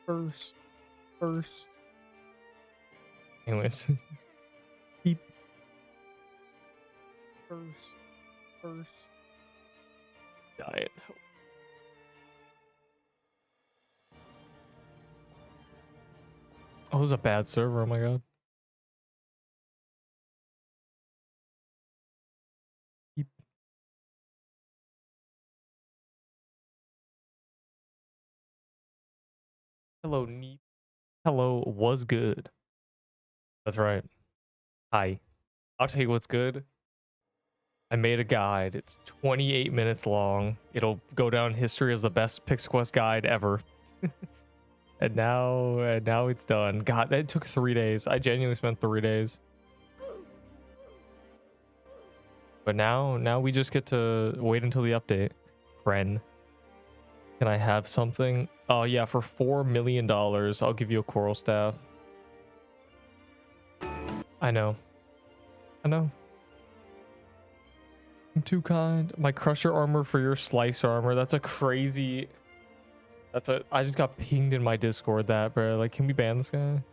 First. Anyways. Keep. First. Diet. Oh, it was a bad server. Oh my god. Keep. Hello, Neep. Hello, was good. That's right. Hi. I'll tell you what's good. I made a guide. It's 28 minutes long. It'll go down in history as the best PixQuest guide ever. and now it's done. God, that took 3 days. I genuinely spent 3 days. But now we just get to wait until the update. Friend. Can I have something? Oh yeah, for $4 million, I'll give you a coral staff. I know. I'm too kind. My crusher armor for your slicer armor. That's a crazy... I just got pinged in my Discord that, bro. Like, can we ban this guy?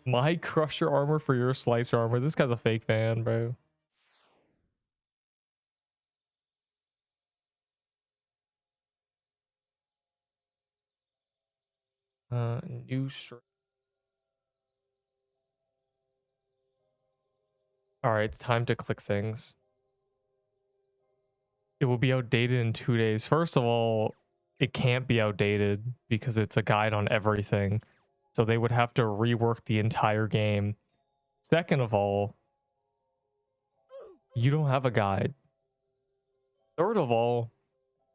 My crusher armor for your slicer armor. This guy's a fake fan, bro. New stream. All right, time to click things. It will be outdated in 2 days. First of all, it can't be outdated because it's a guide on everything. So they would have to rework the entire game. Second of all, you don't have a guide. Third of all,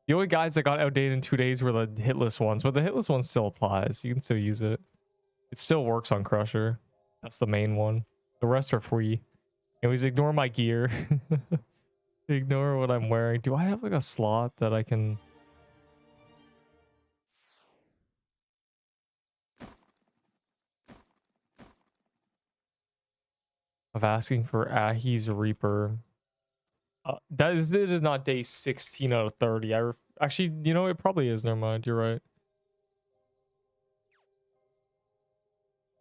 the only guides that got outdated in 2 days were the hitless ones, but the hitless one still applies. You can still use it. It still works on Crusher. That's the main one. The rest are free. Anyways, ignore my gear. Ignore what I'm wearing. Do I have like a slot that I can... of asking for Ahi's Reaper. This is not day 16 out of 30. Actually, you know, it probably is. Never mind. You're right.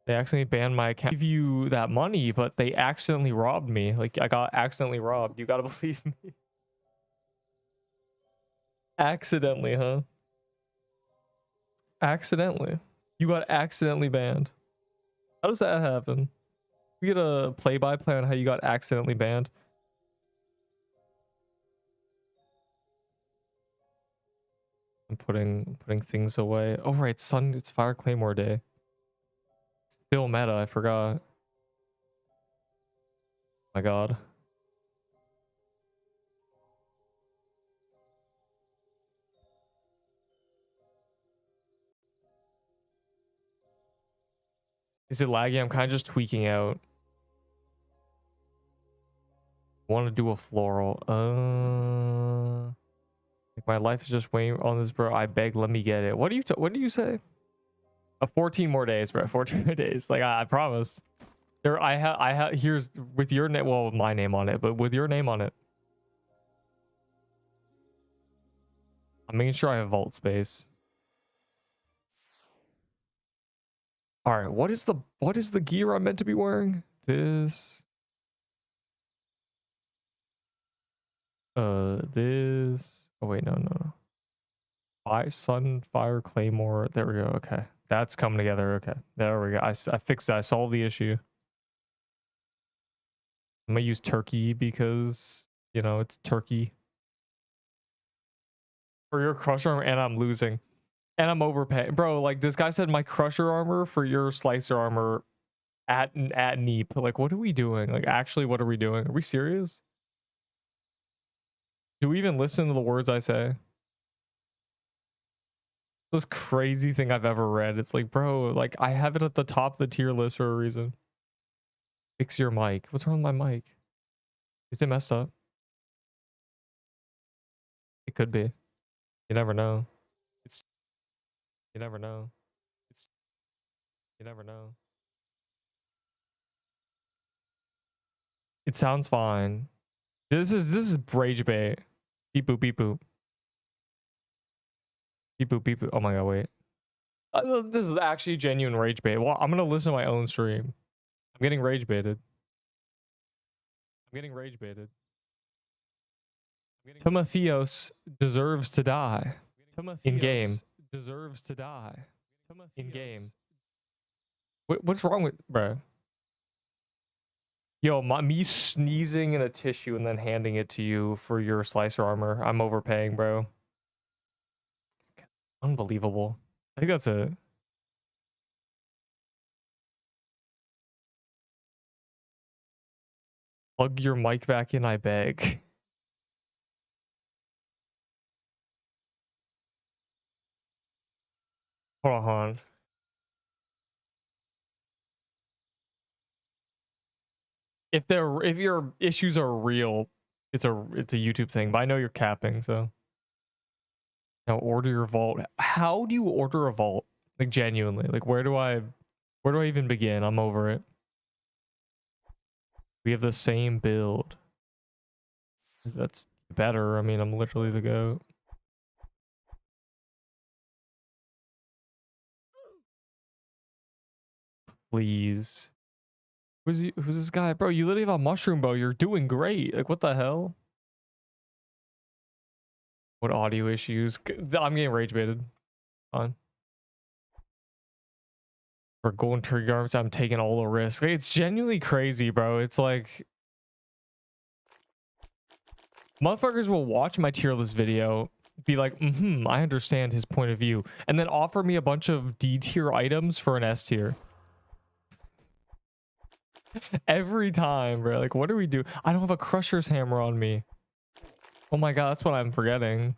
They accidentally banned my account. I gave you that money, but they accidentally robbed me. Like, I got accidentally robbed. You gotta believe me. Accidentally, huh? Accidentally. You got accidentally banned. How does that happen? We get a play-by-play on how you got accidentally banned. I'm putting things away. Oh right, it's Fire Claymore Day. Still meta, I forgot. My god. Is it laggy? I'm kind of just tweaking out. Want to do a floral. Like my life is just waiting on this, bro. I beg, let me get it. What do you say? 14 more days, bro. 14 more days. Like I promise. There, I have. Here's with your name. Well, my name on it, but with your name on it. I'm making sure I have vault space. All right. What is the gear I'm meant to be wearing? This. This. Oh wait, no. Fire Claymore. There we go. Okay, that's coming together. Okay, there we go. I fixed that. I solved the issue. I'm gonna use turkey because, you know, it's turkey. For your crusher armor, and I'm losing. And I'm overpaying. Bro, like this guy said my crusher armor for your slicer armor at Neep. Like, what are we doing? Like, actually, what are we doing? Are we serious? Do we even listen to the words I say? Most crazy thing I've ever read. It's like, bro, like I have it at the top of the tier list for a reason. Fix your mic. What's wrong with my mic? Is it messed up? It could be. You never know. You never know. You never know. It sounds fine. This is rage bait. Beep boop beep boop. Beep boop beep boop. Oh my god, wait. This is actually genuine rage bait. Well, I'm gonna listen to my own stream. I'm getting rage baited. I'm getting rage baited. Timotheos deserves to die. In game. Deserves to die. In game. What's wrong with, bro? Yo, me sneezing in a tissue and then handing it to you for your slicer armor. I'm overpaying, bro. Unbelievable. I think that's a... Plug your mic back in, I beg. Hold on. If your issues are real, it's a YouTube thing, but I know you're capping, so. Now order your vault. How do you order a vault? Like genuinely. Like where do I even begin? I'm over it. We have the same build. That's better. I mean, I'm literally the GOAT. Please. Who's this guy? Bro, you literally have a mushroom bow. You're doing great. Like, what the hell? What audio issues? I'm getting rage baited. On. For golden tree garments, I'm taking all the risk. Like, it's genuinely crazy, bro. It's like... Motherfuckers will watch my tier list video, be like, I understand his point of view, and then offer me a bunch of D tier items for an S tier. Every time, bro. Like, what do we do? I don't have a crusher's hammer on me. Oh my god, that's what I'm forgetting.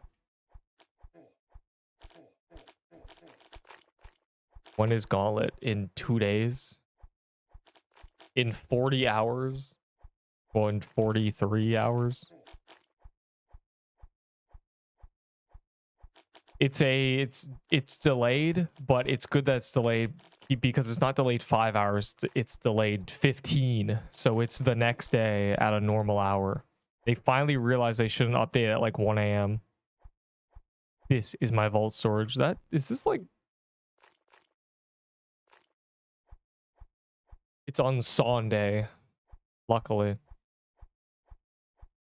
When is Gauntlet? In 2 days? In 40 hours? Well, in 43 hours? It's delayed, but it's good that it's delayed because it's not delayed 5 hours. It's delayed 15. So it's the next day at a normal hour. They finally realized they shouldn't update at like 1 a.m. This is my vault storage. Is this like... It's on Sunday, luckily.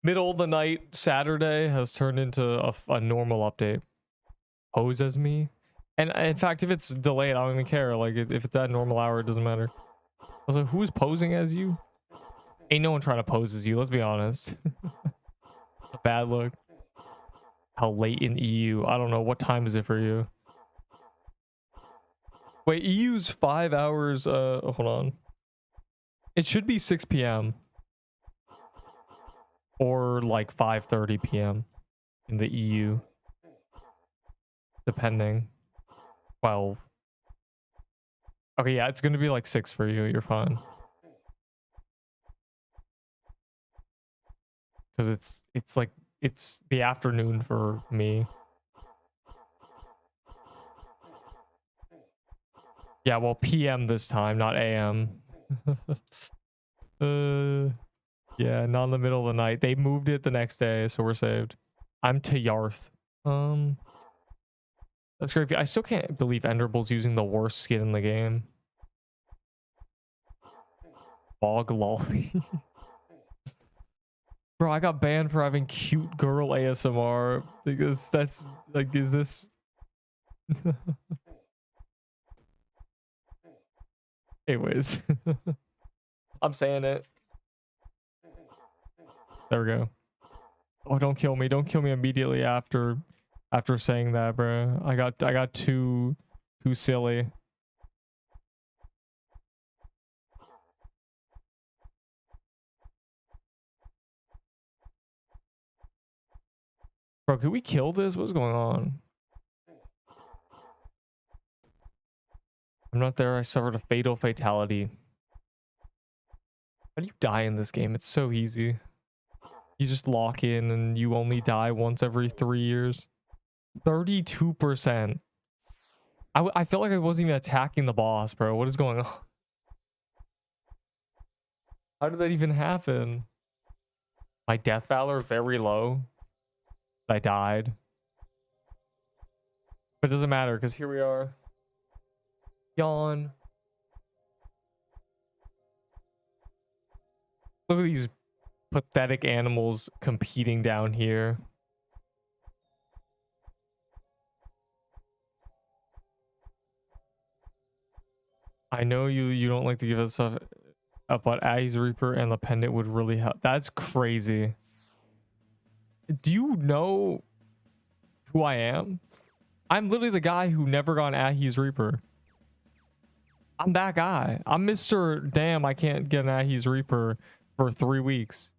Middle of the night Saturday has turned into a normal update. Pose as me, and in fact, if it's delayed, I don't even care. Like, if it's at normal hour, it doesn't matter. Also, who's posing as you? Ain't no one trying to pose as you, let's be honest. A bad look. How late in EU? I don't know. What time is it for you? Wait, EU's 5 hours. Hold on. It should be 6 p.m. or like 5:30 p.m. in the EU. Depending. 12. Okay, yeah, it's gonna be like 6 for you. You're fine. Because it's the afternoon for me. Yeah, well, PM this time, not AM. Yeah, not in the middle of the night. They moved it the next day, so we're saved. I'm Tayarth. That's great. I still can't believe Enderbull's using the worst skin in the game. Bog lolly. Bro, I got banned for having cute girl ASMR because that's like, is this... Anyways. I'm saying it. There we go. Oh, don't kill me. Don't kill me immediately after saying that, bro. I got too silly. Bro, can we kill this? What's going on? I'm not there. I suffered a fatal fatality. How do you die in this game? It's so easy. You just lock in and you only die once every 3 years. 32%. I felt like I wasn't even attacking the boss, bro. What is going on? How did that even happen? My death valor very low. I died. But it doesn't matter because here we are. Yawn. Look at these pathetic animals competing down here. I know you don't like to give us stuff up, but Aggie's Reaper and the pendant would really help. That's crazy. Do you know who I am? I'm literally the guy who never got an Aggie's Reaper. I'm that guy. I'm Mr. Damn, I can't get an Aggie's Reaper for 3 weeks.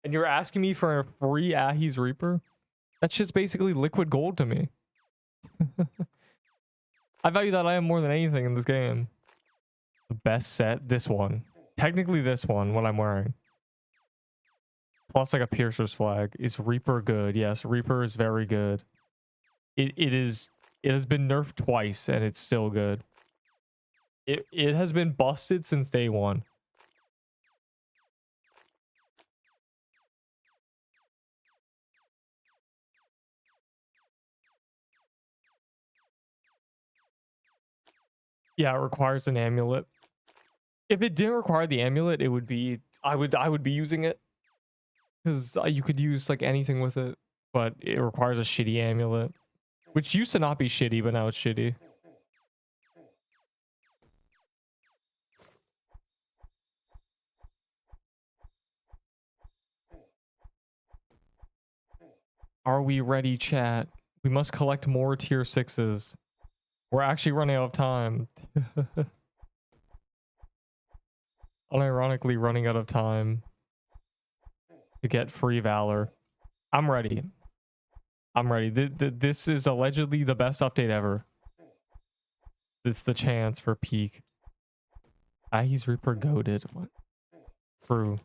And you're asking me for a free Aggie's Reaper? That shit's basically liquid gold to me. I value that item more than anything in this game. The best set, this one. Technically this one, what I'm wearing. Plus like a Piercer's flag. Is Reaper good? Yes, Reaper is very good. It has been nerfed twice and it's still good. It has been busted since day one. Yeah, it requires an amulet. If it didn't require the amulet, it would be I would be using it. Because you could use like anything with it, but it requires a shitty amulet. Which used to not be shitty, but now it's shitty. Are we ready, chat? We must collect more tier 6s. We're actually running out of time. Unironically running out of time to get free valor. I'm ready. I'm ready. This is allegedly the best update ever. It's the chance for peak. Aggie's Reaper goated. What? True.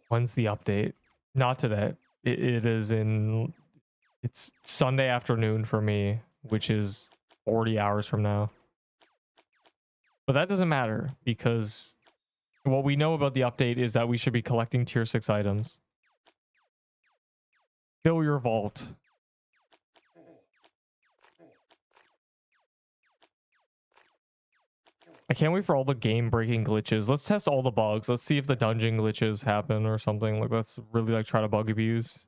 When's the update? Not today. It is in... It's Sunday afternoon for me, which is 40 hours from now. But that doesn't matter, because what we know about the update is that we should be collecting tier 6 items. Fill your vault. I can't wait for all the game-breaking glitches. Let's test all the bugs. Let's see if the dungeon glitches happen or something. Like, let's really like try to bug abuse.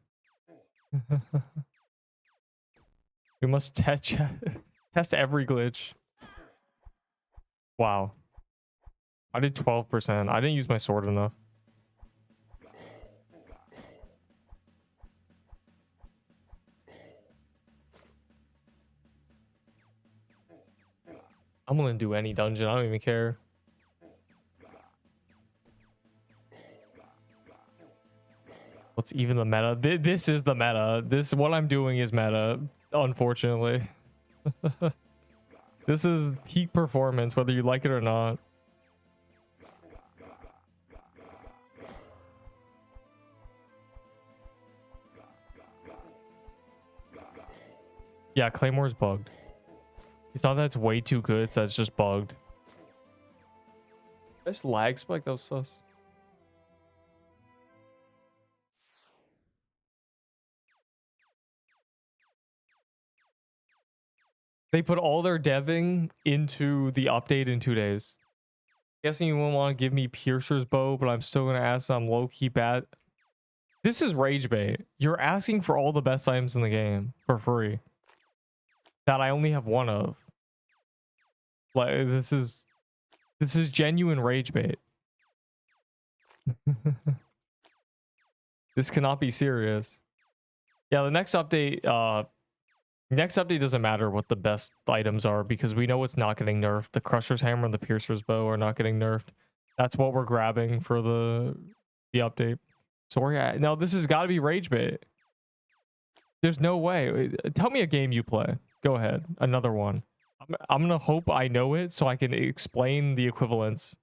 We must test every glitch. Wow. I did 12%. I didn't use my sword enough. I'm gonna do any dungeon. I don't even care. What's even the meta? This is the meta. What I'm doing is meta, unfortunately. This is peak performance, whether you like it or not. Yeah, Claymore's bugged. It's not that it's way too good, it's that it's just bugged. There's lag spike, that was sus. They put all their deving into the update in 2 days. Guessing you won't want to give me Piercer's bow, but I'm still gonna ask some low-key bad. This is rage bait. You're asking for all the best items in the game for free that I only have one of. Like, this is genuine rage bait. This cannot be serious. Yeah, the next update doesn't matter what the best items are, because we know it's not getting nerfed. The Crusher's Hammer and the Piercer's Bow are not getting nerfed. That's what we're grabbing for the update. So we're at, now this has got to be rage bait. There's no way. Tell me a game you play. Go ahead. Another one. I'm gonna hope I know it so I can explain the equivalence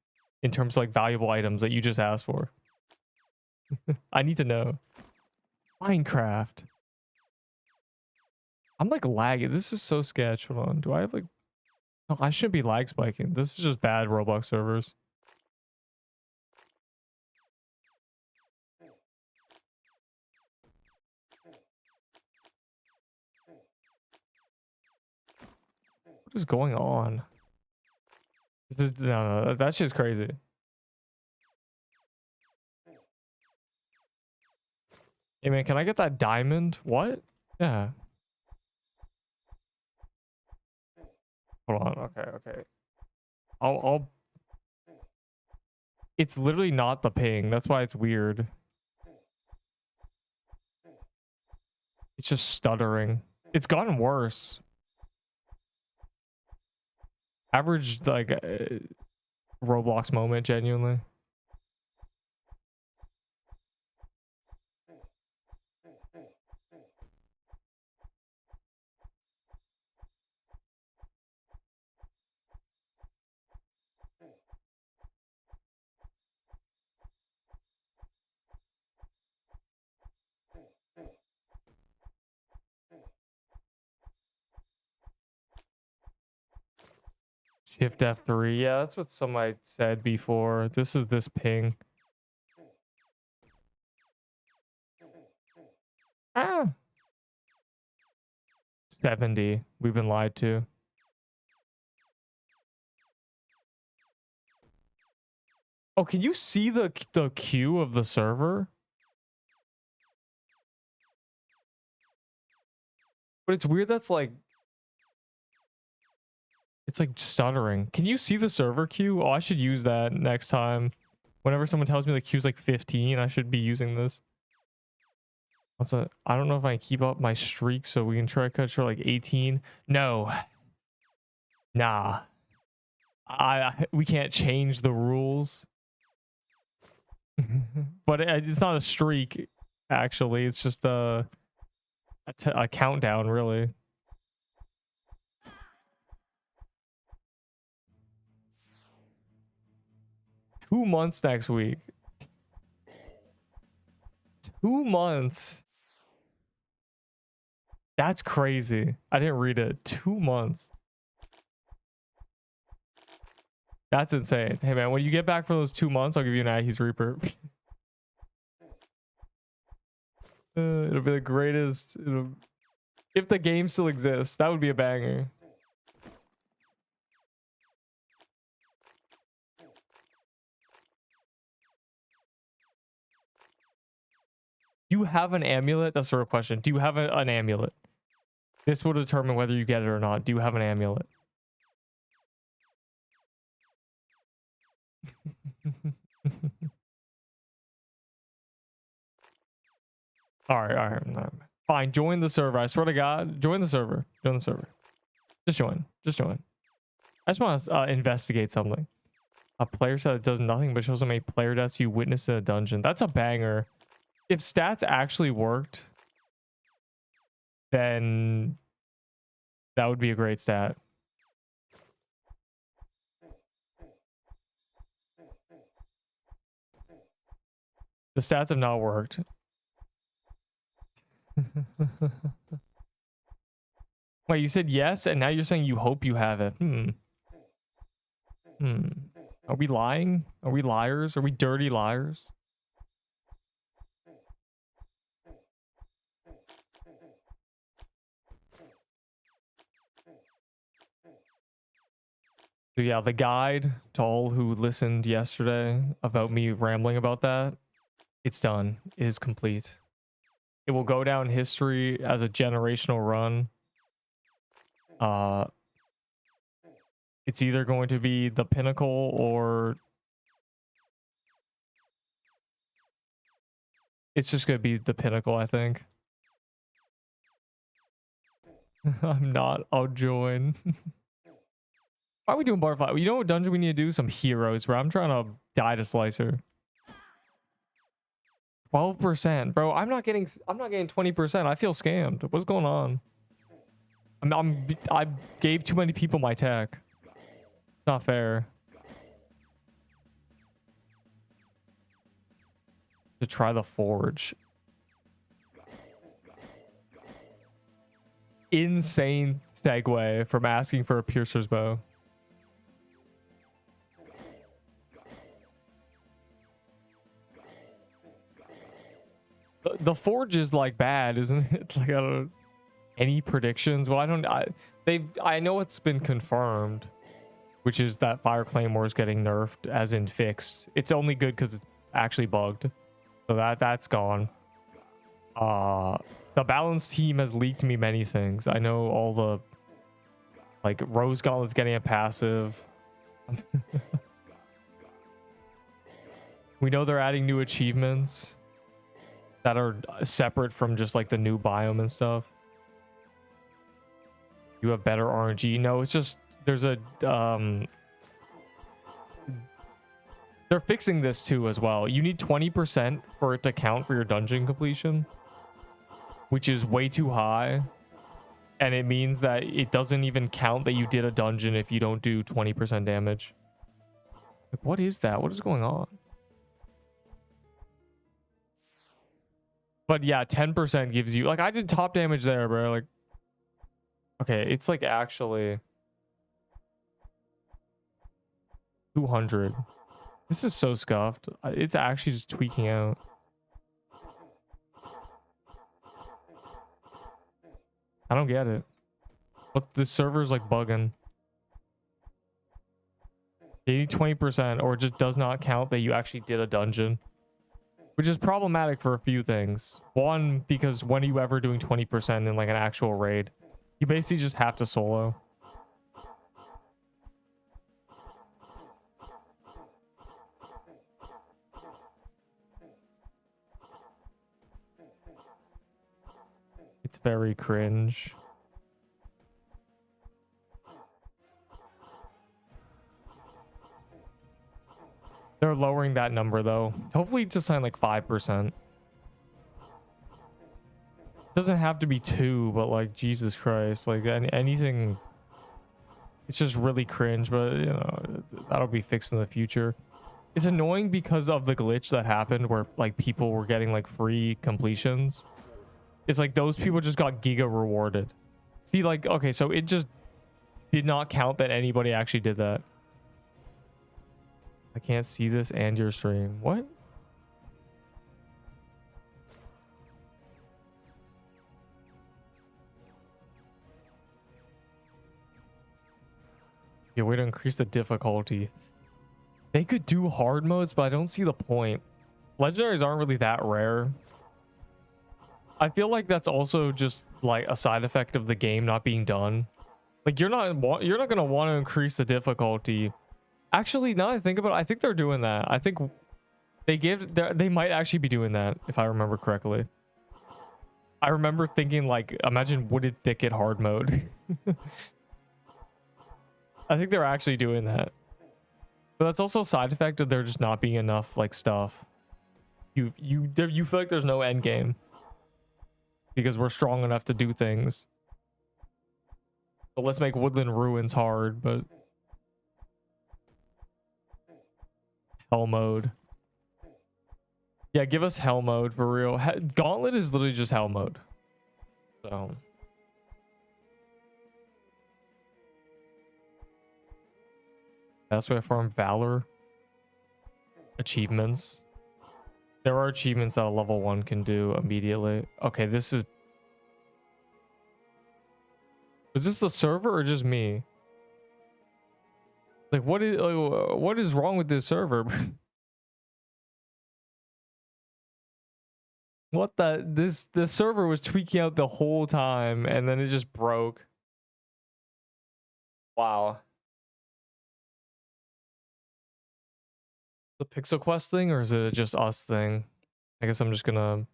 in terms of like valuable items that you just asked for. I need to know. Minecraft. I'm like lagging. This is so sketch. Hold on. Do I have like... Oh, I shouldn't be lag spiking. This is just bad Roblox servers. What is going on? This is no, that's just crazy. Hey man, can I get that diamond? What? Yeah. Hold on. Okay. I'll. It's literally not the ping. That's why it's weird. It's just stuttering. It's gotten worse. Average like Roblox moment, genuinely. Shift F3. Yeah, that's what somebody said before. This is this ping. Ah. 70. We've been lied to. Oh, can you see the queue of the server? But it's weird that's like it's like stuttering. Can you see the server queue? Oh, I should use that next time. Whenever someone tells me the queue's like 15, I should be using this. I don't know if I can keep up my streak, so we can try cut short like 18. No. Nah. We can't change the rules. But it's not a streak, actually. It's just a countdown, really. Two months next week. 2 months. That's crazy. I didn't read it. 2 months. That's insane. Hey man, when you get back from those 2 months, I'll give you an Aggies Reaper. It'll be the greatest. If the game still exists, that would be a banger. Do you have an amulet? That's the real question. Do you have an amulet? This will determine whether you get it or not. Do you have an amulet? All right. Fine, join the server. I swear to God, join the server. Join the server. Just join. I just want to investigate something. A player set that does nothing but shows how many player deaths you witnessed in a dungeon. That's a banger. If stats actually worked, then that would be a great stat. The stats have not worked. Wait, you said yes, and now you're saying you hope you have it. Are we lying? Are we liars? Are we dirty liars? So yeah, the guide to all who listened yesterday about me rambling about that, it's done. It is complete. It will go down history as a generational run. It's either going to be the pinnacle or it's just going to be the pinnacle, I think. I'm not. I'll join. Why are we doing bar fight? You know what dungeon we need to do? Some heroes, bro. I'm trying to die to Slicer. 12%, bro. I'm not getting 20%. I feel scammed. What's going on? I gave too many people my tech. It's not fair. To try the forge. Insane segue from asking for a piercer's bow. The forge is like bad, isn't it? Like I don't. any predictions. Well, I know it's been confirmed, which is that Fire Claymore is getting nerfed, as in fixed. It's only good because it's actually bugged, so that's gone. The balance team has leaked me many things. I know all the, like, Rose Gauntlet's getting a passive. We know they're adding new achievements that are separate from just like the new biome and stuff. You have better RNG. No, it's just there's a they're fixing this too as well. You need 20% for it to count for your dungeon completion, which is way too high. And it means that it doesn't even count that you did a dungeon if you don't do 20% damage. Like, what is that? What is going on? But yeah, 10% gives you, like, I did top damage there, bro. Like, okay, it's like actually 200. This is so scuffed. It's actually just tweaking out. I don't get it. But the server's like bugging. They need 20%, or it just does not count that you actually did a dungeon, which is problematic for a few things. One, because when are you ever doing 20% in like an actual raid? You basically just have to solo. It's very cringe. They're lowering that number though. Hopefully to sign like 5%. Doesn't have to be 2, but like Jesus Christ, like anything. It's just really cringe, but you know, that'll be fixed in the future. It's annoying because of the glitch that happened where like people were getting like free completions. It's like those people just got giga rewarded. See, like, okay, so it just did not count that anybody actually did that. I can't see this and your stream. What? Yeah, way to increase the difficulty. They could do hard modes, but I don't see the point. Legendaries aren't really that rare. I feel like that's also just like a side effect of the game not being done. Like you're not gonna want to increase the difficulty. Actually, now that I think about it, I think they're doing that. I think they might actually be doing that if I remember correctly. I remember thinking like, imagine wooded thicket hard mode. I think they're actually doing that. But that's also a side effect of there just not being enough like stuff. You feel like there's no end game because we're strong enough to do things. So let's make Woodland Ruins hard, but hell mode. Yeah, give us hell mode for real. Gauntlet is literally just hell mode. So that's why I farm Valor achievements. There are achievements that a level 1 can do immediately. Okay, this is... Was this the server or just me? Like, what is wrong with this server? What the... The server was tweaking out the whole time, and then it just broke. Wow. The Pixel Quest thing, or is it just us thing? I guess I'm just gonna...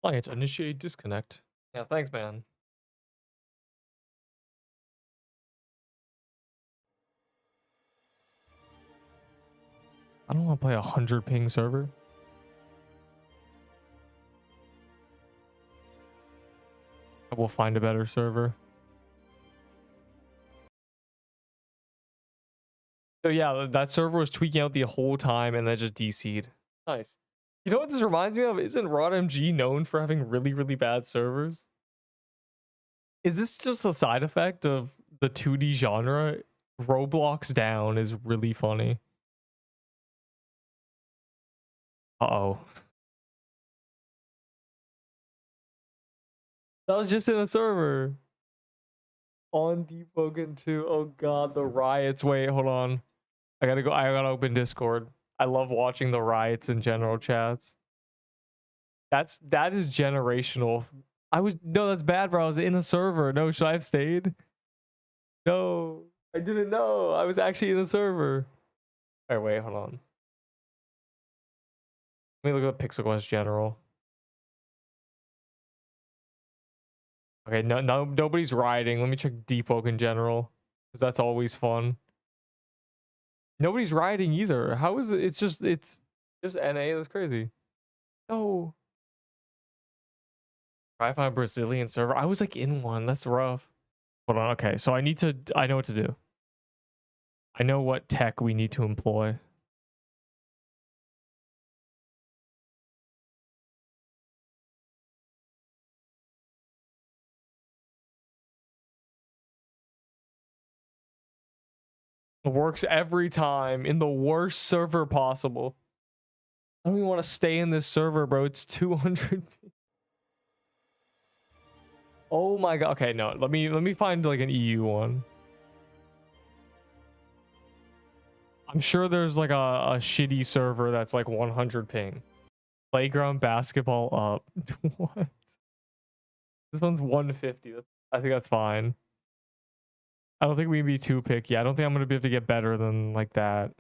Client initiate disconnect. Yeah, thanks, man. I don't want to play 100 ping server. I will find a better server. So yeah, that server was tweaking out the whole time and then just DC'd. Nice. You know what this reminds me of? Isn't RodMG known for having really, really bad servers? Is this just a side effect of the 2D genre? Roblox down is really funny. Uh-oh. That was just in a server. On Deepwoken 2. Oh god, the riots. Wait, hold on. I gotta open Discord. I love watching the riots in general chats. That is generational. No, that's bad, bro. I was in a server. No, should I have stayed? No, I didn't know. I was actually in a server. All right, wait, hold on. Let me look at the Pixel Quest general. Okay, no, nobody's rioting. Let me check Deepwoken in general, because that's always fun. Nobody's rioting either. How is it? It's just NA. That's crazy. No. Try to find a Brazilian server. I was like in one. That's rough. Hold on. Okay, so I know what to do. I know what tech we need to employ. It works every time in the worst server possible. I don't even want to stay in this server, bro. It's 200. Oh my god. Okay, no. Let me find like an EU one. I'm sure there's like a shitty server that's like 100 ping. Playground basketball up. What? This one's 150. I think that's fine. I don't think we can be too picky. I don't think I'm gonna be able to get better than like that.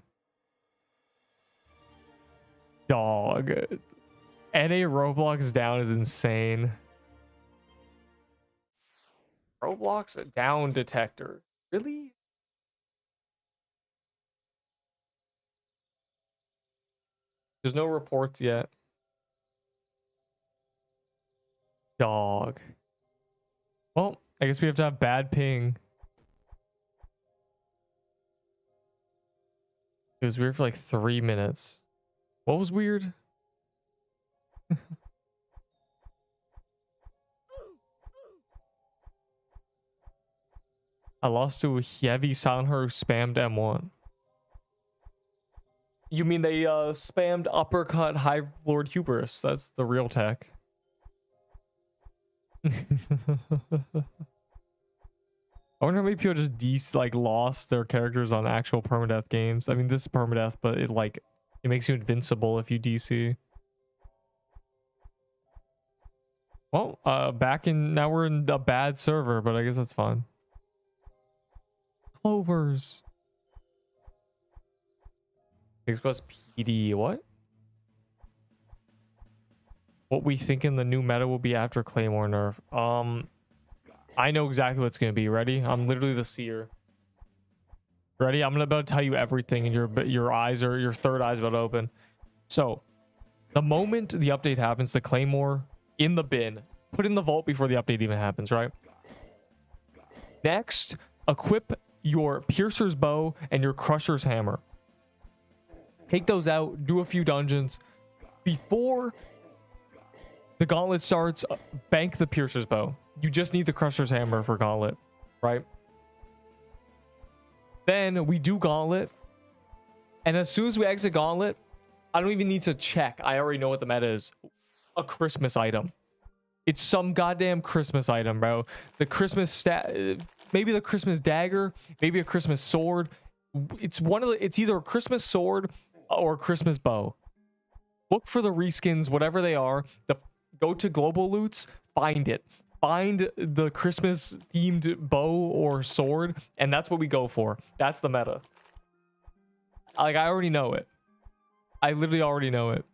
Dog. NA Roblox down is insane. Roblox down detector. Really? There's no reports yet. Dog. Well, I guess we have to have bad ping. It was weird for like 3 minutes. What was weird? I lost to a heavy sound who spammed M1. You mean they spammed uppercut High Lord Hubris? That's the real tech. I wonder how many people just like lost their characters on actual permadeath games. I mean, this is permadeath, but it makes you invincible if you DC. Well, now we're in a bad server, but I guess that's fine. Clovers. Xbox PD, what? What we think in the new meta will be after Claymore nerf. I know exactly what it's gonna be. Ready? I'm literally the seer. Ready? I'm about to tell you everything, and your third eye's about to open. So, the moment the update happens, the Claymore in the bin, put in the vault before the update even happens, right? Next, equip your Piercer's bow and your Crusher's hammer. Take those out, do a few dungeons. Before the gauntlet starts, bank the Piercer's bow. You just need the Crusher's hammer for gauntlet, right? Then we do gauntlet. And as soon as we exit gauntlet, I don't even need to check. I already know what the meta is. A Christmas item. It's some goddamn Christmas item, bro. The Christmas maybe the Christmas dagger, maybe a Christmas sword. It's either a Christmas sword or a Christmas bow. Look for the reskins, whatever they are. Go to global loots, find it. Find the Christmas themed bow or sword, and that's what we go for. That's the meta. Like, I already know it. I literally already know it.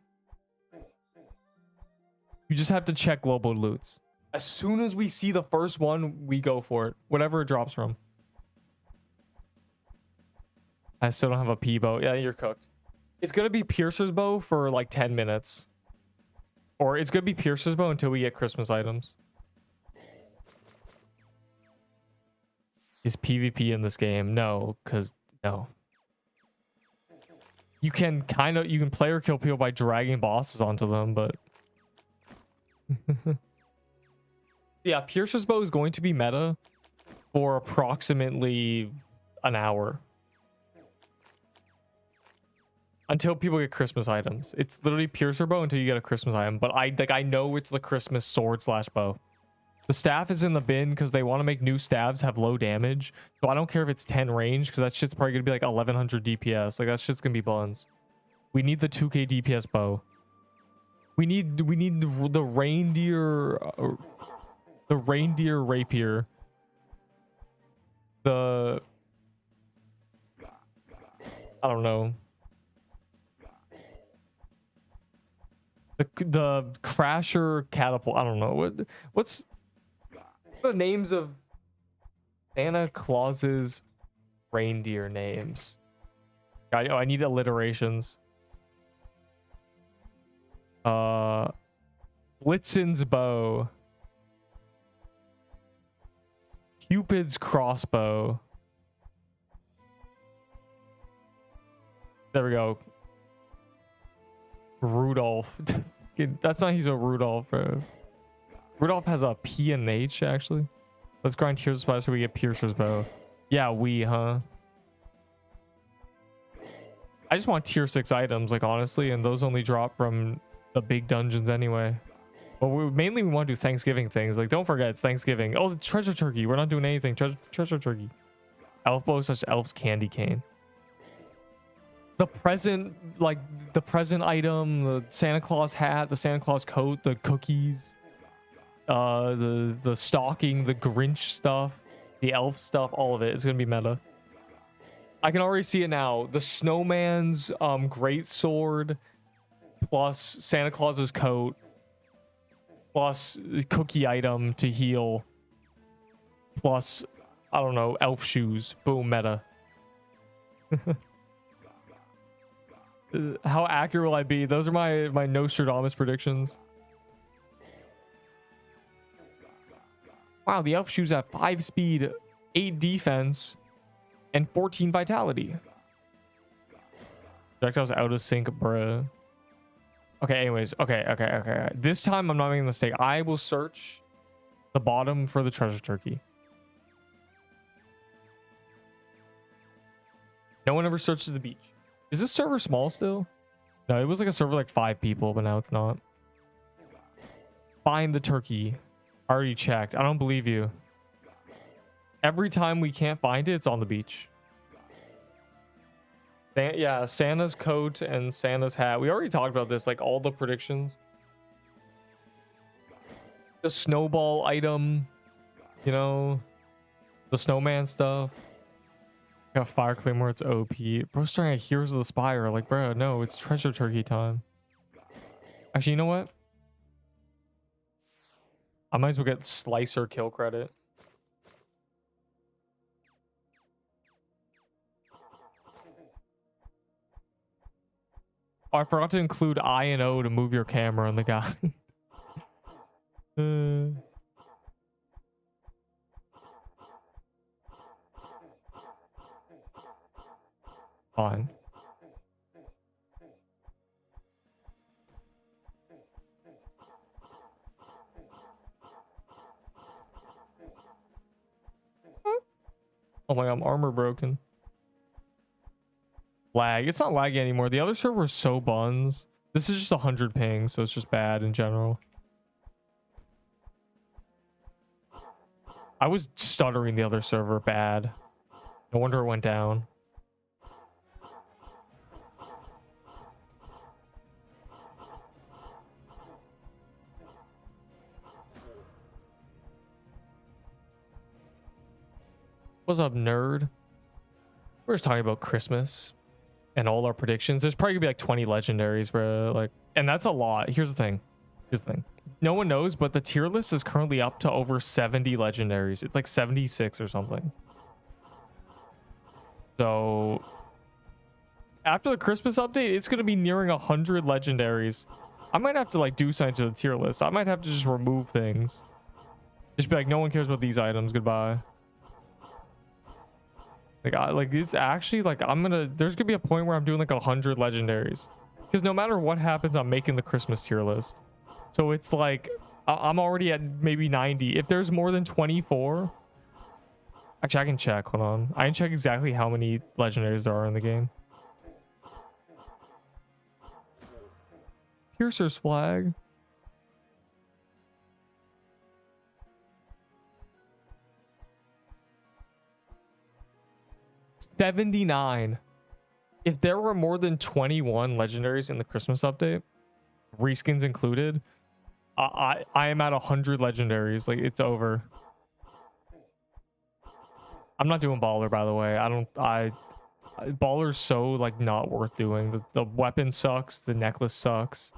You just have to check global loots. As soon as we see the first one, we go for it. Whatever it drops from. I still don't have a P bow. Yeah, you're cooked. It's gonna be Piercer's bow for like 10 minutes. Or it's gonna be Piercer's bow until we get Christmas items. Is PvP in this game? No, because no. You can player kill people by dragging bosses onto them, but yeah, Piercer's bow is going to be meta for approximately an hour. Until people get Christmas items. It's literally Piercer bow until you get a Christmas item. But I know it's the Christmas sword / bow. The staff is in the bin because they want to make new staves have low damage. So I don't care if it's 10 range because that shit's probably gonna be like 1100 DPS. Like that shit's gonna be buns. We need the 2k DPS bow. We need the reindeer rapier. The I don't know. The crasher catapult. I don't know what's the names of Santa Claus's reindeer names. I need alliterations. Blitzen's bow. Cupid's crossbow. There we go. Rudolph. That's not he's a Rudolph, bro. Rudolph has a P and an H actually. Let's grind Tears of Spice so we get Piercer's bow. Yeah, huh? I just want tier 6 items, like honestly, and those only drop from the big dungeons anyway. But mainly we want to do Thanksgiving things. Like don't forget it's Thanksgiving. Oh, the treasure turkey. We're not doing anything. Treasure turkey. Elf bow such elf's candy cane. The present, like the present item, the Santa Claus hat, the Santa Claus coat, the cookies, the stocking, the Grinch stuff, the elf stuff, all of it. It's gonna be meta. I can already see it now. The snowman's great sword plus Santa Claus's coat plus cookie item to heal plus I don't know, elf shoes. Boom, meta. How accurate will I be? Those are my Nostradamus predictions. Wow, the elf shoes have 5 speed, 8 defense, and 14 vitality. Projectiles out of sync, bruh. Okay, anyways. Okay. This time I'm not making a mistake. I will search the bottom for the treasure turkey. No one ever searches the beach. Is this server small still? No, it was like a server like 5 people, but now it's not. Find the turkey. Already checked. I don't believe you. Every time we can't find it, it's on the beach. Yeah, Santa's coat and Santa's hat. We already talked about this, like all the predictions. The snowball item, you know, the snowman stuff. Got fire claymore, it's OP. Bro's trying to Heroes of the Spire. Like, bro, no, it's treasure turkey time. Actually, you know what? I might as well get slicer kill credit. Oh, I forgot to include I and O to move your camera on the guy. Fine. Oh my god, I'm armor broken. Lag. It's not laggy anymore. The other server is so buns. This is just 100 ping, so it's just bad in general. I was stuttering the other server bad. No wonder it went down. What's up, nerd? We're just talking about Christmas and all our predictions. There's probably gonna be like 20 legendaries, bro. Like, and that's a lot. Here's the thing. No one knows, but the tier list is currently up to over 70 legendaries. It's like 76 or something. So after the Christmas update, it's gonna be nearing 100 legendaries. I might have to like do something to the tier list. I might have to just remove things. Just be like, no one cares about these items. Goodbye. Like it's actually like there's gonna be a point where I'm doing like 100 legendaries, because no matter what happens, I'm making the Christmas tier list. So it's like I'm already at maybe 90. If there's more than 24, actually I can check. Hold on, I can check exactly how many legendaries there are in the game. Piercer's flag. 79. If there were more than 21 legendaries in the Christmas update, reskins included, I am at 100 legendaries. Like, it's over. I'm not doing baller, by the way. Baller's so like not worth doing. The weapon sucks. The necklace sucks.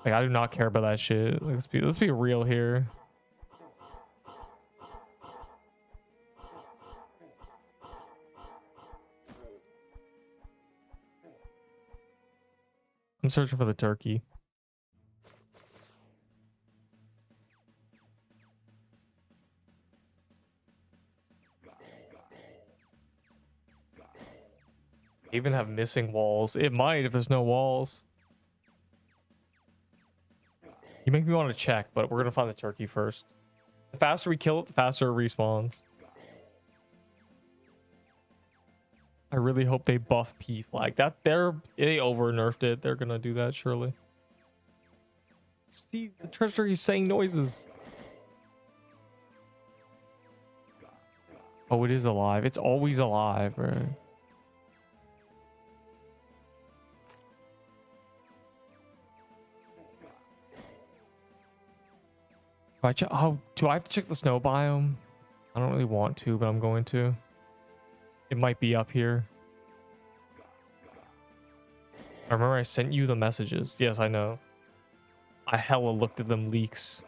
Like, I do not care about that shit. Like, let's be real here. I'm searching for the turkey. Even have missing walls. It might if there's no walls. You make me want to check, but we're gonna find the turkey first. The faster we kill it, the faster it respawns. I really hope they buff P flag. They over nerfed it. They're gonna do that surely. See, the treasure is saying noises. Oh, it is alive. It's always alive, right? Do I have to check the snow biome? I don't really want to, but I'm going to. It might be up here. I remember I sent you the messages. Yes, I know. I hella looked at them leaks.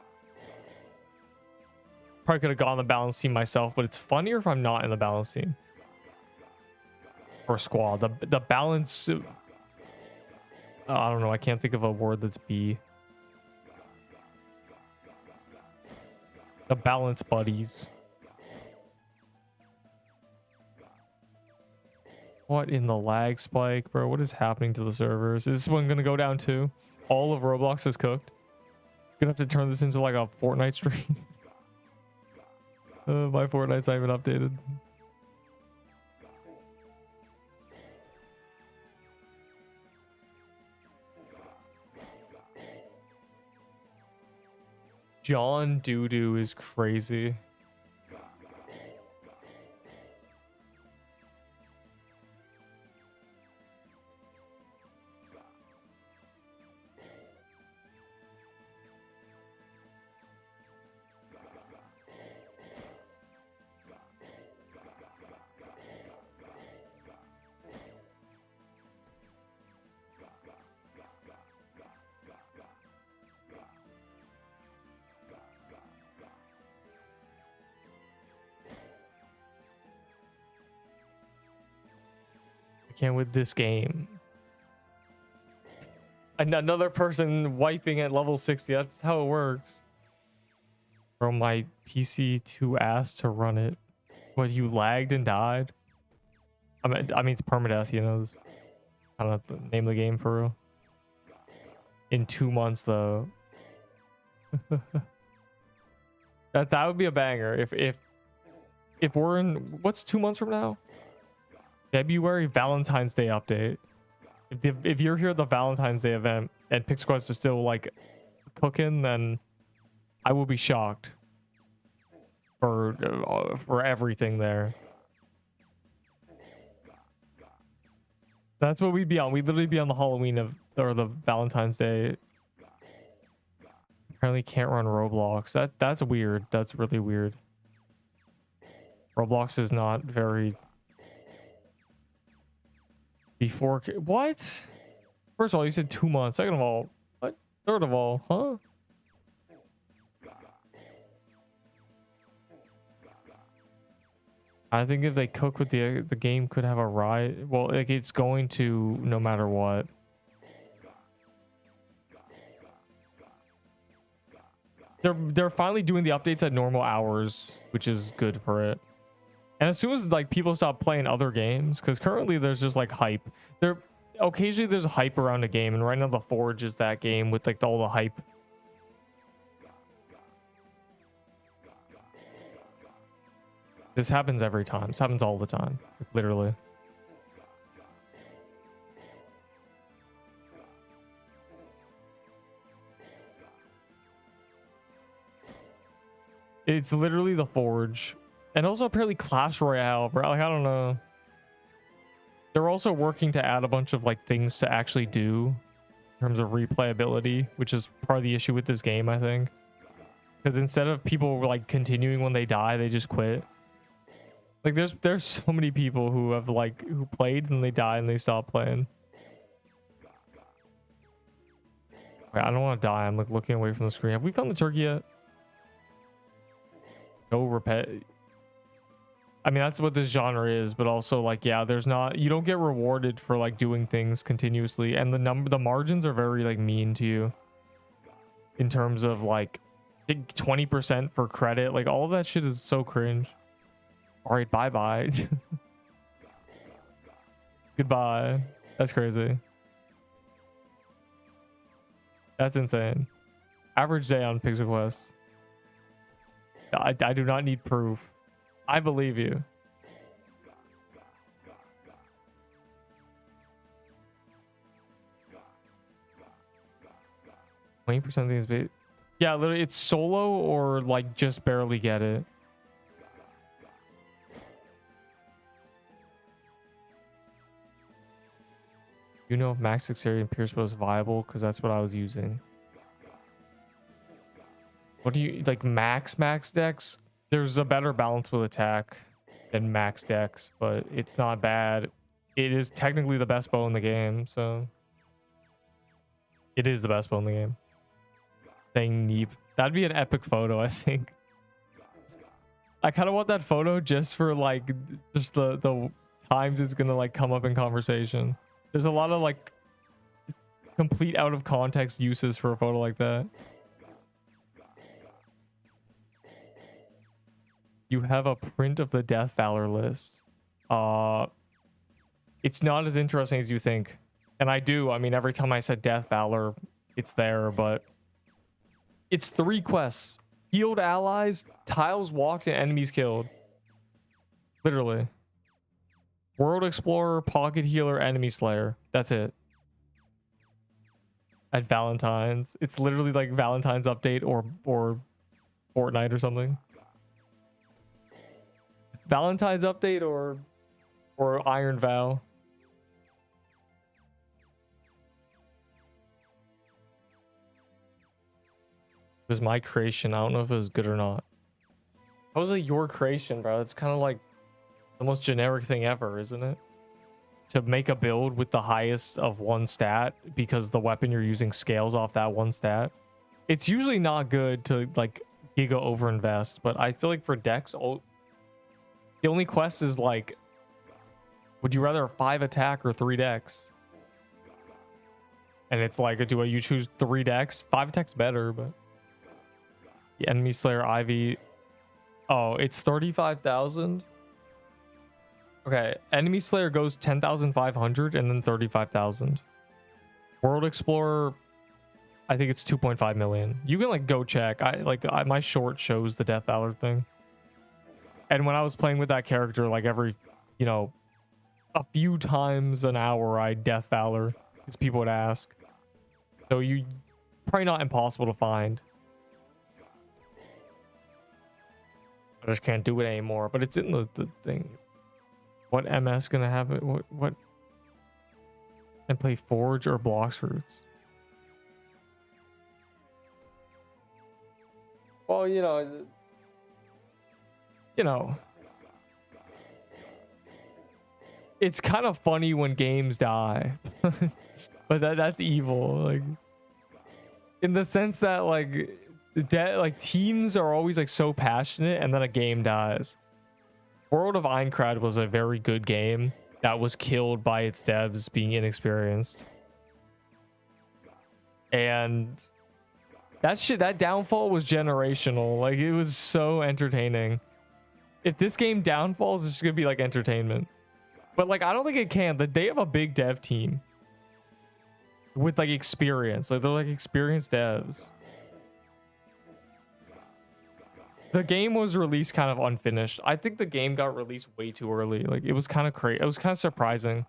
Probably could have gone on the balance team myself, but it's funnier if I'm not in the balance team. Or squad. The balance... I don't know. I can't think of a word that's B. The balance buddies. What in the lag spike, bro? What is happening to the servers? Is this one gonna go down too? All of Roblox is cooked. Gonna have to turn this into like a Fortnite stream. My Fortnite's not even updated. John Doodoo is crazy. Can't with this game. And another person wiping at level 60. That's how it works. Bro, my PC too ass to run it. What, you lagged and died? I mean it's permadeath, you know. I don't know the name of the game for real. In 2 months though. that would be a banger if we're in, what's 2 months from now? February Valentine's Day update. If you're here at the Valentine's Day event and Pixquest is still like cooking, then I will be shocked for everything there. That's what we'd be on. We'd literally be on the Halloween or the Valentine's Day. Apparently can't run Roblox. That's weird. That's really weird. Roblox is not very... Before... What? First of all, you said 2 months. Second of all, what? Third of all, huh? I think if they cook with the game could have a rise. Well, like it's going to no matter what. They're finally doing the updates at normal hours, which is good for it. And as soon as like people stop playing other games, because currently there's just like hype. Occasionally there's hype around a game, and right now the Forge is that game with like all the hype. This happens every time. This happens all the time, like, literally. It's literally the Forge. And also apparently Clash Royale, bro. Like, I don't know. They're also working to add a bunch of like things to actually do in terms of replayability, which is part of the issue with this game, I think. Because instead of people like continuing when they die, they just quit. Like there's so many people who have like who played and they die and they stop playing. Okay, I don't want to die. I'm like looking away from the screen. Have we found the turkey yet? No repet. I mean, that's what this genre is, but also like, yeah, there's not, you don't get rewarded for like doing things continuously, and the margins are very like mean to you in terms of like 20% for credit. Like all of that shit is so cringe. All right, bye bye. Goodbye. That's crazy. That's insane. Average day on Pixel Quest. I do not need proof. I believe you. $20% of things, but yeah, literally, it's solo or like just barely get it. You know if Max Dexterity and Pierce was viable, because that's what I was using. What do you like? Max Dex? There's a better balance with attack than Max Dex, but it's not bad. It is technically the best bow in the game, so it is the best bow in the game. Saying Neep. That'd be an epic photo, I think. I kind of want that photo just for like just the times it's gonna like come up in conversation. There's a lot of like complete out of context uses for a photo like that. You have a print of the Death Valor list. It's not as interesting as you think. And I do. I mean, every time I said Death Valor, it's there, but it's 3 quests. Healed allies, tiles walked, and enemies killed. Literally. World Explorer, Pocket Healer, Enemy Slayer. That's it. At Valentine's. It's literally like Valentine's update or Fortnite or something. Valentine's update or Iron Vow. It was my creation. I don't know if it was good or not. How was it your creation, bro? It's kind of like the most generic thing ever, isn't it? To make a build with the highest of one stat because the weapon you're using scales off that one stat. It's usually not good to like giga overinvest, but I feel like for Dex, the only quest is like, would you rather 5 attack or 3 dex? And it's like, do you choose 3 dex? 5 attack's better, but the Enemy Slayer Ivy. Oh, it's 35,000. Okay, Enemy Slayer goes 10,500 and then 35,000. World Explorer, I think it's 2.5 million. You can like go check. My short shows the Death Valor thing. And when I was playing with that character, like every, you know, a few times an hour, I Death Valor, because people would ask. So you probably not impossible to find. I just can't do it anymore. But it's in the thing. What MS gonna have it? What? And play Forge or Blocks Roots? Well, you know, it's kind of funny when games die, but that's evil. Like, in the sense that like teams are always like so passionate, and then a game dies. World of Aincrad was a very good game that was killed by its devs being inexperienced, and that downfall was generational. Like, it was so entertaining. If this game downfalls, it's gonna be like entertainment. But like, I don't think it can. They have a big dev team with like experience. Like, they're like experienced devs. The game was released kind of unfinished. I think the game got released way too early. Like, it was kind of crazy. It was kind of surprising.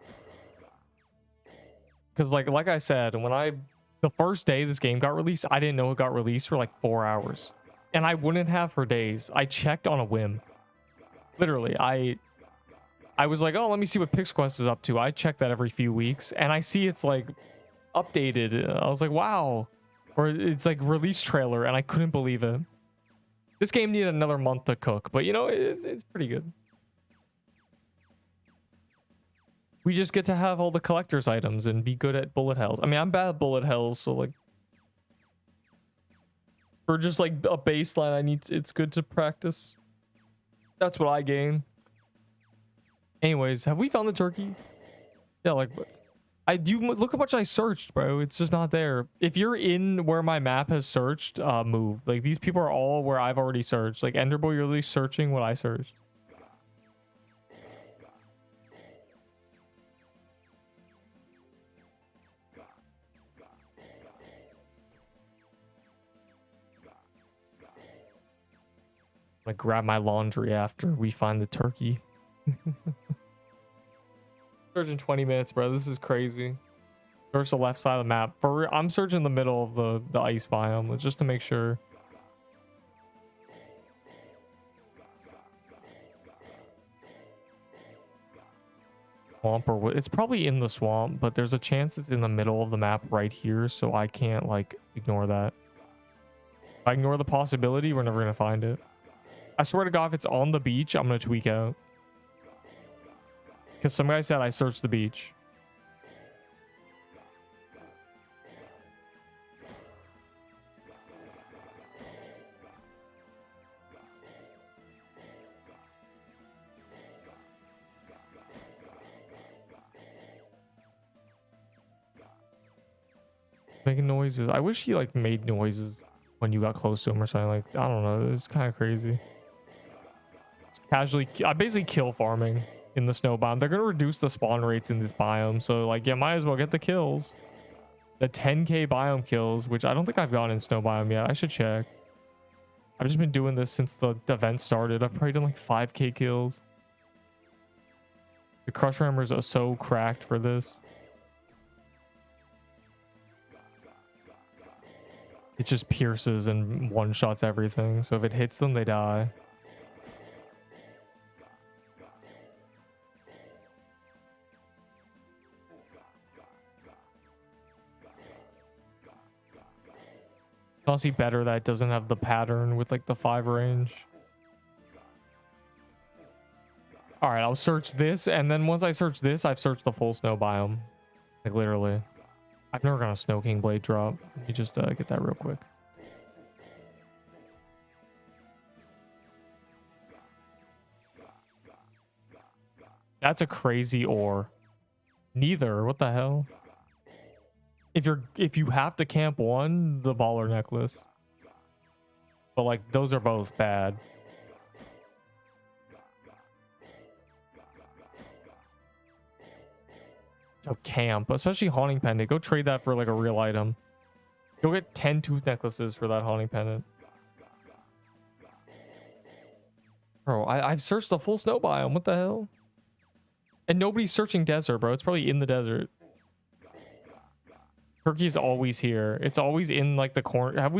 Because like I said, the first day this game got released, I didn't know it got released for like 4 hours. And I wouldn't have for days. I checked on a whim. Literally, I was like, oh, let me see what PixQuest is up to. I check that every few weeks, and I see it's like updated. I was like, wow. Or it's like release trailer, and I couldn't believe it. This game needed another month to cook, but you know, it's pretty good. We just get to have all the collector's items and be good at bullet hells. I mean, I'm bad at bullet hells, so like for just like a baseline, it's good to practice. That's what I gain. Anyways, have we found the turkey? Yeah, like I do. Look how much I searched, bro. It's just not there. If you're in where my map has searched, move. Like these people are all where I've already searched. Like Enderboy, you're really searching what I searched. I'm gonna grab my laundry after we find the turkey. Searching 20 minutes, bro. This is crazy. Search the left side of the map. I'm searching the middle of the ice biome just to make sure. Swamp or what? It's probably in the swamp, but there's a chance it's in the middle of the map right here, so I can't like ignore that. If I ignore the possibility, we're never gonna find it. I swear to God, if it's on the beach, I'm gonna tweak out. Because some guy said I searched the beach. Making noises. I wish he like made noises when you got close to him or something. Like, I don't know. It's kind of crazy. It's casually, I basically kill farming in the snow biome. They're going to reduce the spawn rates in this biome. So like, yeah, might as well get the kills. The 10k biome kills, which I don't think I've gotten in snow biome yet. I should check. I've just been doing this since the event started. I've probably done like 5k kills. The crush rammers are so cracked for this. It just pierces and one-shots everything. So if it hits them, they die. It's honestly better that it doesn't have the pattern with like the 5 range. All right, I'll search this, and then once I search this, I've searched the full snow biome. Like literally. I've never gotten a Snow King blade drop. Let me just get that real quick. That's a crazy ore. Neither. What the hell? If you have to camp one, the baller necklace. But like those are both bad. So camp, especially haunting pendant. Go trade that for like a real item. You'll get 10 tooth necklaces for that haunting pendant. Bro, I've searched the full snow biome. What the hell? And nobody's searching desert, bro. It's probably in the desert. Turkey's always here. It's always in like the corner.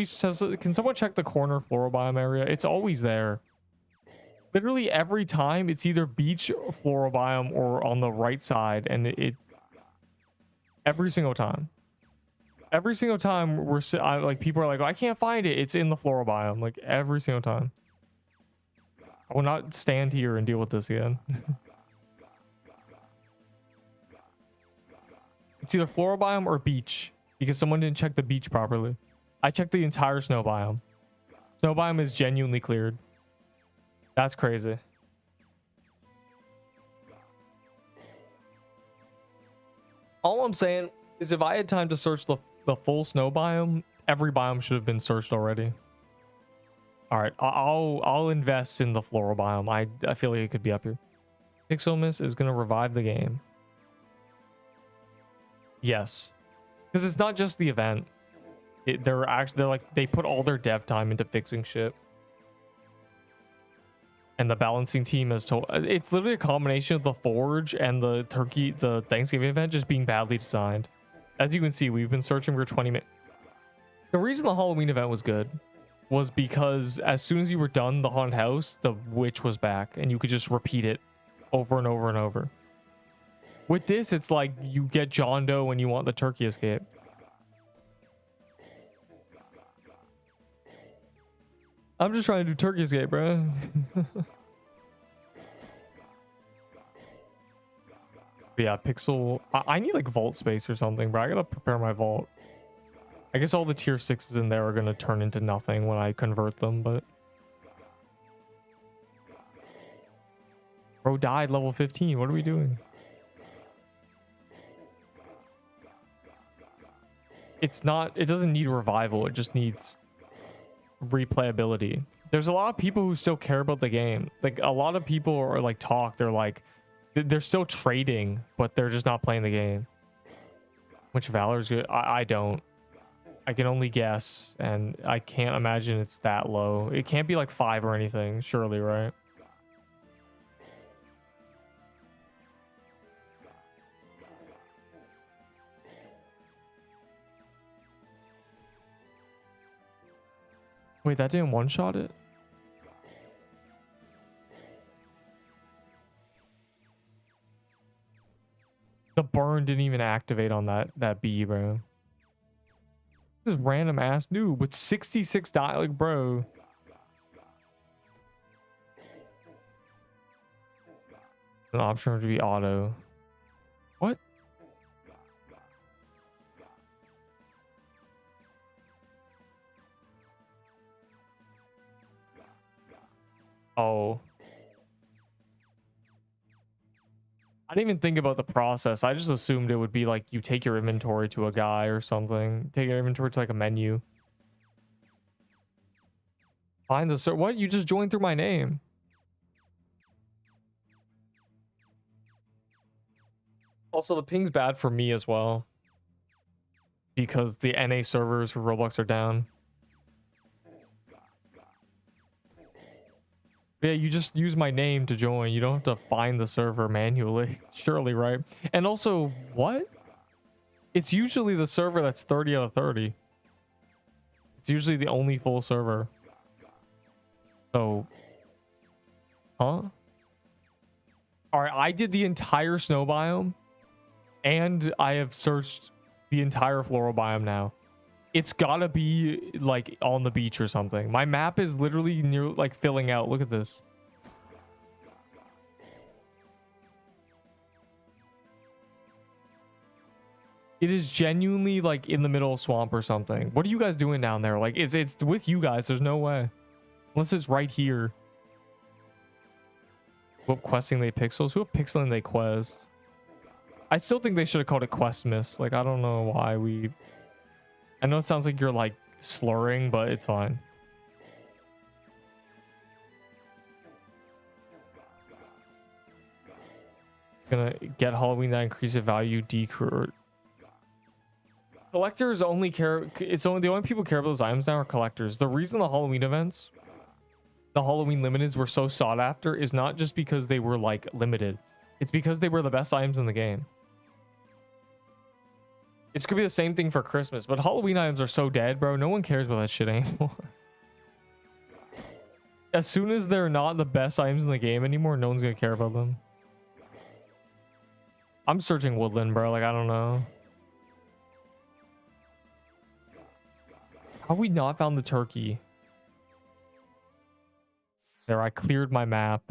Can someone check the corner floral biome area? It's always there. Literally every time it's either beach floral biome or on the right side, and it every single time. Every single time like people are like, oh, I can't find it. It's in the floral biome. Like every single time. I will not stand here and deal with this again. It's either floral biome or beach because someone didn't check the beach properly. I checked the entire snow biome. Snow biome is genuinely cleared. That's crazy. All I'm saying is if I had time to search the full snow biome, every biome should have been searched already. All right, I'll invest in the floral biome. I feel like it could be up here. Pixel Miss is gonna revive the game. Yes, because it's not just the event. They're like they put all their dev time into fixing shit. And the balancing team has told it's literally a combination of the forge and the Thanksgiving event just being badly designed. As you can see, we've been searching for 20 minutes. The reason the Halloween event was good was because as soon as you were done the haunted house, the witch was back and you could just repeat it over and over and over. With this, it's like you get John Doe when you want the turkey escape. I'm just trying to do turkey escape, bro. Yeah, pixel. I need like vault space or something, bro. I gotta prepare my vault. I guess all the tier 6s in there are gonna turn into nothing when I convert them, but... Bro died level 15. What are we doing? It's not... It doesn't need revival. It just needs replayability. There's a lot of people who still care about the game. Like, a lot of people are like talk. They're like... They're still trading, but they're just not playing the game. Which Valor's good? I don't. I can only guess, and I can't imagine it's that low. It can't be like 5 or anything, surely, right? Wait, that didn't one-shot it? The burn didn't even activate on that bee, bro. This random ass noob with 66 die, like, bro. An option to be auto. What? Oh. I didn't even think about the process. I just assumed it would be like you take your inventory to a guy or something. Take your inventory to like a menu. Find the what? You just joined through my name. Also, the ping's bad for me as well. Because the NA servers for Roblox are down. Yeah, you just use my name to join. You don't have to find the server manually. Surely, right? And also, what? It's usually the server that's 30 out of 30. It's usually the only full server. So, huh? Alright, I did the entire snow biome. And I have searched the entire floral biome now. It's gotta be like on the beach or something. My map is literally near like filling out. Look at this. It is genuinely like in the middle of swamp or something. What are you guys doing down there? Like it's with you guys. There's no way. Unless it's right here. What questing they pixels? Who are pixeling they quest? I still think they should have called it quest miss. Like I don't know why we... I know it sounds like you're like slurring, but it's fine. Gonna get Halloween that increases value, decrease. Collectors only care. It's only the only people care about those items now are collectors. The reason the Halloween events, the Halloween limiteds were so sought after is not just because they were like limited. It's because they were the best items in the game. It's gonna be the same thing for Christmas, but Halloween items are so dead, bro. No one cares about that shit anymore. As soon as they're not the best items in the game anymore, no one's gonna care about them. I'm searching woodland, bro. Like, I don't know. How have we not found the turkey? There, I cleared my map.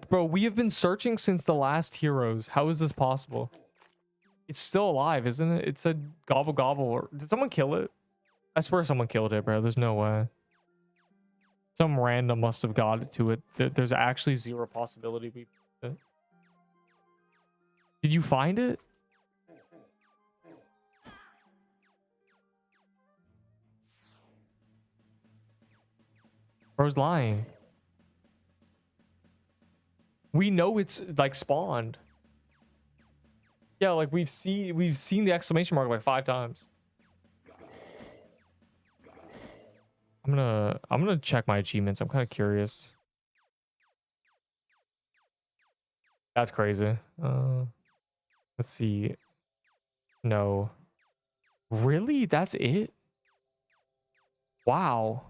Bro, we have been searching since the last Heroes. How is this possible? It's still alive, isn't it? It said gobble gobble. Or did someone kill it? I swear someone killed it, bro. There's no way. Some random must have got it to it. There's actually zero possibility we... Did you find it? Bro's lying. We know it's like spawned. Yeah, like we've seen the exclamation mark like 5 times. I'm gonna check my achievements. I'm kind of curious. That's crazy. Let's see. No. Really? That's it? Wow.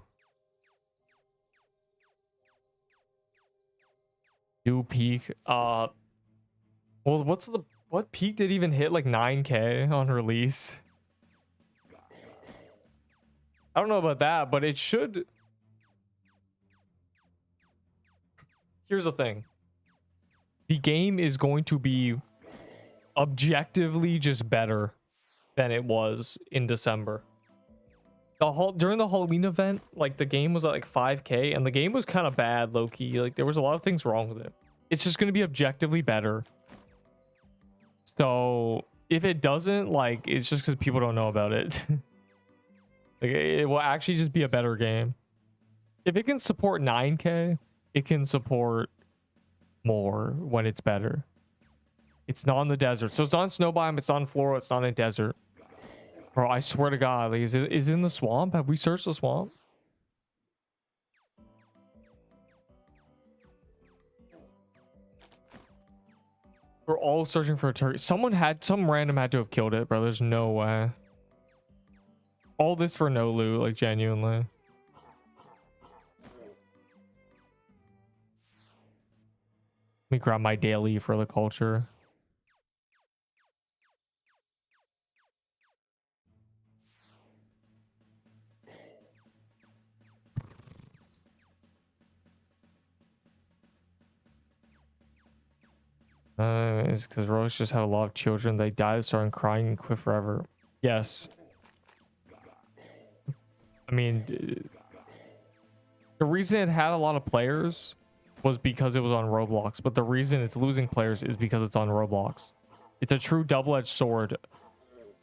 New peak. Well, what peak did even hit like 9K on release? I don't know about that, but it should. Here's the thing. The game is going to be objectively just better than it was in December. During the Halloween event, like the game was at like 5K and the game was kind of bad, low-key. Like there was a lot of things wrong with it. It's just going to be objectively better. So if it doesn't, like, it's just because people don't know about it. Like it will actually just be a better game. If it can support 9K, it can support more when it's better. It's not in the desert, so it's not in snow biome, it's not in flora, it's not in desert. Bro, I swear to God, like, is it in the swamp? Have we searched the swamp? We're all searching for a turkey. Some random had to have killed it, bro. There's no way. All this for no loot, like genuinely. Let me grab my daily for the culture. It's because Rogues just have a lot of children. They die, starting crying and quit forever. Yes. I mean, the reason it had a lot of players was because it was on Roblox, but the reason it's losing players is because it's on Roblox. It's a true double-edged sword.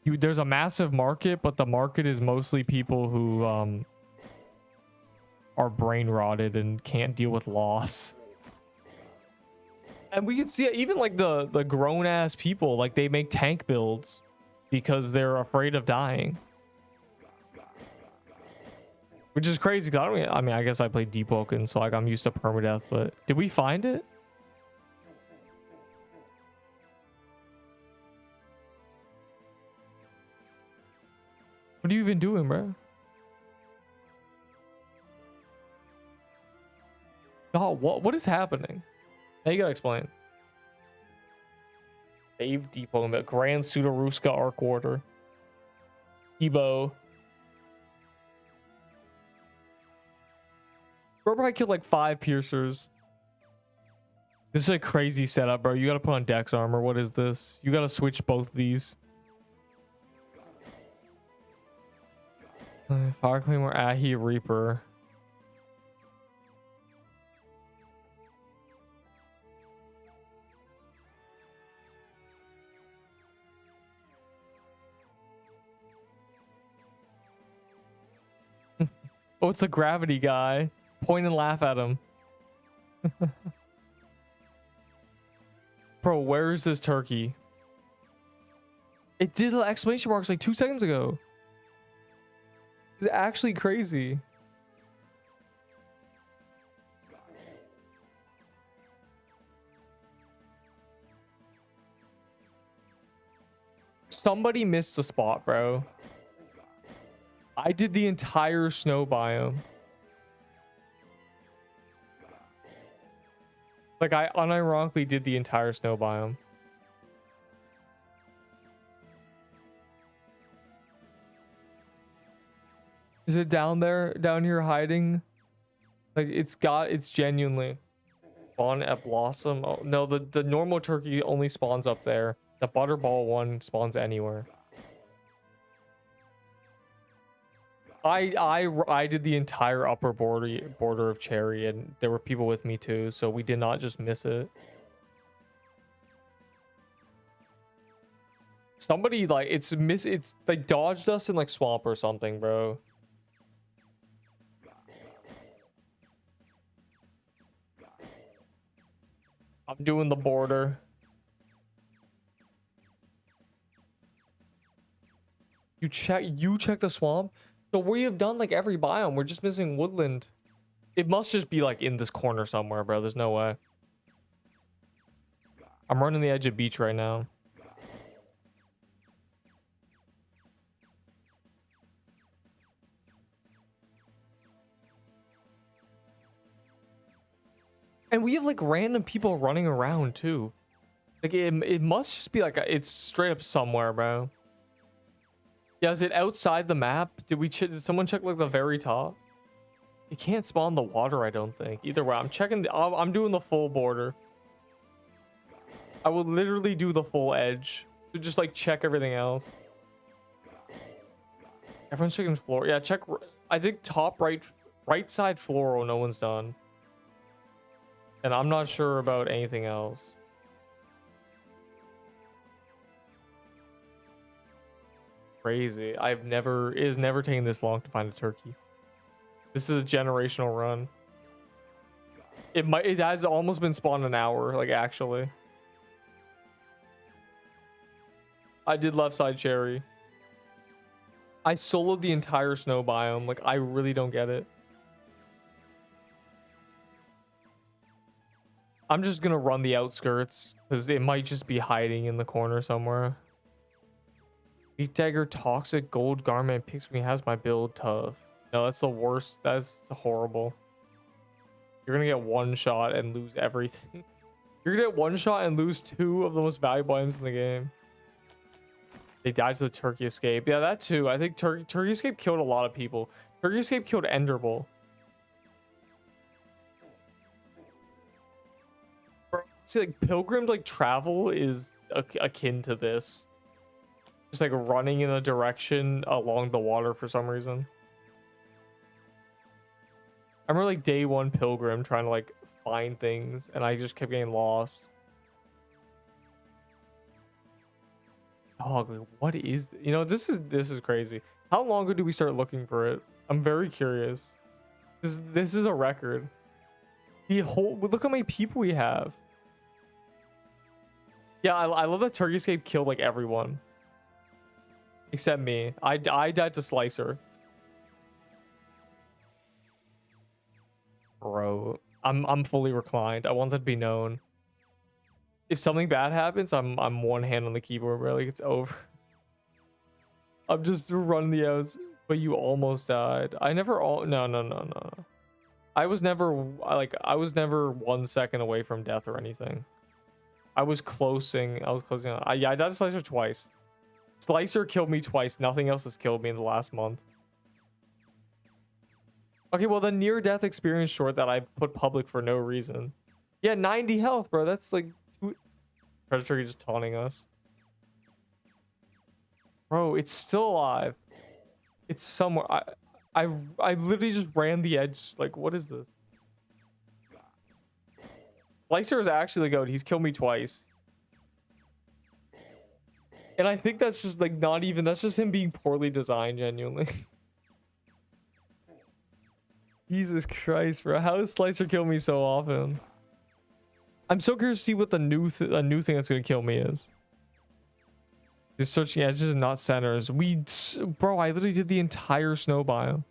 There's a massive market, but the market is mostly people who are brain rotted and can't deal with loss. And we can see it, even like the grown ass people, like they make tank builds because they're afraid of dying, which is crazy. Cause I mean, I guess I played Deepwoken, so like I'm used to permadeath. But did we find it? What are you even doing, bro? God, what is happening? Now you gotta explain. Dave Deepwoken, Grand Pseudoruska Arc Order. Ebo. Bro, I killed like 5 piercers. This is a crazy setup, bro. You gotta put on Dex armor. What is this? You gotta switch both these. Fire Claymore, Ahi, Reaper. Oh, it's a gravity guy. Point and laugh at him. Bro, where is this turkey? It did the exclamation marks like 2 seconds ago. It's actually crazy. Somebody missed a spot, bro. I did the entire snow biome. Like, I unironically did the entire snow biome. Is it down there, down here hiding? Like, it's genuinely spawn at Blossom. Oh, no, the normal turkey only spawns up there. The butterball one spawns anywhere. I did the entire upper border of Cherry, and there were people with me too, so we did not just miss it. Somebody like it's like dodged us in like swamp or something, bro. I'm doing the border. You check the swamp. So we have done like every biome. We're just missing woodland. It must just be like in this corner somewhere, bro. There's no way. I'm running the edge of beach right now. And we have like random people running around too. Like it must just be like it's straight up somewhere, bro. Yeah, is it outside the map? Did someone check like the very top? You can't spawn the water, I don't think. Either way, I'm checking. I'm doing the full border. I will literally do the full edge to just like check everything else. Everyone's checking floor. Yeah, check. I think top right side floor. No one's done. And I'm not sure about anything else. Crazy. It has never taken this long to find a turkey. This is a generational run. It has almost been spawned an hour, like actually. I did left side cherry. I soloed the entire snow biome. Like I really don't get it. I'm just gonna run the outskirts because it might just be hiding in the corner somewhere. Deep Dagger Toxic Gold Garment picks me has my build tough. No, that's the worst. That's horrible. You're gonna get one shot and lose everything. You're gonna get one shot and lose 2 of the most valuable items in the game. They died to the turkey escape. Yeah, that too. I think turkey escape killed a lot of people. Turkey escape killed Enderbull. See, like pilgrim like travel is akin to this. Just like running in a direction along the water for some reason. I remember like day 1 pilgrim trying to like find things and I just kept getting lost. Dog, like, what is you know, this is crazy. How long ago do we start looking for it? I'm very curious. This is a record. Look how many people we have. Yeah, I love that turkey escape killed like everyone. Except me. I died to Slicer. Bro, I'm fully reclined. I want that to be known. If something bad happens, I'm one hand on the keyboard, bro. Like it's over. I'm just running the outs. But you almost died. No. I was never 1 second away from death or anything. I was closing. Yeah, I died to Slicer twice. Slicer killed me twice. Nothing else has killed me in the last month. Okay, well, the near-death experience short that I put public for no reason. Yeah, 90 health, bro. That's like... Predator just taunting us. Bro, it's still alive. It's somewhere. I literally just ran the edge. Like, what is this? Slicer is actually the goat. He's killed me twice. And I think that's just like not even, that's just him being poorly designed, genuinely. Jesus Christ, bro. How does Slicer kill me so often? I'm so curious to see what the new thing that's gonna kill me is. Just searching edges and not centers. Bro, I literally did the entire snow biome.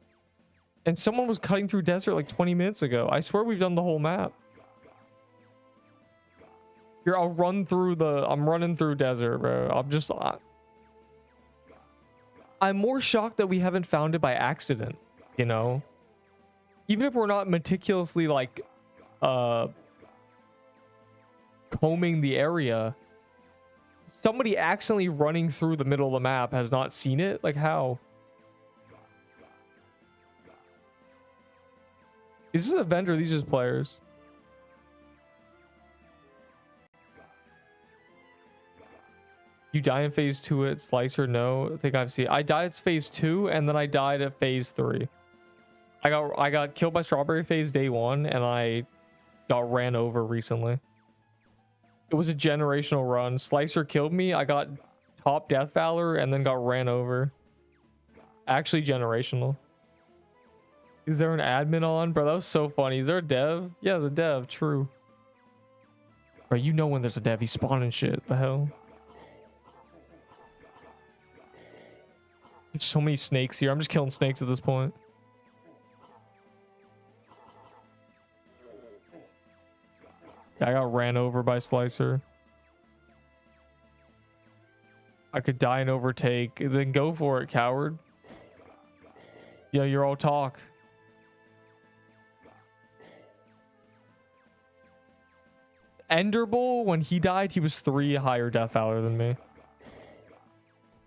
And someone was cutting through desert like 20 minutes ago. I swear we've done the whole map. Here, I'm running through desert, bro. I'm more shocked that we haven't found it by accident, you know? Even if we're not meticulously like combing the area, somebody accidentally running through the middle of the map has not seen it. Like, how? Is this a vendor? These are just players. You die in phase 2 at Slicer? No, I think I've seen. I died at phase 2 and then I died at phase 3. I got killed by Strawberry phase day 1 and I got ran over recently. It was a generational run. Slicer killed me. I got top Death Valor and then got ran over. Actually generational. Is there an admin on? Bro, that was so funny. Is there a dev? Yeah, there's a dev. True. Bro, you know when there's a dev. He's spawning shit. The hell? There's so many snakes here. I'm just killing snakes at this point. I got ran over by Slicer. I could die and overtake. Then go for it, coward. Yeah, you're all talk. Enderbull, when he died, he was 3 higher death valor than me.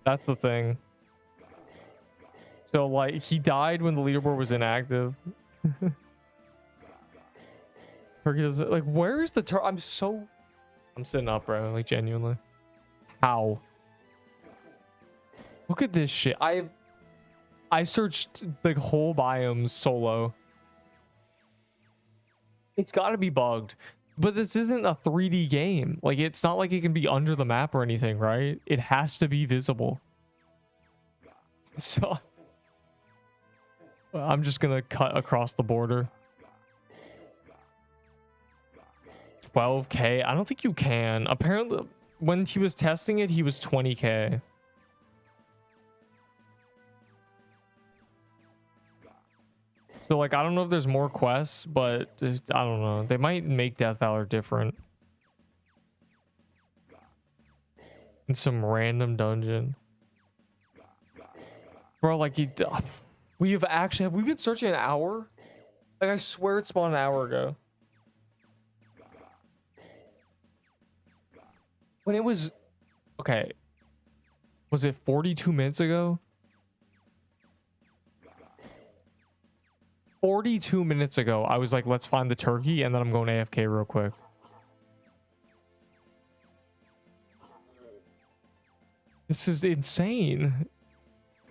That's the thing. So like he died when the leaderboard was inactive. Turkey doesn't like, where is the I'm sitting up, bro, like genuinely. How? Look at this shit. I searched the whole biomes solo. It's got to be bugged. But this isn't a 3D game. Like, it's not like it can be under the map or anything, right? It has to be visible. So I'm just gonna cut across the border. 12K? I don't think you can. Apparently, when he was testing it, he was 20K. So, like, I don't know if there's more quests, but I don't know. They might make Death Valor different. In some random dungeon. Bro, like, we have actually... Have we been searching an hour? Like, I swear it spawned an hour ago. When it was... Okay. Was it 42 minutes ago? 42 minutes ago, I was like, let's find the turkey, and then I'm going AFK real quick. This is insane.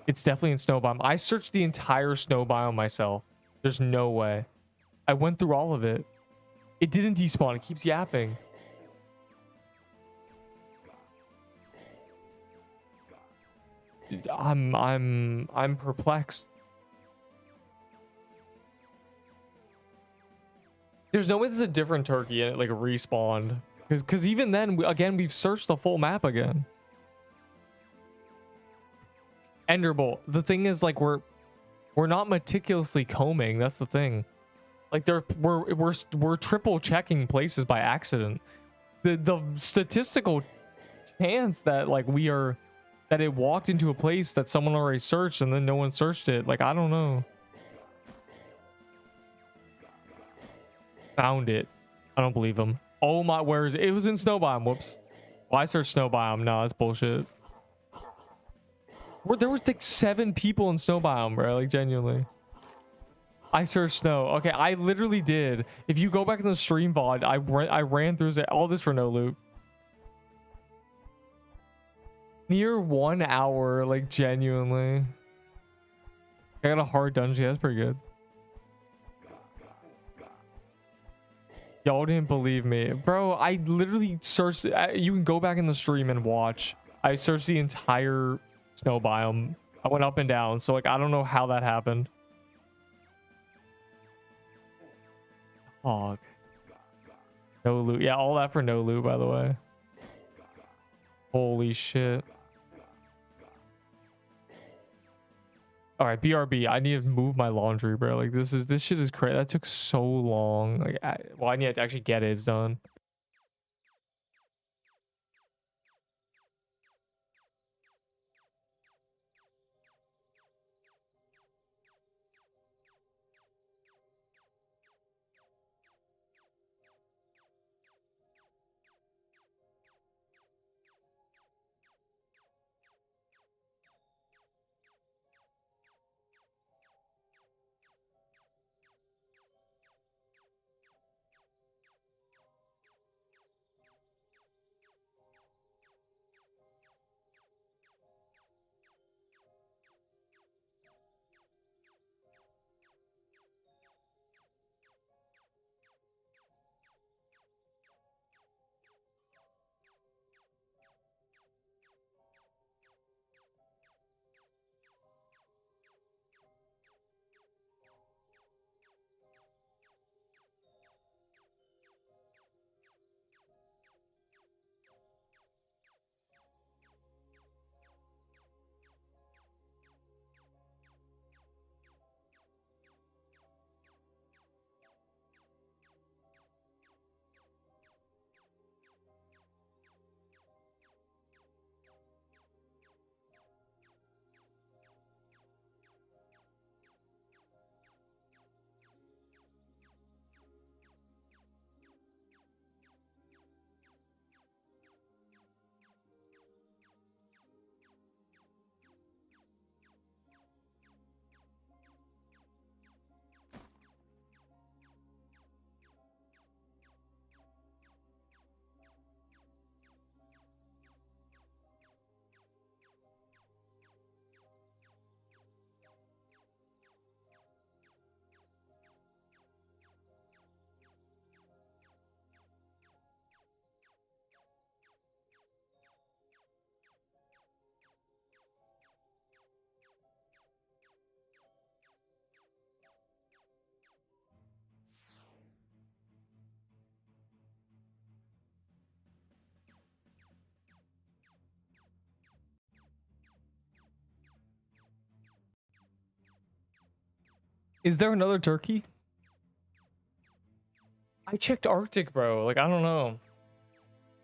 It's definitely in snow biome. I searched the entire snow biome myself. There's no way. I went through all of it. It didn't despawn. It keeps yapping. I'm perplexed. There's no way there's a different turkey and it like respawned. Because even then, again, we've searched the full map again. Enderbolt. The thing is, like, we're not meticulously combing. That's the thing. Like, we're triple checking places by accident. The statistical chance that like that it walked into a place that someone already searched and then no one searched it. Like, I don't know. Found it. I don't believe him. Oh my, where is it? It was in snow biome. Whoops. Well, I searched snow biome. No, that's bullshit. There was like 7 people in snow biome, bro. Like, genuinely. I searched snow. Okay, I literally did. If you go back in the stream VOD, I ran through all this for no loop. Near 1 hour, like, genuinely. I got a hard dungeon. That's pretty good. Y'all didn't believe me, bro. I literally searched. You can go back in the stream and watch. I searched the entire snow biome. I went up and down, so like, I don't know how that happened. Hog. No loot. Yeah, all that for no loot, by the way. Holy shit. All right, BRB. I need to move my laundry, bro. Like, this shit is crazy. That took so long. Like, well, I need to actually get it. It's done. Is there another turkey? I checked Arctic, bro. Like, I don't know.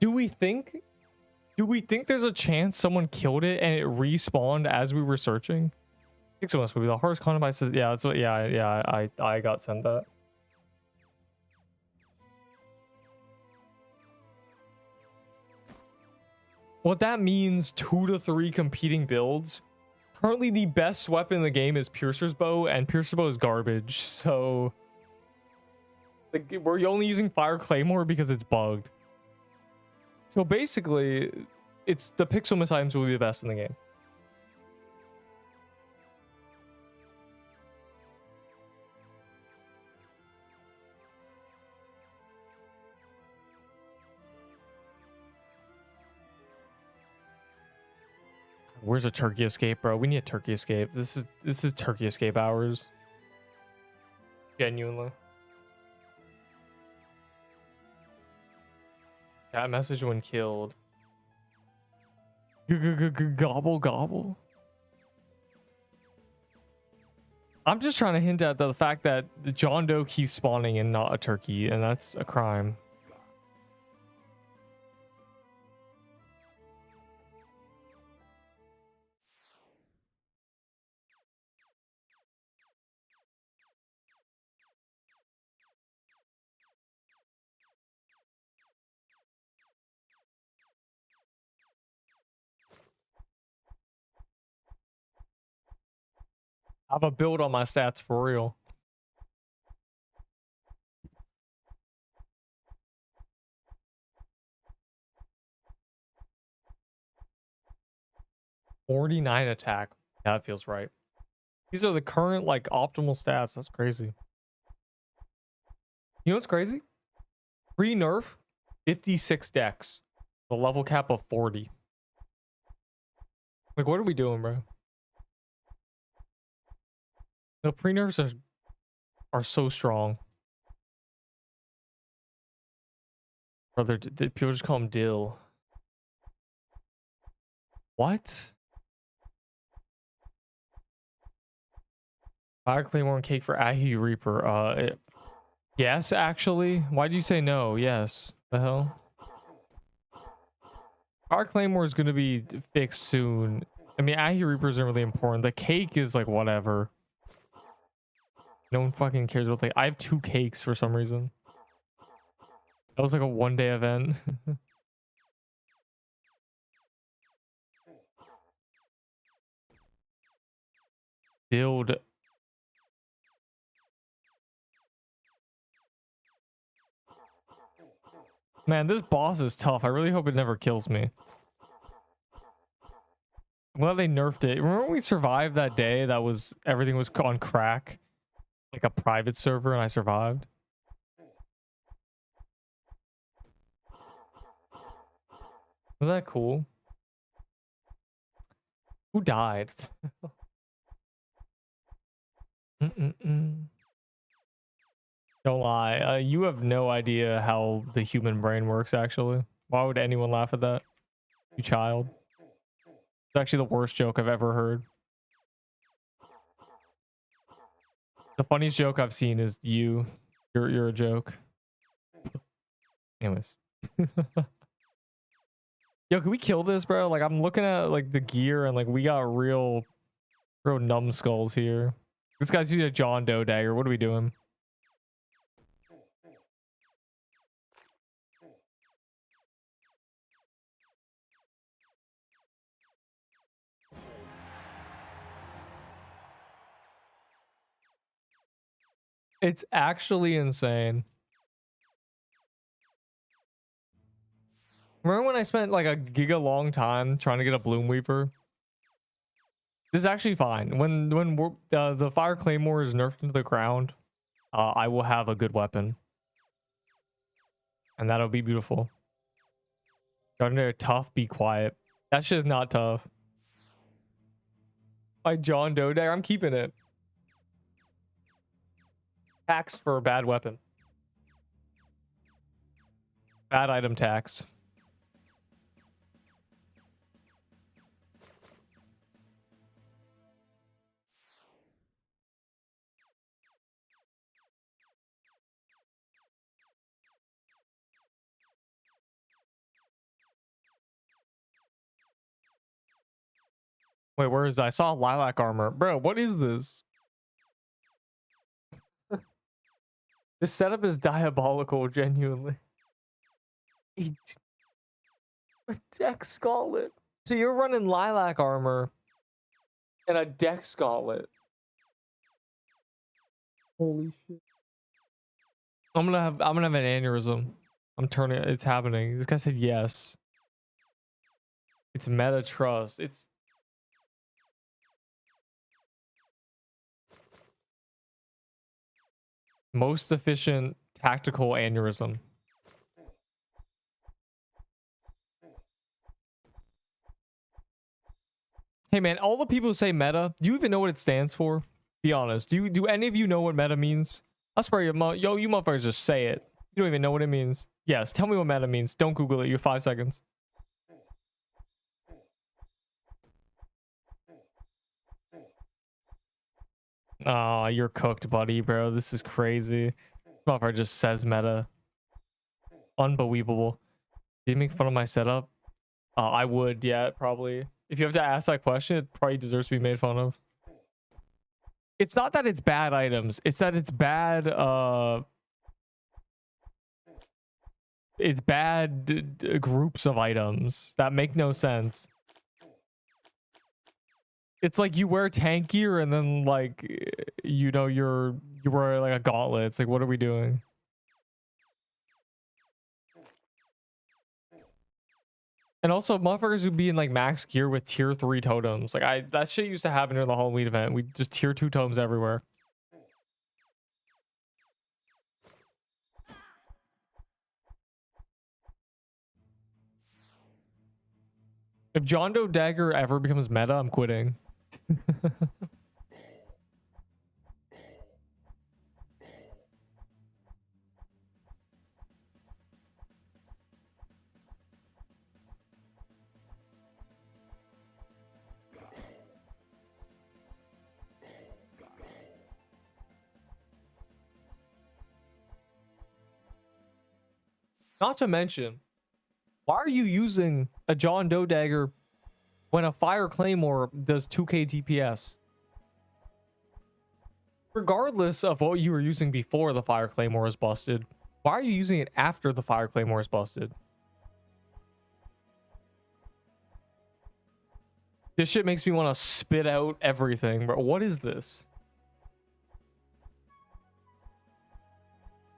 Do we think there's a chance someone killed it and it respawned as we were searching? I think so. Must be the hardest content by. Yeah, that's what. Yeah. I got sent that. What that means, 2 to 3 competing builds. Currently, the best weapon in the game is Piercer's Bow, and Piercer's Bow is garbage. So, like, we're only using Fire Claymore because it's bugged. So basically, it's the pixel miss items will be the best in the game. Where's a turkey escape, bro? We need a turkey escape. This is turkey escape hours. Genuinely. That message when killed. Gobble gobble. I'm just trying to hint at the fact that the John Doe keeps spawning and not a turkey, and that's a crime. I have a build on my stats for real. $49 attack. That feels right. These are the current like optimal stats. That's crazy. You know what's crazy? Pre-nerf, 56 decks. The level cap of 40. Like, what are we doing, bro? The pre-nerfs are so strong. Brother, people just call him Dill. What? Fire Claymore and cake for Ahi Reaper. Yes, actually. Why do you say no? Yes. The hell? Fire Claymore is going to be fixed soon. I mean, Ahi Reaper isn't really important. The cake is like whatever. No one fucking cares about the. I have 2 cakes for some reason. That was like a 1-day event. Build. Man, this boss is tough. I really hope it never kills me. I'm glad they nerfed it. Remember when we survived that day that was everything was on crack? Like a private server and I survived? Was that cool? Who died? Don't lie. You have no idea how the human brain works, actually. Why would anyone laugh at that? You child. It's actually the worst joke I've ever heard. The funniest joke I've seen is you. You're a joke. Anyways. Yo, can we kill this, bro? Like, I'm looking at like the gear and like we got real numbskulls here. This guy's using a John Doe dagger. What are we doing? It's actually insane. Remember when I spent like a giga long time trying to get a Bloom Weaver? This is actually fine. When the Fire Claymore is nerfed into the ground, I will have a good weapon. And that'll be beautiful. Under tough, be quiet. That shit is not tough. My John Doe dagger, I'm keeping it. Tax for a bad weapon. Bad item tax. Wait, where is that? I saw lilac armor. Bro, what is this? This setup is diabolical, genuinely. A Dex Gauntlet. So you're running lilac armor and a Dex Gauntlet. Holy shit. I'm gonna have an aneurysm. It's happening. This guy said yes. It's meta trust. It's most efficient tactical aneurysm. Hey man, all the people who say meta, do you even know what it stands for? Be honest. Do any of you know what meta means? I swear, you motherfuckers just say it. You don't even know what it means. Yes, tell me what meta means. Don't Google it. You have 5 seconds. Oh, you're cooked, buddy, bro. This is crazy. Motherfucker just says meta. Unbelievable. Did you make fun of my setup? I would, yeah, probably. If you have to ask that question, it probably deserves to be made fun of. It's not that it's bad items. It's that it's bad, it's bad groups of items that make no sense. It's like you wear tank gear and then like, you know, you wear like a gauntlet. It's like, what are we doing? And also, motherfuckers would be in like max gear with tier 3 totems. Like that shit used to happen during the Halloween event. We just tier 2 totems everywhere. If John Doe Dagger ever becomes meta, I'm quitting. Not to mention, why are you using a John Doe Dagger when a Fire Claymore does 2k DPS? Regardless of what you were using before the Fire Claymore is busted, why are you using it after the Fire Claymore is busted? This shit makes me want to spit out everything, bro. What is this?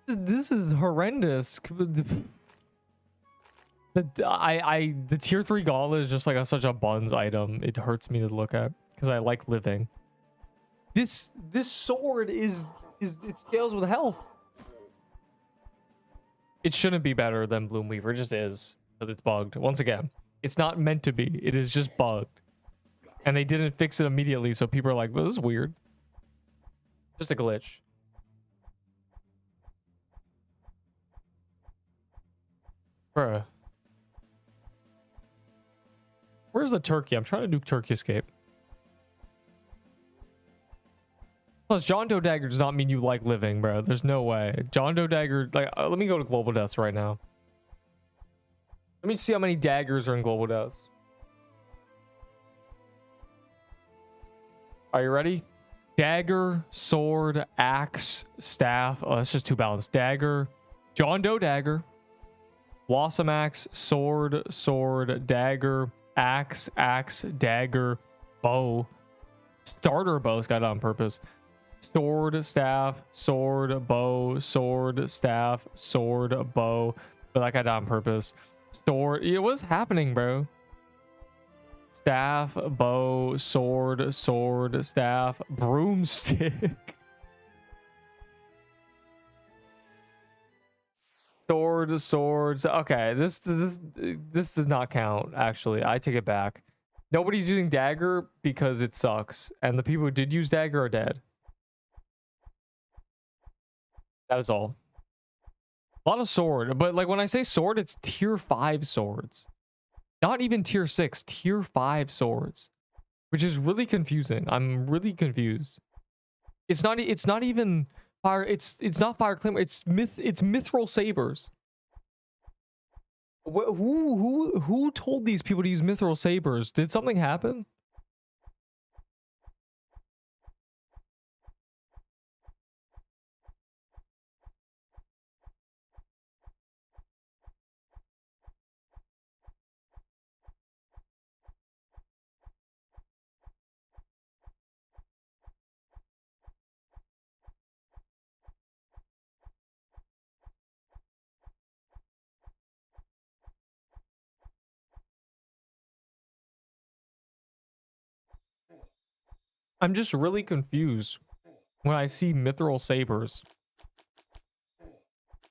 This is horrendous. The tier 3 gauntlet is just like such a buns item. It hurts me to look at because I like living. This sword is it scales with health. It shouldn't be better than Bloomweaver. It just is because it's bugged. Once again, it's not meant to be. It is just bugged, and they didn't fix it immediately. So people are like, "Well, this is weird." Just a glitch. Bruh. Where's the turkey? I'm trying to do turkey escape. Plus, John Doe Dagger does not mean you like living, bro. There's no way. John Doe Dagger, like, let me go to global deaths right now. Let me see how many daggers are in global deaths. Are you ready? Dagger, sword, axe, staff. Oh, that's just too balanced. Dagger, John Doe Dagger, Blossom Axe, sword, dagger, axe, dagger, bow. Starter bows got it on purpose. Sword, staff, sword, bow, sword, staff, sword, bow. But that got it on purpose. Sword. Yeah, what's happening, bro? Staff, bow, sword, staff, broomstick. Swords. Okay, this does not count. Actually, I take it back. Nobody's using dagger because it sucks, and the people who did use dagger are dead. That is all. A lot of sword, but like when I say sword, it's tier 5 swords, not even tier 6. Tier 5 swords, which is really confusing. I'm really confused. It's not even fire. It's not fire claymore. It's mithril sabers. Who told these people to use mithril sabers? Did something happen? I'm just really confused when I see mithril sabers.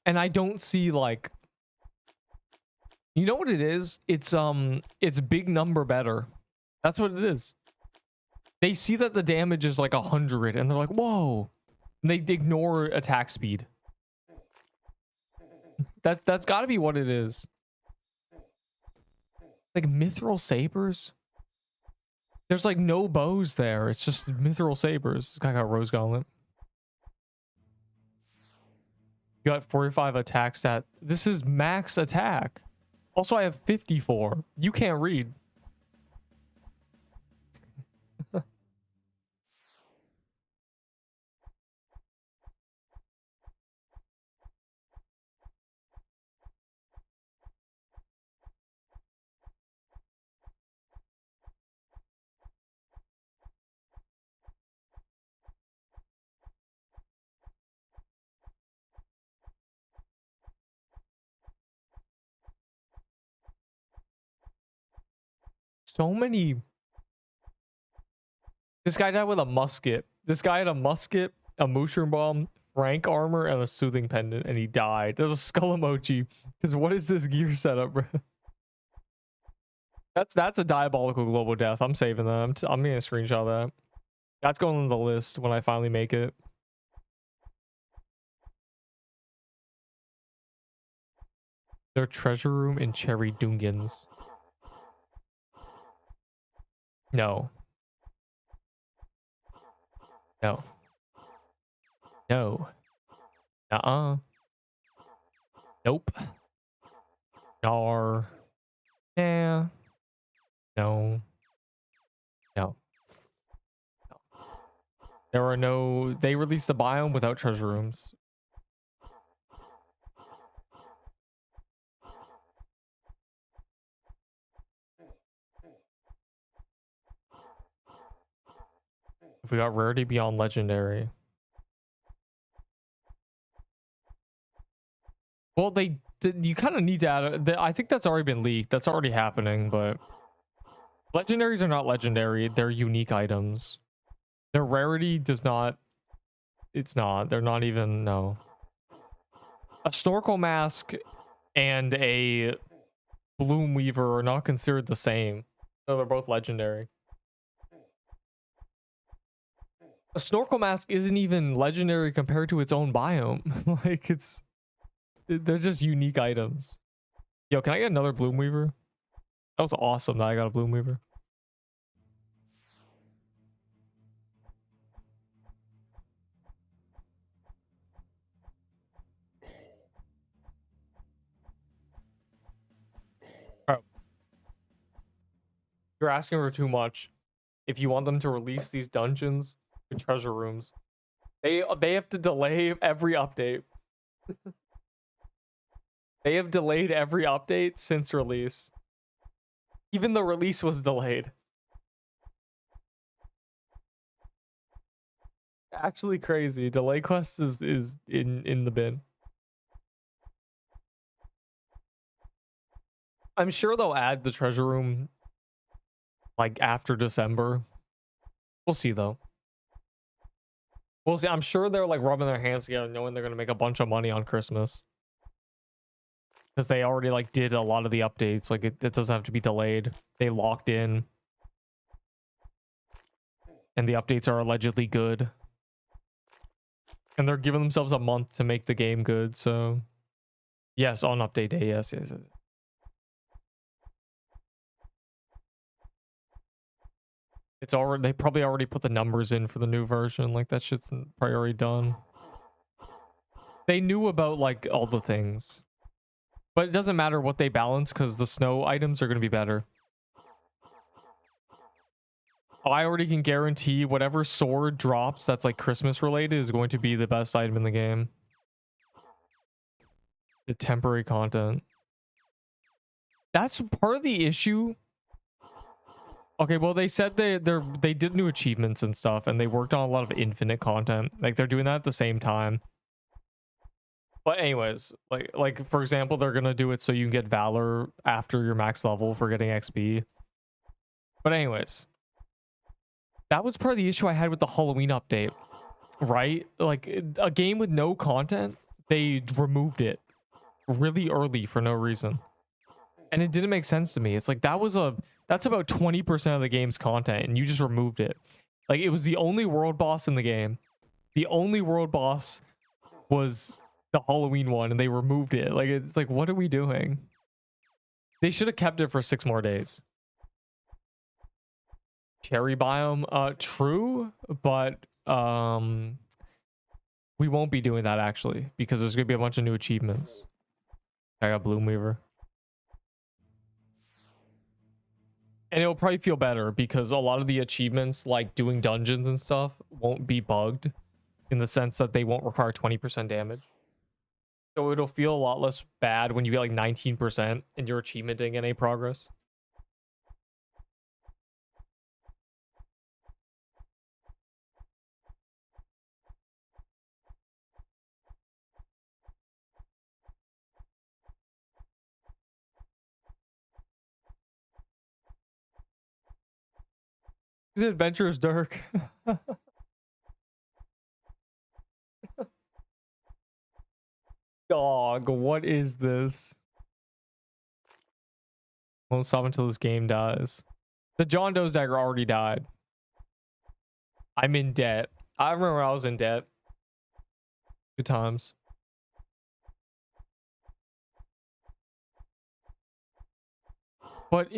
And I don't see like, you know what it is? It's big number better. That's what it is. They see that the damage is like 100 and they're like, whoa. And they ignore attack speed. That's gotta be what it is. Like mithril sabers? There's like no bows there. It's just mithril sabers. This guy got rose gauntlet. You got 45 attack stat. This is max attack. Also, I have 54. You can't read. So many. This guy died with a musket. This guy had a musket, a mushroom bomb, rank armor, and a soothing pendant, and he died. There's a skull emoji. Because what is this gear setup, bro? That's a diabolical global death. I'm saving that. I'm gonna screenshot that. That's going on the list when I finally make it. Their treasure room in Cherry Dungans. No. No. No. Uh-uh. Nope. Nar. Yeah. No. No. No. There are no... They released the biome without treasure rooms. If we got rarity beyond legendary. Well, you kind of need to add... I think that's already been leaked. That's already happening, but... Legendaries are not legendary. They're unique items. Their rarity does not... It's not. They're not even... No. A snorkel mask and a bloom weaver are not considered the same. No, they're both legendary. A snorkel mask isn't even legendary compared to its own biome. Like, they're just unique items. Yo, can I get another bloom weaver? That was awesome that I got a bloom weaver. Oh. You're asking for too much. If you want them to release these dungeons to treasure rooms, they have to delay every update. They have delayed every update since release. Even the release was delayed. Actually crazy. Delay quest is in the bin. I'm sure they'll add the treasure room like after December. We'll see though. We'll see. I'm sure they're like rubbing their hands together knowing they're gonna make a bunch of money on Christmas. Because they already like did a lot of the updates. Like it doesn't have to be delayed. They locked in. And the updates are allegedly good. And they're giving themselves a month to make the game good, so... Yes, on update day, yes. It's already... They probably already put the numbers in for the new version. Like, that shit's probably already done. They knew about, like, all the things. But it doesn't matter what they balance, because the snow items are going to be better. I already can guarantee whatever sword drops that's like Christmas related is going to be the best item in the game. The temporary content. That's part of the issue. Okay, well they said they did new achievements and stuff, and they worked on a lot of infinite content. Like they're doing that at the same time. But anyways, like for example, they're gonna do it so you can get Valor after your max level for getting XP. But anyways. That was part of the issue I had with the Halloween update, right? Like a game with no content, they removed it really early for no reason. And it didn't make sense to me. It's like that's about 20% of the game's content and you just removed it. Like it was the only world boss in the game. The only world boss was the Halloween one and they removed it. Like it's like, what are we doing? They should have kept it for 6 more days. Cherry biome, true, but we won't be doing that actually because there's gonna be a bunch of new achievements. I got Bloom Weaver. And it'll probably feel better because a lot of the achievements, like doing dungeons and stuff, won't be bugged in the sense that they won't require 20% damage. So it'll feel a lot less bad when you get like 19% and your achievement didn't get any progress. He's adventurous Dirk. Dog, what is this? Won't stop until this game dies. The John Doe's dagger already died. I'm in debt. I remember I was in debt. Good times. But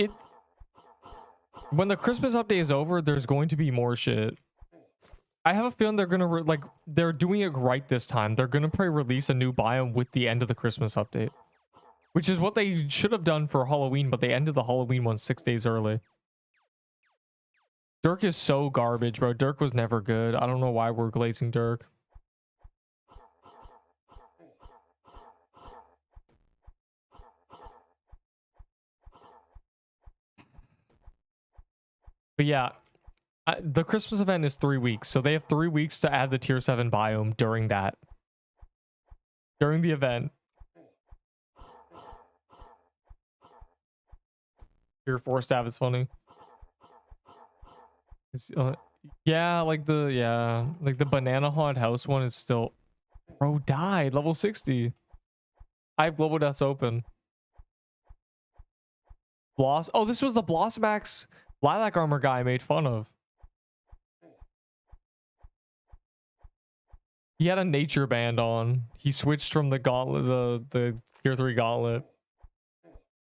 when the Christmas update is over, there's going to be more shit. I have a feeling they're gonna they're doing it right this time. They're gonna probably release a new biome with the end of the Christmas update, which is what they should have done for Halloween, but they ended the Halloween one 6 days early. Dirk is so garbage, bro. Dirk was never good. I don't know why we're glazing Dirk. But yeah, the Christmas event is 3 weeks, so they have 3 weeks to add the tier 7 biome during that. During the event. Tier 4 staff is funny. Yeah, like the banana haunted house one is still... Bro died, level 60. I have global deaths open. Oh, this was the Blossomax lilac armor guy I made fun of. He had a nature band on. He switched from the gauntlet, the tier 3 gauntlet.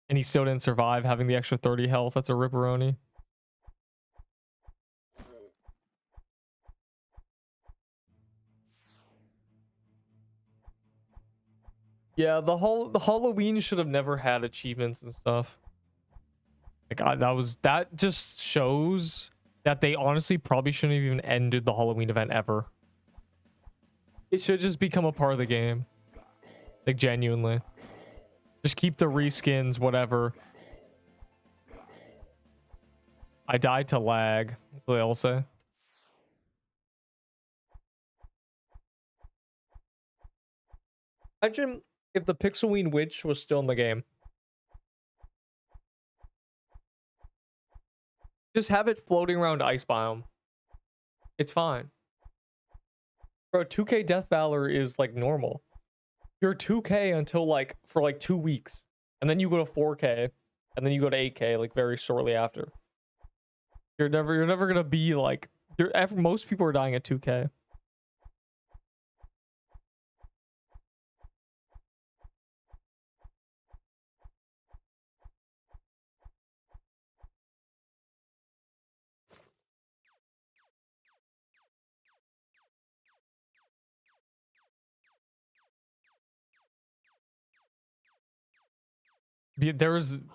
And he still didn't survive having the extra 30 health. That's a ripperoni. Yeah, the Halloween should have never had achievements and stuff. Like that just shows that they honestly probably shouldn't have even ended the Halloween event ever. It should just become a part of the game. Like genuinely. Just keep the reskins, whatever. I died to lag. That's what they all say. Imagine if the Pixelween Witch was still in the game. Just have it floating around Ice Biome. It's fine. Bro, 2K Death Valor is like normal. You're 2K until like for like 2 weeks. And then you go to 4K. And then you go to 8K like very shortly after. You're never gonna be like most people are dying at 2K.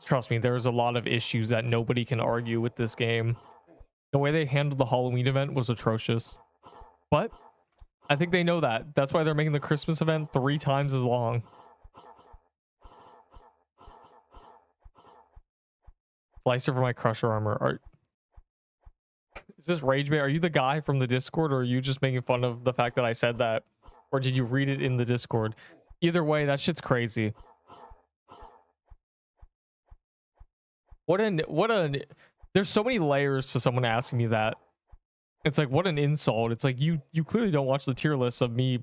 Trust me, there's a lot of issues that nobody can argue with this game. The way they handled the Halloween event was atrocious. But I think they know that. That's why they're making the Christmas event 3 times as long. Slicer for my Crusher armor. Is this Rage Bait? Are you the guy from the Discord, or are you just making fun of the fact that I said that? Or did you read it in the Discord? Either way, that shit's crazy. There's so many layers to someone asking me that. It's like, what an insult. It's like, you clearly don't watch the tier list of me. You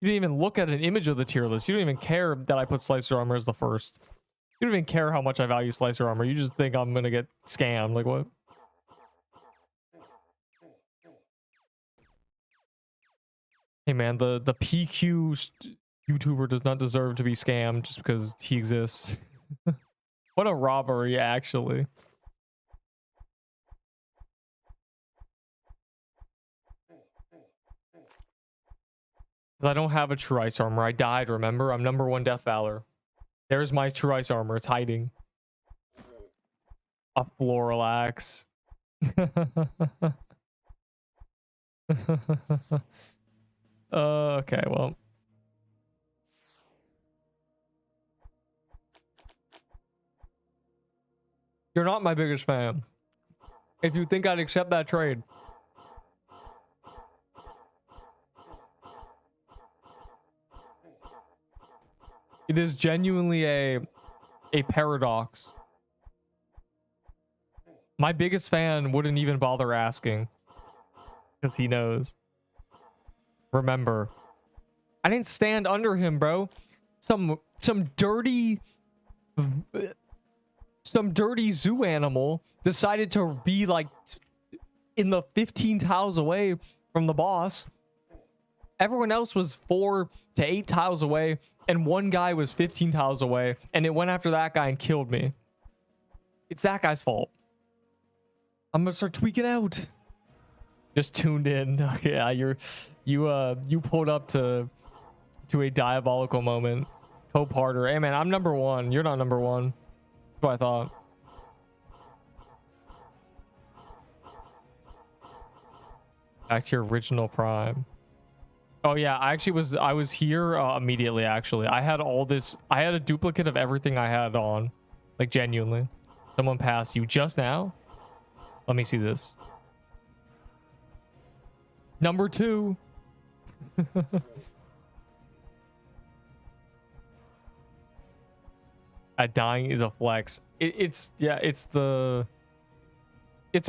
didn't even look at an image of the tier list. You don't even care that I put Slicer Armor as the first. You don't even care how much I value Slicer Armor. You just think I'm gonna get scammed. Like, what? Hey man, the PQ YouTuber does not deserve to be scammed just because he exists. What a robbery, actually. I don't have a true ice armor. I died, remember? I'm #1 Death Valor. There's my true ice armor. It's hiding. A floral axe. Okay, well. You're not my biggest fan. If you think I'd accept that trade. It is genuinely a paradox. My biggest fan wouldn't even bother asking. Because he knows. Remember. I didn't stand under him, bro. Some dirty zoo animal decided to be like in the 15 tiles away from the boss. Everyone else was 4 to 8 tiles away, and one guy was 15 tiles away, and it went after that guy and killed me. It's that guy's fault. I'm gonna start tweaking out. Just tuned in. Yeah, you pulled up to a diabolical moment. Co-parter. Hey man, I'm #1. You're not #1. That's what I thought. Back to your original prime. Oh yeah, I was here immediately. Actually, I had all this. I had a duplicate of everything I had on, like genuinely. Someone passed you just now. Let me see this. #2. Dying is a flex. It's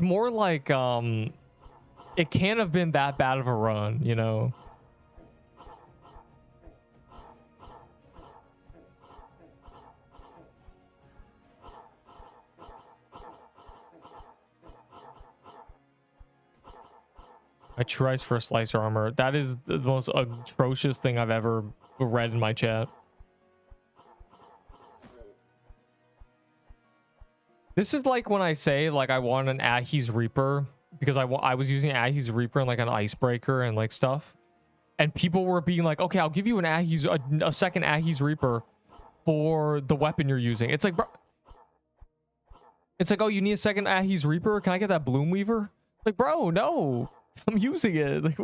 more like it can't have been that bad of a run, you know. I tries for a Slicer Armor. That is the most atrocious thing I've ever read in my chat. This is like when I say like I want an Ahi's Reaper because I was using Ahi's Reaper and like an icebreaker and like stuff, and people were being like, okay, I'll give you an a second Ahi's Reaper for the weapon you're using. It's like, bro, it's like, oh, you need a second Ahi's Reaper? Can I get that Bloom Weaver? Like, bro, no, I'm using it. Like,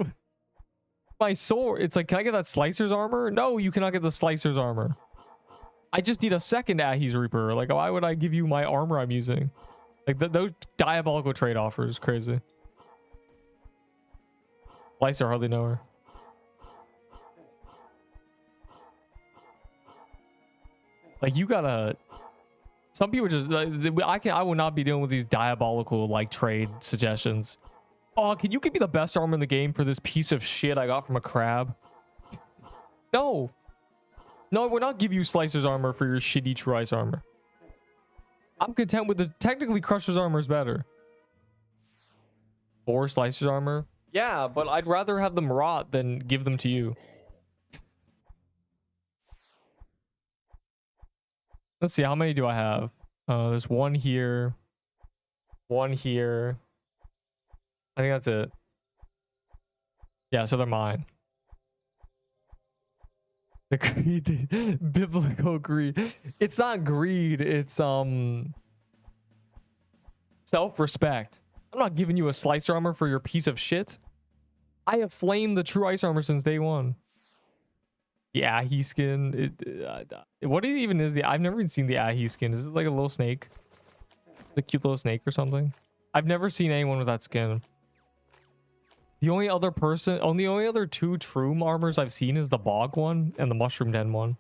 my sword. It's like, can I get that Slicer's Armor? No, you cannot get the Slicer's Armor. I just need a second Ahi's Reaper. Like, why would I give you my armor I'm using? Like, those diabolical trade offers. Crazy. Slicer, hardly know her. Like, you gotta... Some people just... I will not be dealing with these diabolical, like, trade suggestions. Oh, can you give me the best armor in the game for this piece of shit I got from a crab? No. No, we're not giving you Slicer's Armor for your shitty True Ice Armor. I'm content with the... Technically, Crusher's Armor is better. Or Slicer's Armor? Yeah, but I'd rather have them rot than give them to you. Let's see, how many do I have? There's one here. One here. I think that's it. Yeah, so they're mine. The greed, biblical greed. It's not greed, it's self-respect. I'm not giving you a Slicer Armor for your piece of shit. I have flamed the True Ice Armor since day one. The Ahi skin. What even is the... I've never even seen the Ahi skin. Is it like a little snake? A cute little snake or something? I've never seen anyone with that skin. The only other person... only other 2 true armors I've seen is the Bog one and the Mushroom Den one.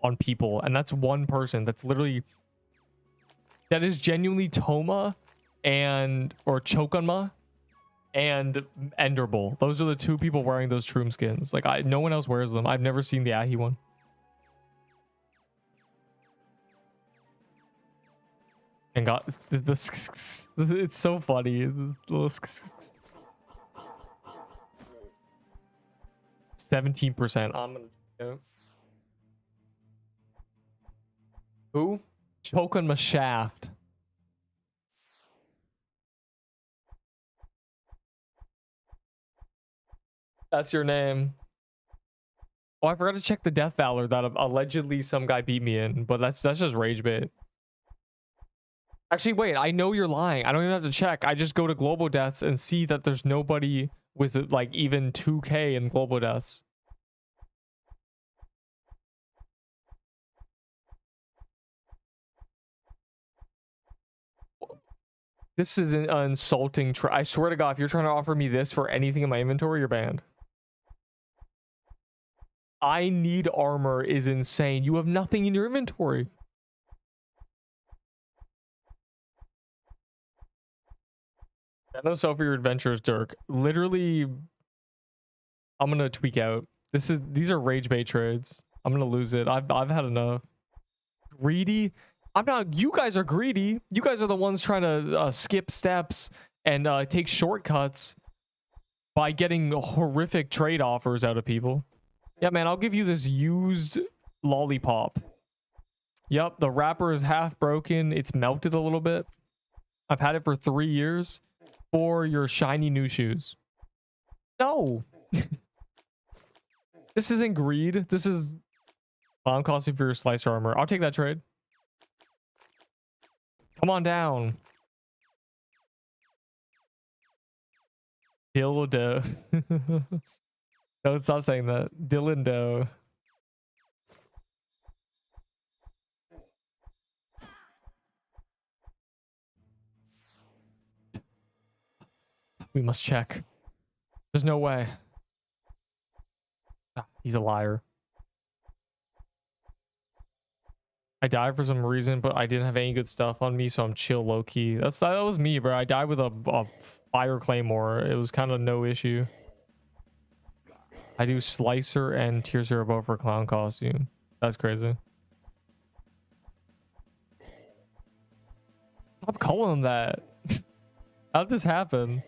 On people. And that's one person. That's literally... That is genuinely Toma and... or Chokunma and Enderbull. Those are the two people wearing those Troom skins. Like, no one else wears them. I've never seen the Ahi one. And got this. It's so funny. 17%. I'm gonna go. Who? Choke on my shaft. That's your name. Oh, I forgot to check the Death Valor that allegedly some guy beat me in, but that's just rage bait. Actually, wait, I know you're lying. I don't even have to check. I just go to global deaths and see that there's nobody with like even 2K in global deaths. This is an insulting I swear to God, if you're trying to offer me this for anything in my inventory, you're banned. I need armor is insane. You have nothing in your inventory. No so for your adventures, Dirk. Literally, I'm gonna tweak out. These are rage bait trades. I'm gonna lose it. I've had enough. Greedy? I'm not. You guys are greedy. You guys are the ones trying to skip steps and take shortcuts by getting horrific trade offers out of people. Yeah, man, I'll give you this used lollipop. Yep, the wrapper is half broken. It's melted a little bit. I've had it for 3 years for your shiny new shoes. No. This isn't greed. This is clown costume for your slicer armor. I'll take that trade. Come on down. Dildo. Don't stop saying that. Dillindo. We must check. There's no way. Ah, he's a liar. I died for some reason, but I didn't have any good stuff on me, so I'm chill low-key. That was me, bro. I died with a fire claymore. It was kind of no issue. I do slicer and tier 0 above for clown costume. That's crazy. Stop calling him that. How'd this happen?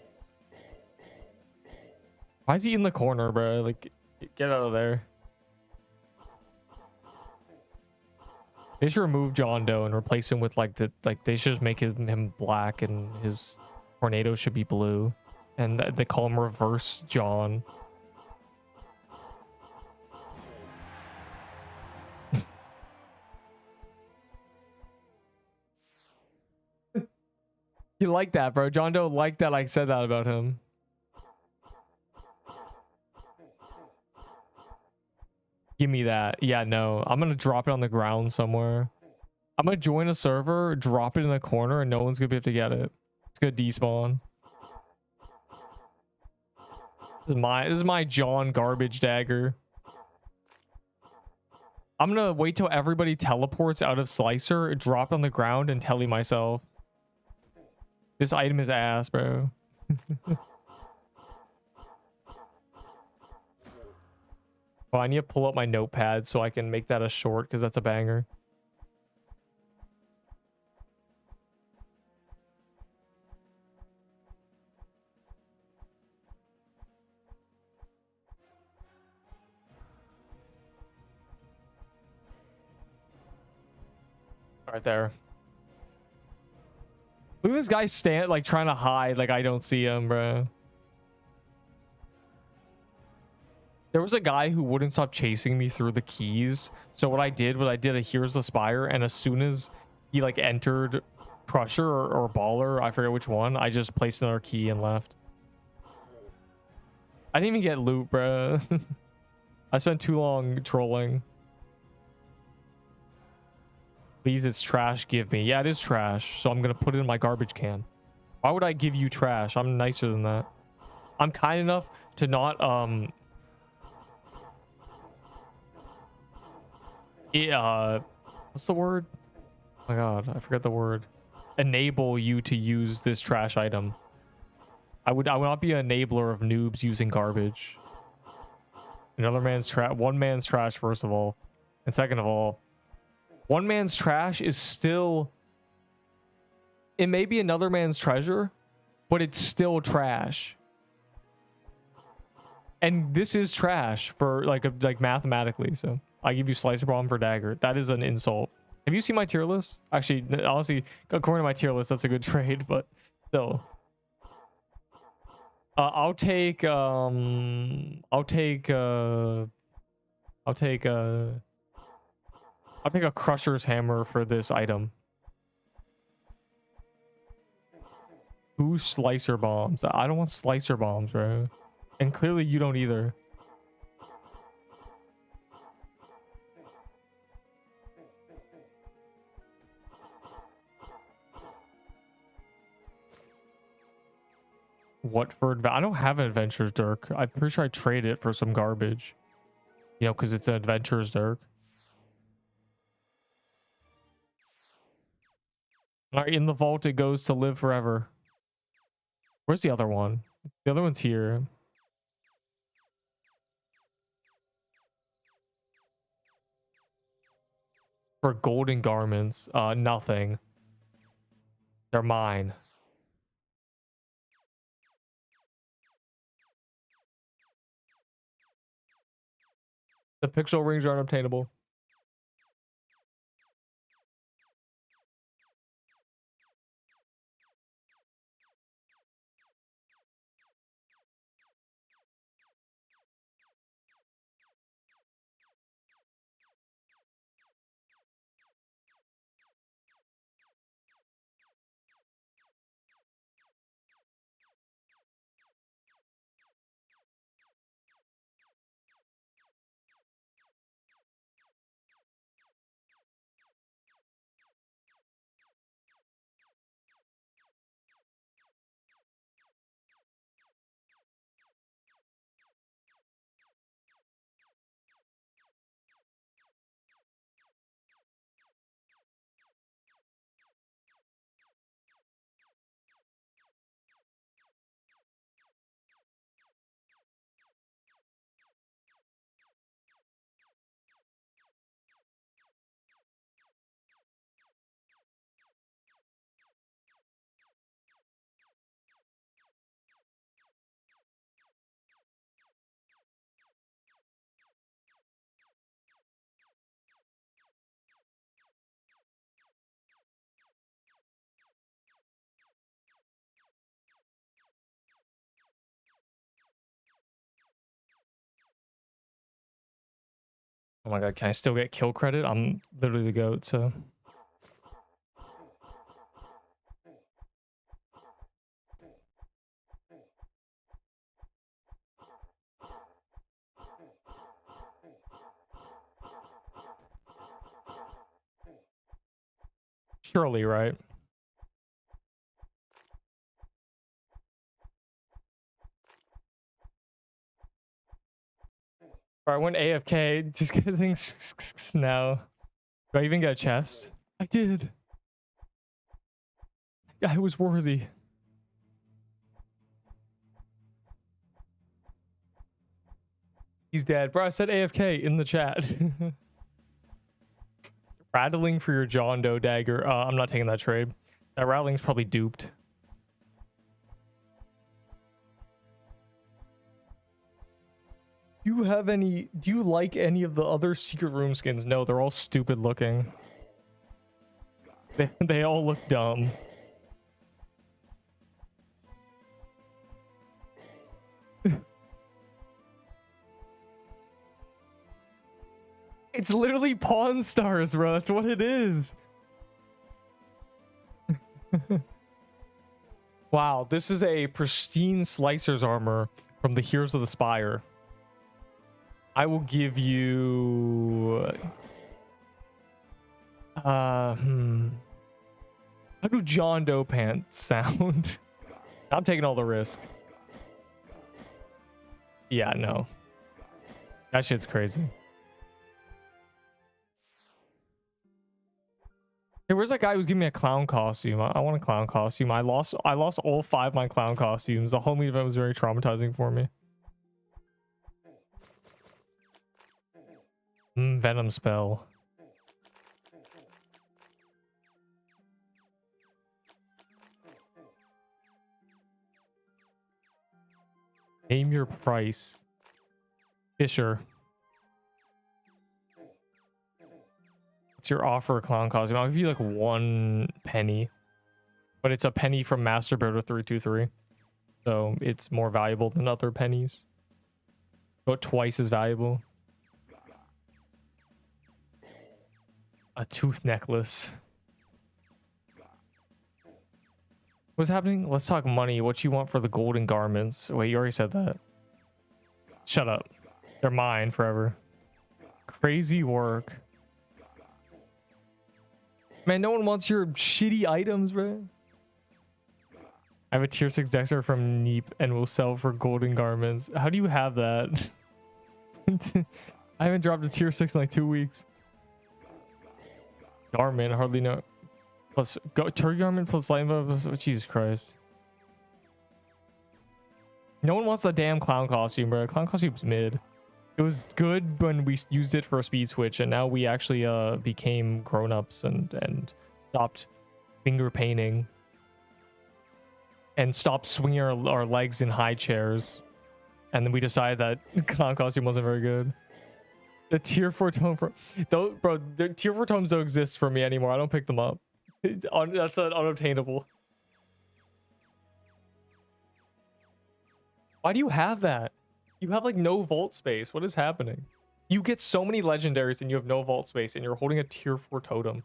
Why is he in the corner, bro? Like, get out of there. They should remove John Doe and replace him with they should just make him black and his tornado should be blue. And they call him Reverse John. You like that, bro. John Doe liked that I said that about him. Give me that. Yeah, no. I'm going to drop it on the ground somewhere. I'm going to join a server, drop it in the corner, and no one's going to be able to get it. It's going to despawn. This is my John garbage dagger. I'm going to wait till everybody teleports out of Slicer, drop it on the ground, and telly myself. This item is ass, bro. Oh, I need to pull up my notepad so I can make that a short because that's a banger. Right there. Look at this guy trying to hide like I don't see him, bro. There was a guy who wouldn't stop chasing me through the keys. So what I did was I did a Here's the Spire, and as soon as he entered Crusher or Baller, I forget which one, I just placed another key and left. I didn't even get loot, bro. I spent too long trolling. Please, it's trash, give me. Yeah, it is trash, so I'm gonna put it in my garbage can. Why would I give you trash? I'm nicer than that. I'm kind enough to not what's the word? Oh my god, I forgot the word. Enable you to use this trash item. I would not be an enabler of noobs using garbage. Another man's trash. One man's trash, first of all. And second of all, one man's trash is still... It may be another man's treasure, but it's still trash. And this is trash for like mathematically. So I give you slicer bomb for dagger. That is an insult. Have you seen my tier list? Actually, honestly, according to my tier list, that's a good trade, but still. I'll take a crusher's hammer for this item. Who slicer bombs? I don't want slicer bombs, bro. And clearly you don't either. What for? I don't have an adventurer's dirk. I'm pretty sure I trade it for some garbage. You know, because it's an adventurer's dirk. Alright, in the vault it goes to live forever. Where's the other one? The other one's here. For golden garments. Nothing. They're mine. The pixel rings are unobtainable. Oh my god, can I still get kill credit? I'm literally the GOAT, so... Surely, right? I went AFK. Just getting now. Do I even get a chest? I did. I was worthy. He's dead. Bro, I said AFK in the chat. Rattling for your John Doe dagger. I'm not taking that trade. That rattling's probably duped. Do you like any of the other secret room skins? No, they're all stupid looking. They all look dumb. It's literally Pawn Stars, bro. That's what it is. Wow, this is a pristine Slicer's armor from the Heroes of the Spire. I will give you... How do John Doe pants sound? I'm taking all the risk. Yeah, no. That shit's crazy. Hey, where's that guy who's giving me a clown costume? I want a clown costume. I lost all 5 of my clown costumes. The homie event was very traumatizing for me. Venom spell. Name your price. Fisher. What's your offer, clown costume? I'll give you like 1 penny. But it's a penny from Master Builder 323. So it's more valuable than other pennies. About twice as valuable. A tooth necklace. What's happening? Let's talk money. What you want for the golden garments? Wait, you already said that. Shut up. They're mine forever. Crazy work. Man, no one wants your shitty items, bro. I have a tier 6 Dexter from Nerp and will sell for golden garments. How do you have that? I haven't dropped a tier 6 in like 2 weeks. Garment, hardly know. Plus, turkey garment plus light buff. Oh, Jesus Christ. No one wants a damn clown costume, bro. Clown costume's mid. It was good when we used it for a speed switch, and now we actually became grown-ups and stopped finger painting and stopped swinging our legs in high chairs. And then we decided that clown costume wasn't very good. The tier 4 tome, bro, the tier 4 tomes don't exist for me anymore. I don't pick them up. That's unobtainable. Why do you have that? You have like no vault space. What is happening? You get so many legendaries and you have no vault space and you're holding a tier 4 totem.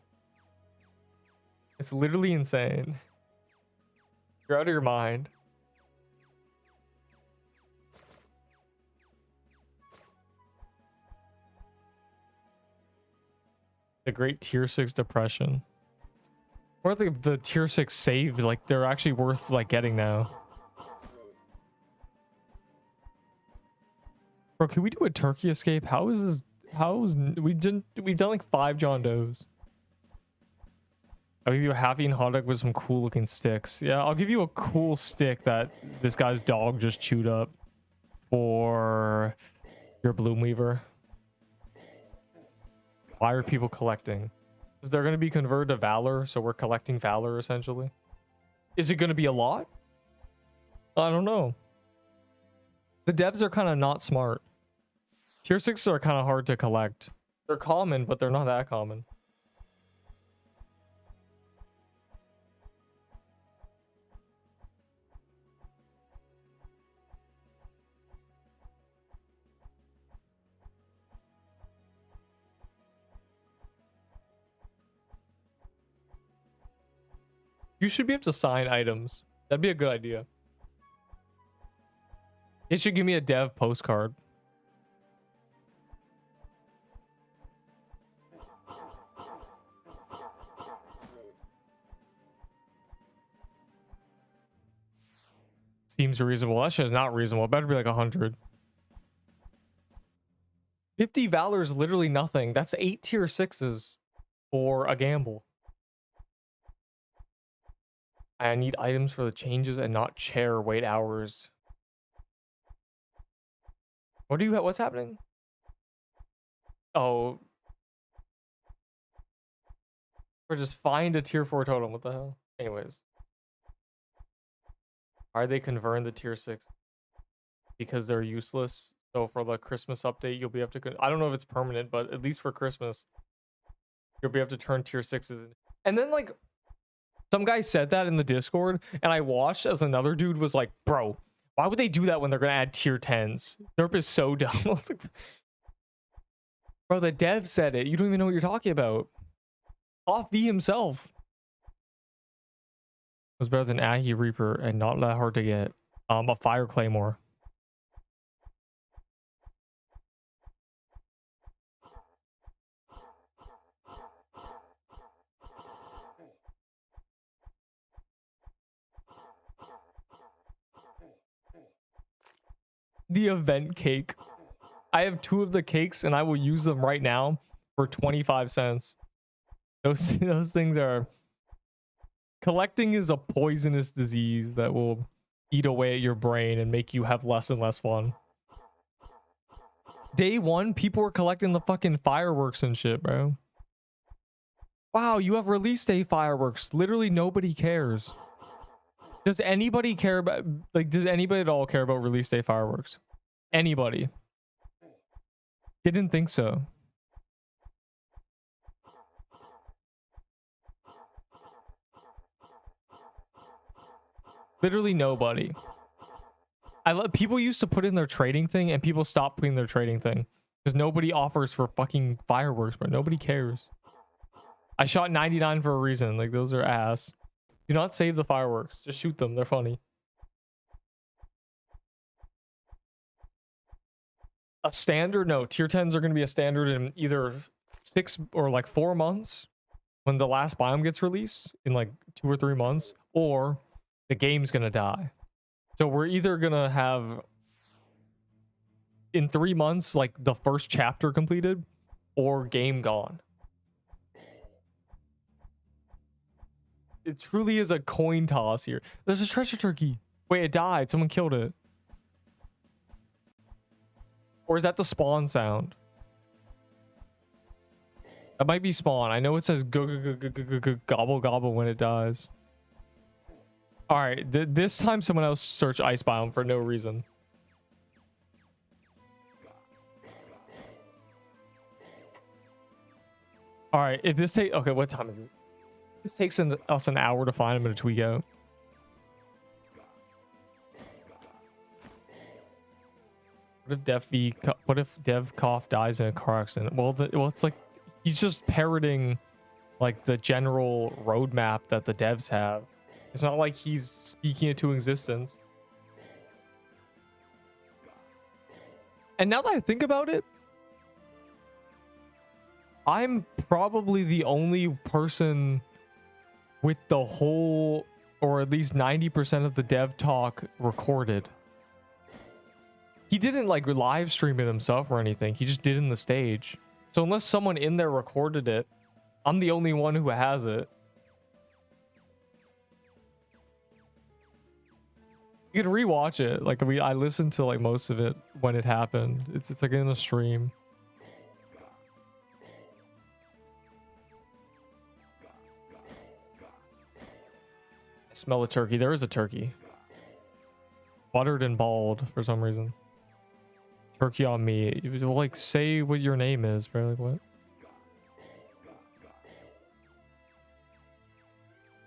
It's literally insane. You're out of your mind. The great tier 6 depression. Or the tier 6 saved, like they're actually worth like getting now. Bro, can we do a turkey escape? We've done like 5 John Does. I'll give you a happy and hot dog with some cool looking sticks. Yeah, I'll give you a cool stick that this guy's dog just chewed up for your Bloomweaver. Why are people collecting? Is there going to be converted to Valor? So we're collecting Valor essentially. Is it going to be a lot? I don't know. The devs are kind of not smart. Tier 6s are kind of hard to collect. They're common, but they're not that common. You should be able to sign items. That'd be a good idea. It should give me a dev postcard. Seems reasonable. That shit is not reasonable. It better be like 100. 50 Valor is literally nothing. That's 8 tier 6s for a gamble. I need items for the changes and not chair wait hours. What do you have? What's happening? Oh. Or just find a tier 4 totem. What the hell? Anyways. Are they converting the tier 6? Because they're useless. So for the Christmas update, you'll be able to... I don't know if it's permanent, but at least for Christmas, you'll be able to turn tier 6s. And then, like, some guy said that in the Discord, and I watched as another dude was like, bro, why would they do that when they're going to add tier 10s? Nerp is so dumb. I was like, bro, the dev said it. You don't even know what you're talking about. Off V himself. Was better than Ahi Reaper and not that hard to get. A Fire Claymore. The event cake. I have 2 of the cakes and I will use them right now for 25 cents. Those things are... Collecting is a poisonous disease that will eat away at your brain and make you have less and less fun. Day one, people were collecting the fucking fireworks and shit, bro. Wow, you have release day fireworks. Literally nobody cares. Does anybody care about... Like, does anybody at all care about release day fireworks? Anybody? Didn't think so. Literally nobody. People used to put in their trading thing, and people stopped putting their trading thing because nobody offers for fucking fireworks, bro. Nobody cares. I shot 99 for a reason. Like, those are ass. Do not save the fireworks. Just shoot them. They're funny. A standard? No, tier 10s are going to be a standard in either 6 or like 4 months when the last biome gets released in like 2 or 3 months, or the game's going to die. So we're either going to have in 3 months like the first chapter completed or game gone. It truly is a coin toss here. There's a treasure turkey. Wait, it died. Someone killed it. Or is that the spawn sound? That might be spawn. I know it says gobble gobble when it dies. All right, this time someone else searched ice biome for no reason. All right, if this take... Okay, what time is it? This takes us an hour to find him in a tweak out. What if Dev Cough dies in a car accident? Well, it's like he's just parroting like the general roadmap that the devs have. It's not like he's speaking it to existence. And now that I think about it, I'm probably the only person with the whole, or at least 90% of the dev talk recorded. He didn't like live stream it himself or anything. He just did in the stage. So unless someone in there recorded it, I'm the only one who has it. You could rewatch it. Like I listened to like most of it when it happened. It's like in a stream. I smell a turkey. There is a turkey. Buttered and bald for some reason. Turkey on me. Well, like, say what your name is, bro. Like, what?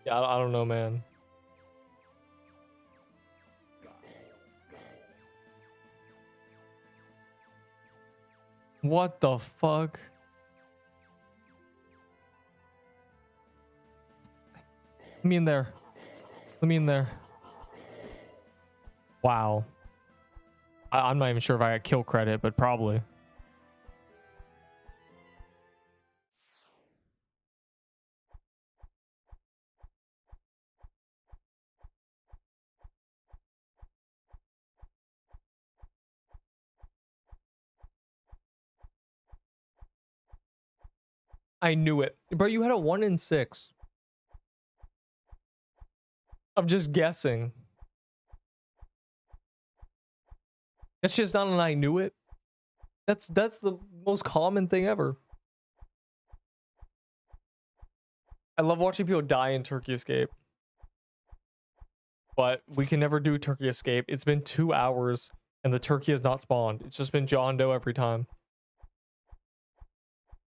Yeah, I don't know, man. What the fuck? Let me in there. Let me in there. Wow. I'm not even sure if I got kill credit, but probably. I knew it. Bro, you had a 1 in 6. I'm just guessing. That's just not an I knew it. That's the most common thing ever. I love watching people die in Turkey Escape. But we can never do Turkey Escape. It's been 2 hours and the turkey has not spawned. It's just been John Doe every time.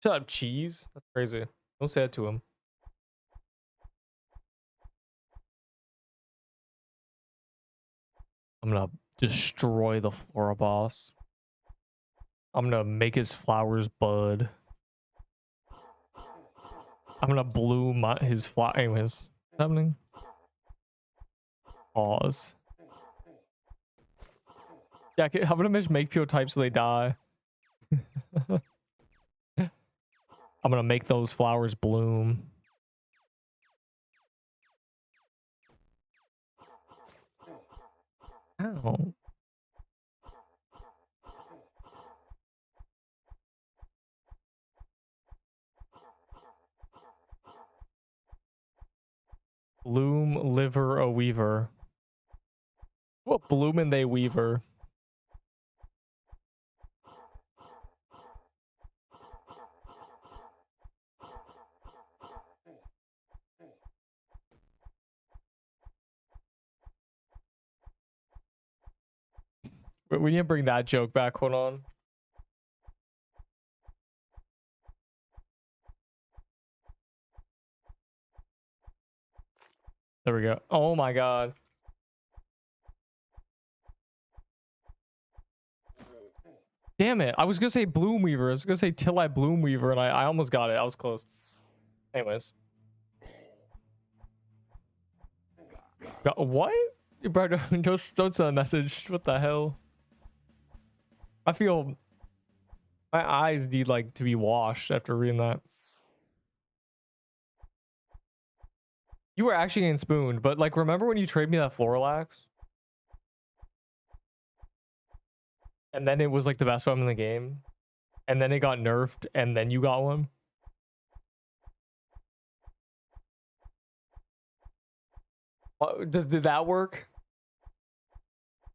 Shut up, cheese. That's crazy. Don't say that to him. I'm gonna destroy the Flora boss. I'm gonna make his flowers bud. I'm gonna bloom his flower. Anyways, what's happening? Pause. Yeah, I'm gonna make people type so they die. I'm gonna make those flowers bloom. Ow. Bloom, liver, a weaver. What bloom and they weaver? We need to bring that joke back. Hold on. There we go. Oh my god. Damn it. I was gonna say Bloom Weaver. I was gonna say Till I Bloom Weaver, and I almost got it. I was close. Anyways. What? Bro, don't send a message. What the hell? I feel my eyes need like to be washed after reading that. You were actually getting spooned, but like, remember when you traded me that Florilax? And then it was like the best weapon in the game. And then it got nerfed, and then you got one. Did that work?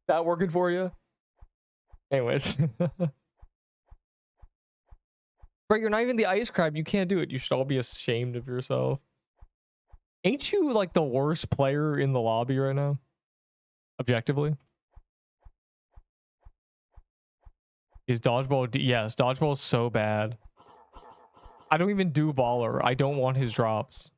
That working for you? Anyways. Bro, you're not even the ice crab. You can't do it. You should all be ashamed of yourself. Ain't you like the worst player in the lobby right now? Objectively. Is dodgeball? Yes, dodgeball is so bad. I don't even do baller. I don't want his drops.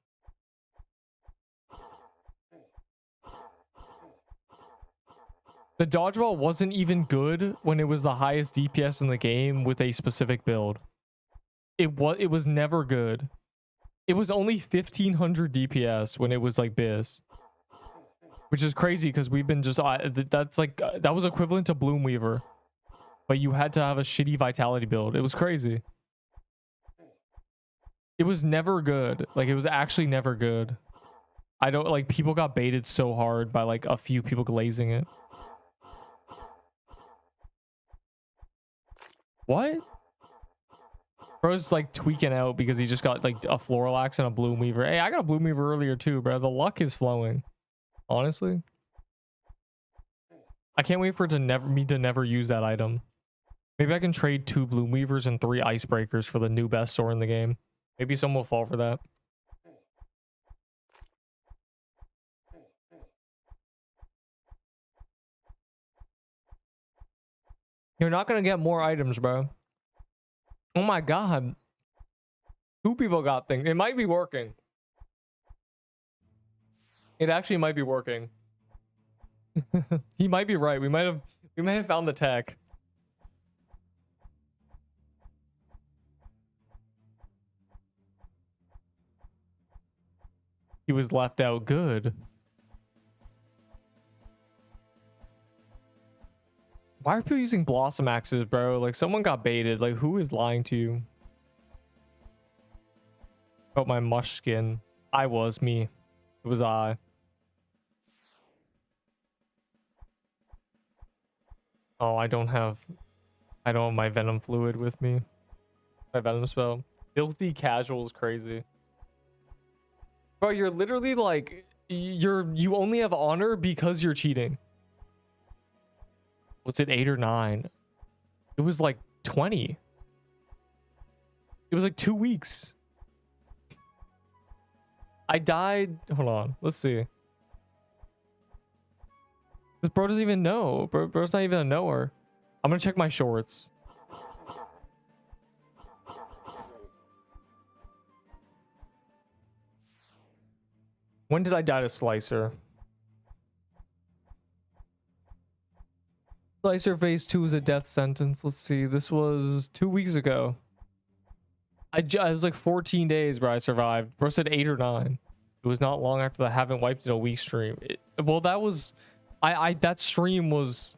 The dodgeball wasn't even good when it was the highest DPS in the game with a specific build. It was never good. It was only 1500 DPS when it was like Biz. Which is crazy because we've been just that's like that was equivalent to Bloom Weaver. But you had to have a shitty vitality build. It was crazy. It was never good. Like, it was actually never good. I don't like, people got baited so hard by like a few people glazing it. What? Bro's like tweaking out because he just got like a Florilax and a Bloom Weaver. Hey, I got a Bloom Weaver earlier too, bro. The luck is flowing. Honestly. I can't wait for it to never use that item. Maybe I can trade 2 Bloom Weavers and 3 Icebreakers for the new best sword in the game. Maybe someone will fall for that. You're not gonna get more items, bro. Oh my god. 2 people got things. It might be working. It actually might be working. He might be right. We might have found the tech. He was left out. Good. Why are people using Blossom Axes, bro? Like, someone got baited. Like, who is lying to you? About my mush skin. I was me. It was I. Oh, I don't have my venom fluid with me. My venom spell. Filthy casual is crazy. Bro, you're literally like, you only have honor because you're cheating. Was it 8 or 9? It was like 20. It was like 2 weeks. I died. Hold on. Let's see. This bro doesn't even know. Bro's not even a knower. I'm gonna check my shorts. When did I die to Slicer? Slicer phase 2 was a death sentence. Let's see. This was 2 weeks ago. It was like 14 days where I survived. Bro said 8 or 9. It was not long after the haven't wiped in a week stream. Well, that was... that stream was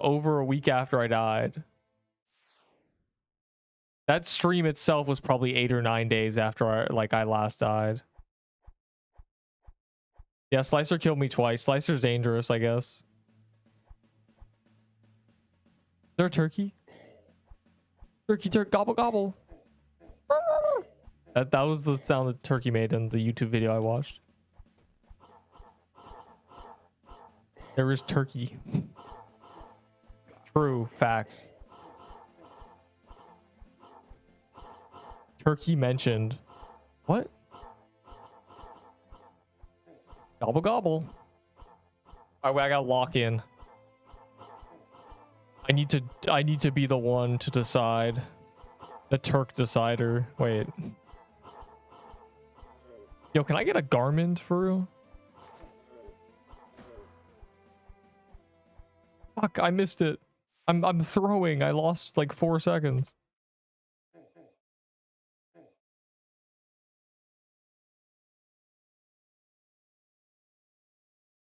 over a week after I died. That stream itself was probably 8 or 9 days after I last died. Yeah, Slicer killed me twice. Slicer's dangerous, I guess. Is there a turkey? Turkey, gobble, gobble. That was the sound the turkey made in the YouTube video I watched. There is turkey. True facts. Turkey mentioned. What? Gobble gobble. All right, I gotta lock in. I need to be the one to decide. The Turk decider. Wait. Yo, can I get a Garmin for real? Fuck, I missed it. I'm throwing. I lost like 4 seconds.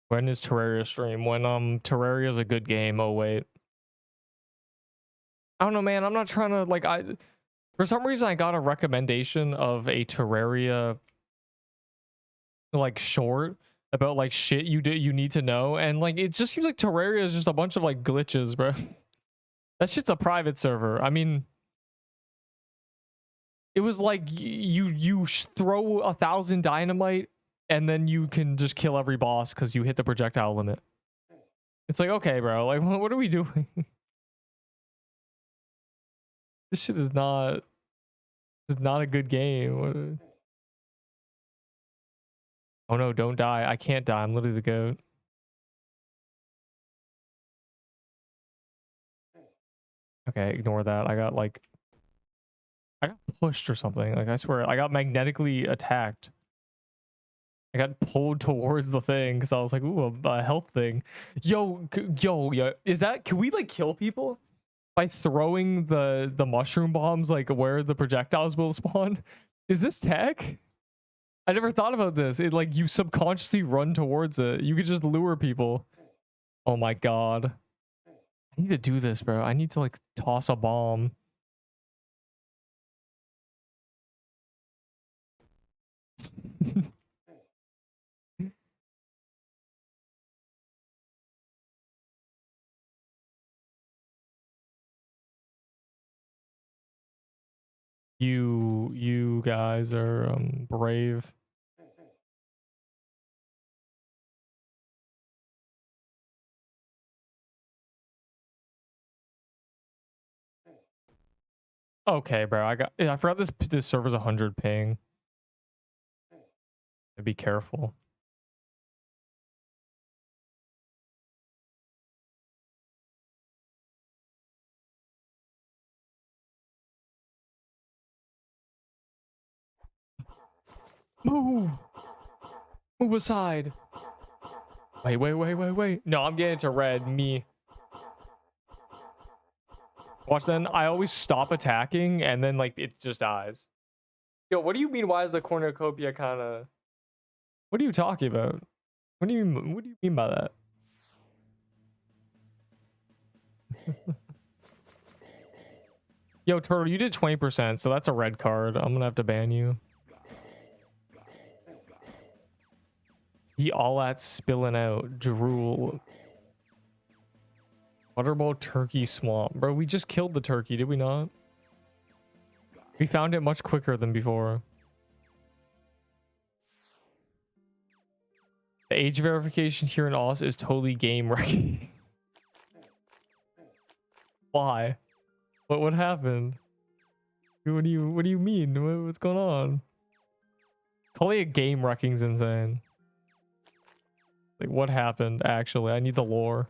When is Terraria stream? When Terraria is a good game. Oh wait. I don't know, man. I'm not trying to like for some reason I got a recommendation of a Terraria like short about like shit you need to know, and like it just seems like Terraria is just a bunch of like glitches, bro. That shit's a private server. I mean, it was like you throw 1,000 dynamite and then you can just kill every boss because you hit the projectile limit. It's like, okay, bro, like what are we doing? This shit is not a good game. Oh no, don't die. I can't die. I'm literally the goat. Okay, ignore that. I got pushed or something. Like I swear, I got magnetically attacked. I got pulled towards the thing because I was like, ooh, a health thing. Yo, is that, can we like kill people by throwing the mushroom bombs like where the projectiles will spawn? Is this tech? I never thought about this. It like you subconsciously run towards it. You could just lure people. Oh my god. I need to do this, bro. I need to like toss a bomb. You guys are brave. Okay, bro. I forgot this server's 100 ping. Be careful. Move! Move aside! Wait. No, I'm getting to red. Me. Watch then. I always stop attacking and then like it just dies. Yo, what do you mean? Why is the cornucopia kind of? What are you talking about? What do you mean by that? Yo, Turtle, you did 20%, so that's a red card. I'm gonna have to ban you. See all that spilling out. Drool. Butterball turkey swamp. Bro, we just killed the turkey, did we not? We found it much quicker than before. The age verification here in Oz is totally game wrecking. Why? What happened? What do you mean? What's going on? Calling it game wrecking's insane. Like what happened actually? I need the lore.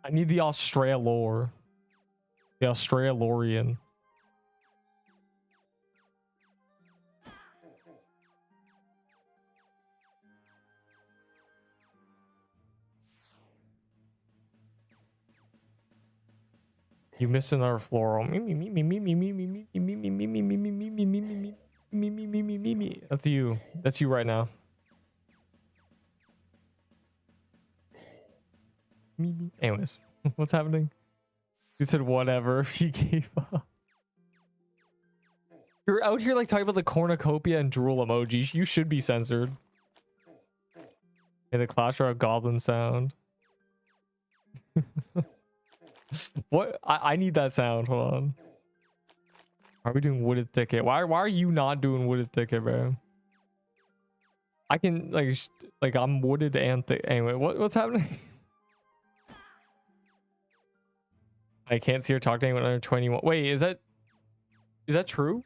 I need the Australia lore. The Australian. You missed another floral. That's you. That's you right now. Anyways, what's happening? You said whatever. He gave up. You're out here like talking about the cornucopia and drool emojis. You should be censored. And the Clash Royale goblin sound. What? I need that sound. Hold on. Are we doing wooded thicket? Why are you not doing wooded thicket, bro? I can like I'm wooded and thick. Anyway, what's happening? I can't see or talk to anyone under 21. Wait, is that true?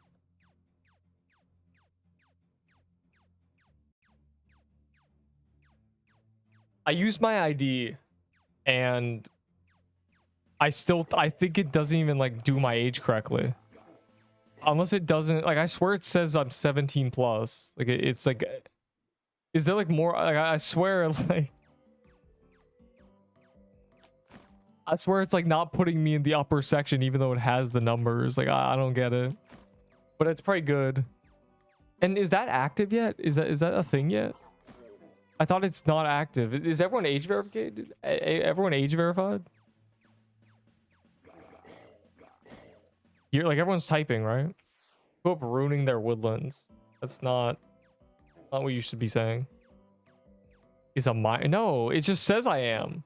I used my ID and I think it doesn't even like do my age correctly. Unless it doesn't, like I swear it says I'm 17 plus. Like it's like, is there like more? Like I swear like I swear it's like not putting me in the upper section even though it has the numbers. Like I don't get it. But it's pretty good. And is that active yet? Is that a thing yet? I thought it's not active. Is everyone age verified? Everyone age verified? You're like everyone's typing, right? Go up ruining their woodlands. That's not what you should be saying. Is a my no, it just says I am.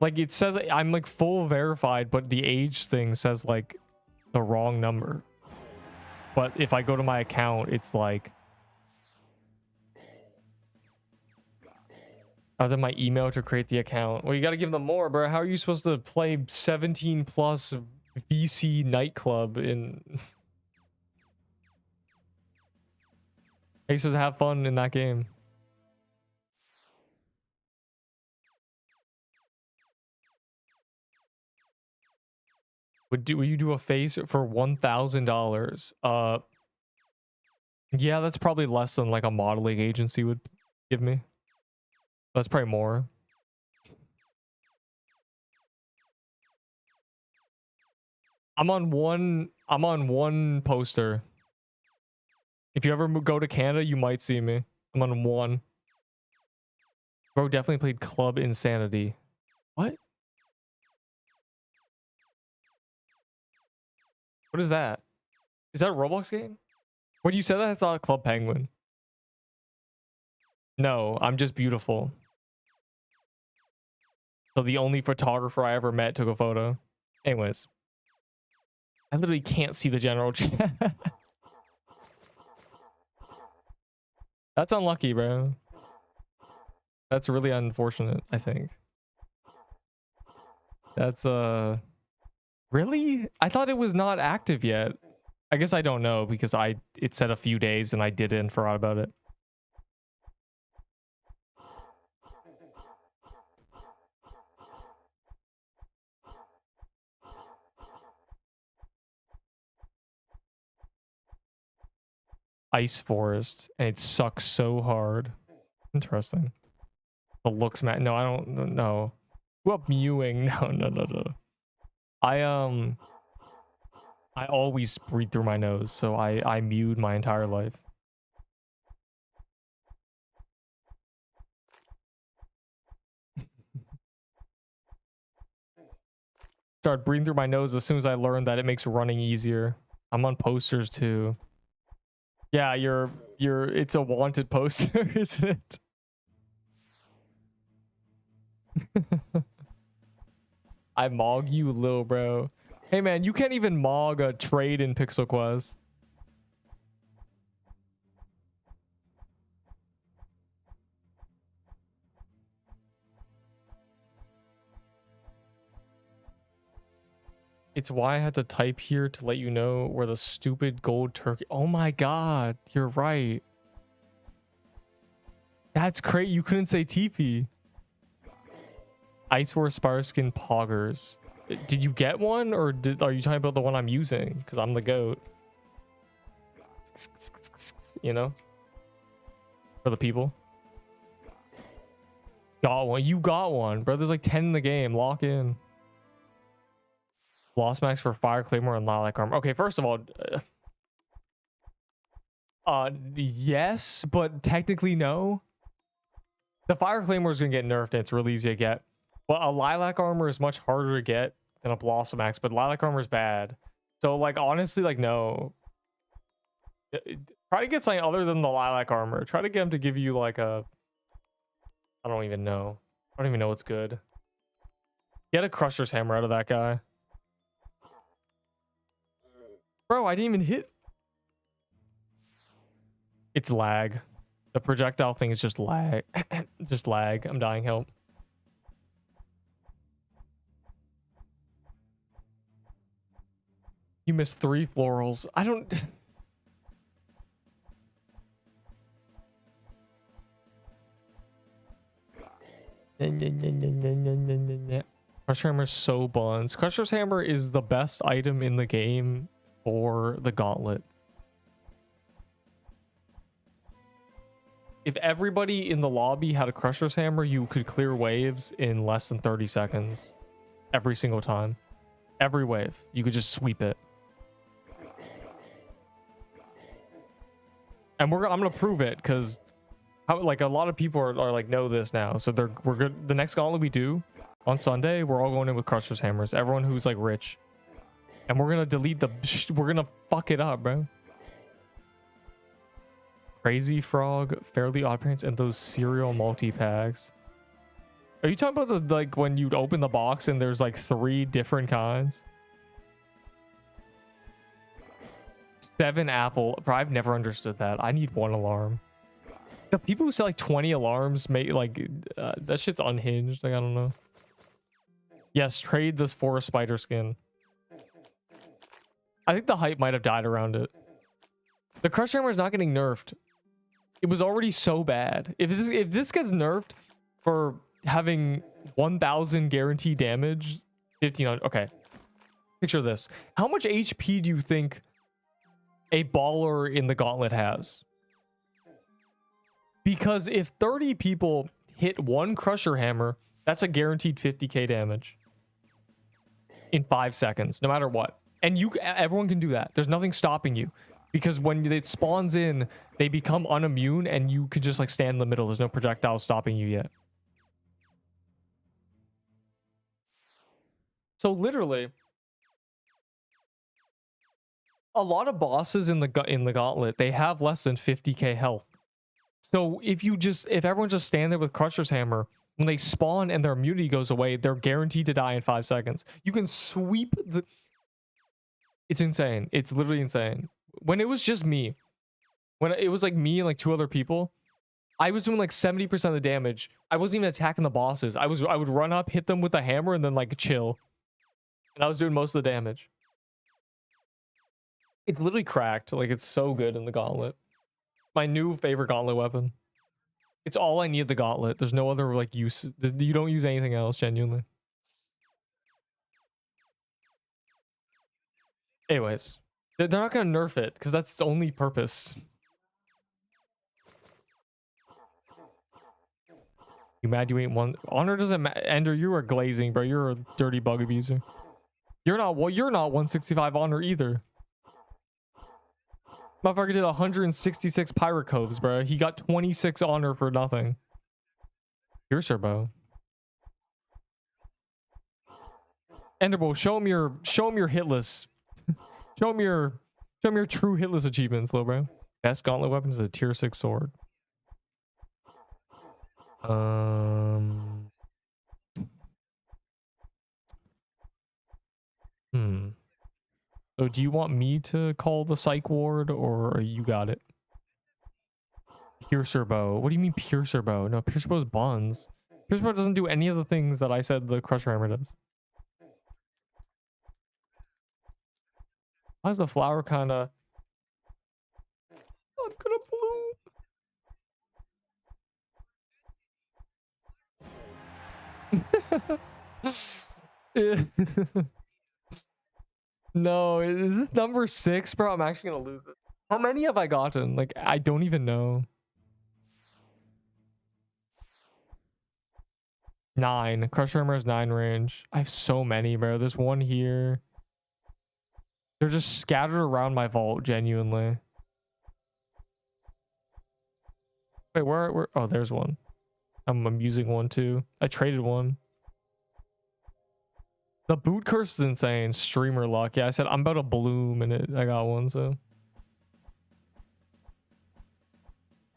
Like it says I'm like full verified, but the age thing says like the wrong number. But if I go to my account, it's like other than my email to create the account. Well, you got to give them more, bro. How are you supposed to play 17 plus VC nightclub in? How are you supposed to have fun in that game? Will you do a face for $1,000? Yeah, that's probably less than like a modeling agency would give me. That's probably more. I'm on one poster. If you ever go to Canada, you might see me. I'm on one. Bro definitely played Club Insanity. What? What is that? Is that a Roblox game? When you said that, I thought Club Penguin. No, I'm just beautiful. So the only photographer I ever met took a photo. Anyways. I literally can't see the general chat. That's unlucky, bro. That's really unfortunate, I think. That's really? I thought it was not active yet. I guess I don't know because it said a few days and I did it and forgot about it. Ice forest and it sucks so hard. Interesting. The looks, man. No, I don't know. Grew up mewing. No. I always breathe through my nose, so I mewed my entire life. Started breathing through my nose as soon as I learned that it makes running easier. I'm on posters too. Yeah, it's a wanted poster, isn't it? I mog you, lil bro. Hey man, you can't even mog a trade in Pixel Quest. It's why I had to type here to let you know where the stupid gold turkey. Oh my god, you're right. That's great. You couldn't say TP. Ice War Sparskin Poggers. Did you get one or are you talking about the one I'm using? Because I'm the goat. You know? For the people. Got one. You got one, bro. There's like 10 in the game. Lock in. Lost max for Fire Claymore and Lilac Armor. Okay, first of all, yes, but technically no. The Fire Claymore is gonna get nerfed and it's really easy to get. Well, a Lilac Armor is much harder to get than a Blossom Axe, but Lilac Armor is bad. So like honestly, like no. Try to get something other than the Lilac Armor. Try to get him to give you like a, I don't even know. I don't even know what's good. Get a Crusher's Hammer out of that guy. Bro, I didn't even hit. It's lag. The projectile thing is just lag. Just lag. I'm dying. Help. You missed 3 florals. I don't... Crusher Hammer is so buns. Crusher's Hammer is the best item in the game for the gauntlet. If everybody in the lobby had a Crusher's Hammer, you could clear waves in less than 30 seconds. Every single time. Every wave. You could just sweep it. And I'm gonna prove it, because like a lot of people are like know this now. So we're good. The next gauntlet we do on Sunday, we're all going in with Crusher's Hammers. Everyone who's like rich. And we're gonna delete we're gonna fuck it up, bro. Crazy Frog, Fairly Odd Parents, and those cereal multi-packs. Are you talking about the like when you'd open the box and there's like 3 different kinds? 7 apple. Bro, I've never understood that. I need 1 alarm. The people who sell like 20 alarms make like that shit's unhinged. Like, I don't know. Yes, trade this for a spider skin. I think the hype might have died around it. The Crusher Hammer is not getting nerfed. It was already so bad. If this gets nerfed for having 1,000 guaranteed damage, 1,500. Okay. Picture this. How much HP do you think a baller in the gauntlet has? Because if 30 people hit 1 Crusher Hammer, that's a guaranteed 50k damage in 5 seconds, no matter what. And everyone can do that. There's nothing stopping you, because when it spawns in, they become unimmune, and you could just like stand in the middle. There's no projectile stopping you yet. So literally, a lot of bosses in the gauntlet, they have less than 50k health. So if everyone just stand there with Crusher's Hammer, when they spawn and their immunity goes away, they're guaranteed to die in 5 seconds. You can sweep the... It's insane. It's literally insane. When it was just me, when it was like me and like 2 other people, I was doing like 70% of the damage. I wasn't even attacking the bosses. I would run up, hit them with the hammer, and then like chill. And I was doing most of the damage. It's literally cracked. Like, it's so good in the gauntlet. My new favorite gauntlet weapon. It's all I need the gauntlet. There's no other like use. You don't use anything else, genuinely. Anyways, they're not gonna nerf it because that's its only purpose. You mad you ain't one? Honor doesn't matter. Ender, you are glazing, bro. You're a dirty bug abuser. You're not 165 honor either. Motherfucker did 166 pirate coves, bro. He got 26 honor for nothing. Here's Serbo. Enderbo, show him your hit list. show him your true hit list achievements, little bro. Best gauntlet weapon is a tier 6 sword. So do you want me to call the psych ward, or you got it? Piercer bow. What do you mean piercer bow? No, piercer bow is buns. Piercer bow doesn't do any of the things that I said the Crusher Hammer does. Why is the flower kind of... I'm gonna bloom. No, is this number 6, bro? I'm actually gonna lose it. How many have I gotten? Like, I don't even know. 9. Crusher Hammer is 9 range. I have so many, bro. There's one here. They're just scattered around my vault, genuinely. Wait, where? Oh, there's one. I'm using one too. I traded one. The boot curse is insane. Streamer luck. Yeah, I said I'm about to bloom and I got one, so.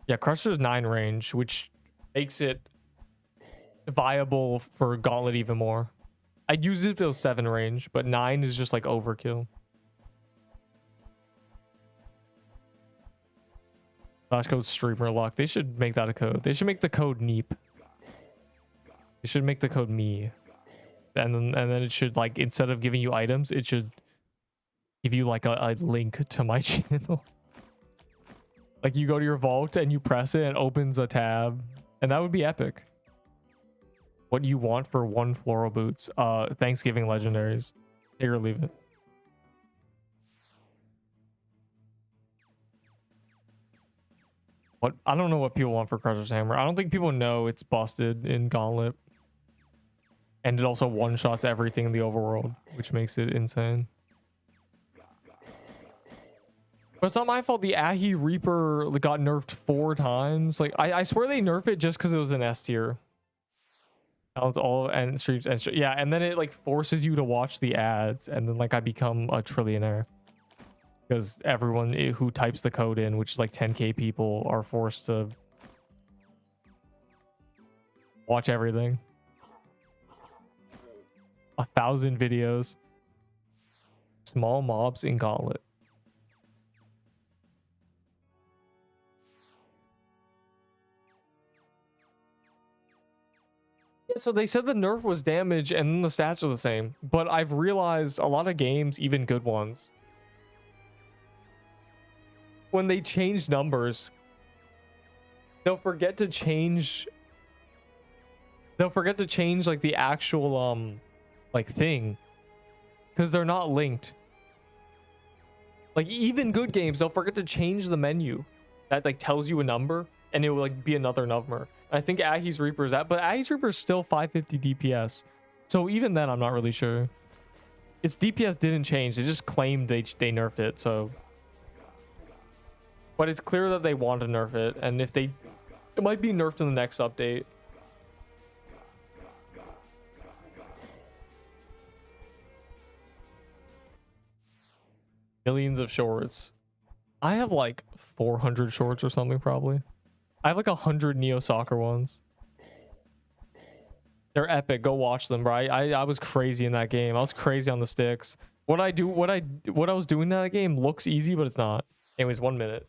Yeah, Crusher's 9 range, which makes it viable for Gauntlet even more. I'd use it if it was 7 range, but 9 is just like overkill. Slash code streamer luck. They should make that a code. They should make the code Neep. They should make the code me. And then it should, like, instead of giving you items, it should give you like a link to my channel. Like you go to your vault and you press it and it opens a tab. And that would be epic. What you want for 1 floral boots? Thanksgiving legendaries. Take or leave it. What? I don't know what people want for Crusher's Hammer. I don't think people know it's busted in Gauntlet. And it also one-shots everything in the overworld, which makes it insane. But it's not my fault the Ahi Reaper got nerfed 4 times. Like, I swear they nerfed it just because it was an S tier. It's all and streams and yeah, and then it like forces you to watch the ads, and then like I become a trillionaire. Because everyone who types the code in, which is like 10k people, are forced to watch everything. 1,000 videos. Small mobs in Gauntlet. Yeah, so they said the nerf was damage and then the stats are the same. But I've realized a lot of games, even good ones, when they change numbers, they'll forget to change like the actual like thing, because they're not linked. Like even good games, they'll forget to change the menu that like tells you a number and it will like be another number. I think Ahi's Reaper is that, but Ahi's Reaper is still 550 DPS. So even then, I'm not really sure. Its DPS didn't change. They just claimed they nerfed it. So, but it's clear that they want to nerf it, and if it might be nerfed in the next update. Millions of shorts. I have like 400 shorts or something probably. I have like 100 Neo Soccer ones. They're epic. Go watch them, bro. I was crazy in that game. I was crazy on the sticks. What I was doing in that game looks easy, but it's not. Anyways, 1 minute.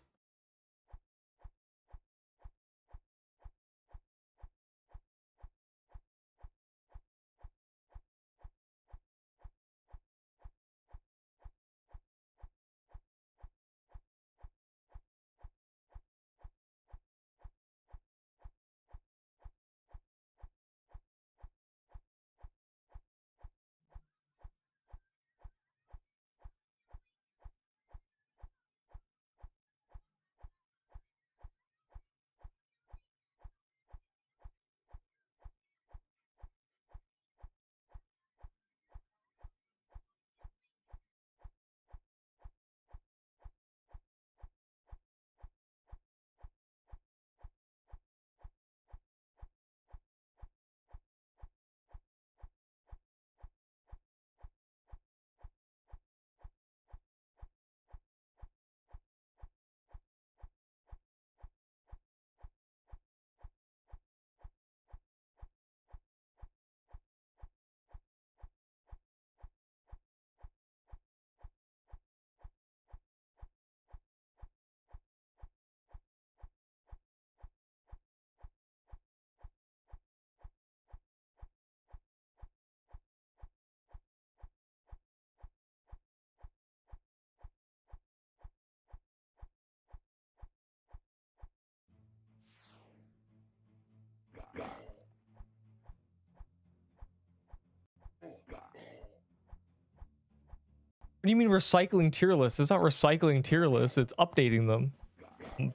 What do you mean recycling tier lists? It's not recycling tier lists. It's updating them,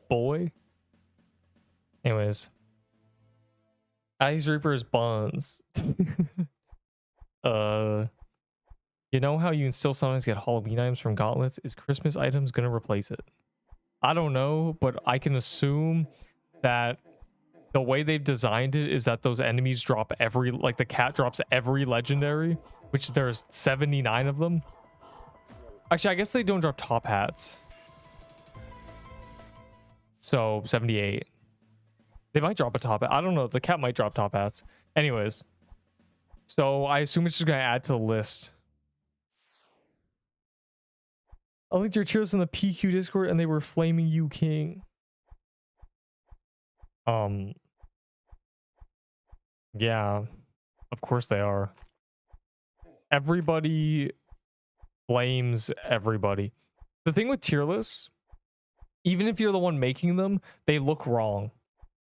boy. Anyways. Ice Reaper's bonds. You know how you can still sometimes get Halloween items from gauntlets? Is Christmas items gonna replace it? I don't know, but I can assume that the way they've designed it is that those enemies drop every, like the cat drops every legendary, which there's 79 of them. Actually, I guess they don't drop top hats. So 78. They might drop a top hat. I don't know. The cat might drop top hats. Anyways. So I assume it's just going to add to the list. I linked your cheers in the PQ Discord and they were flaming you king. Um, yeah, of course they are. Everybody blames everybody. The thing with tier lists, even if you're the one making them, they look wrong.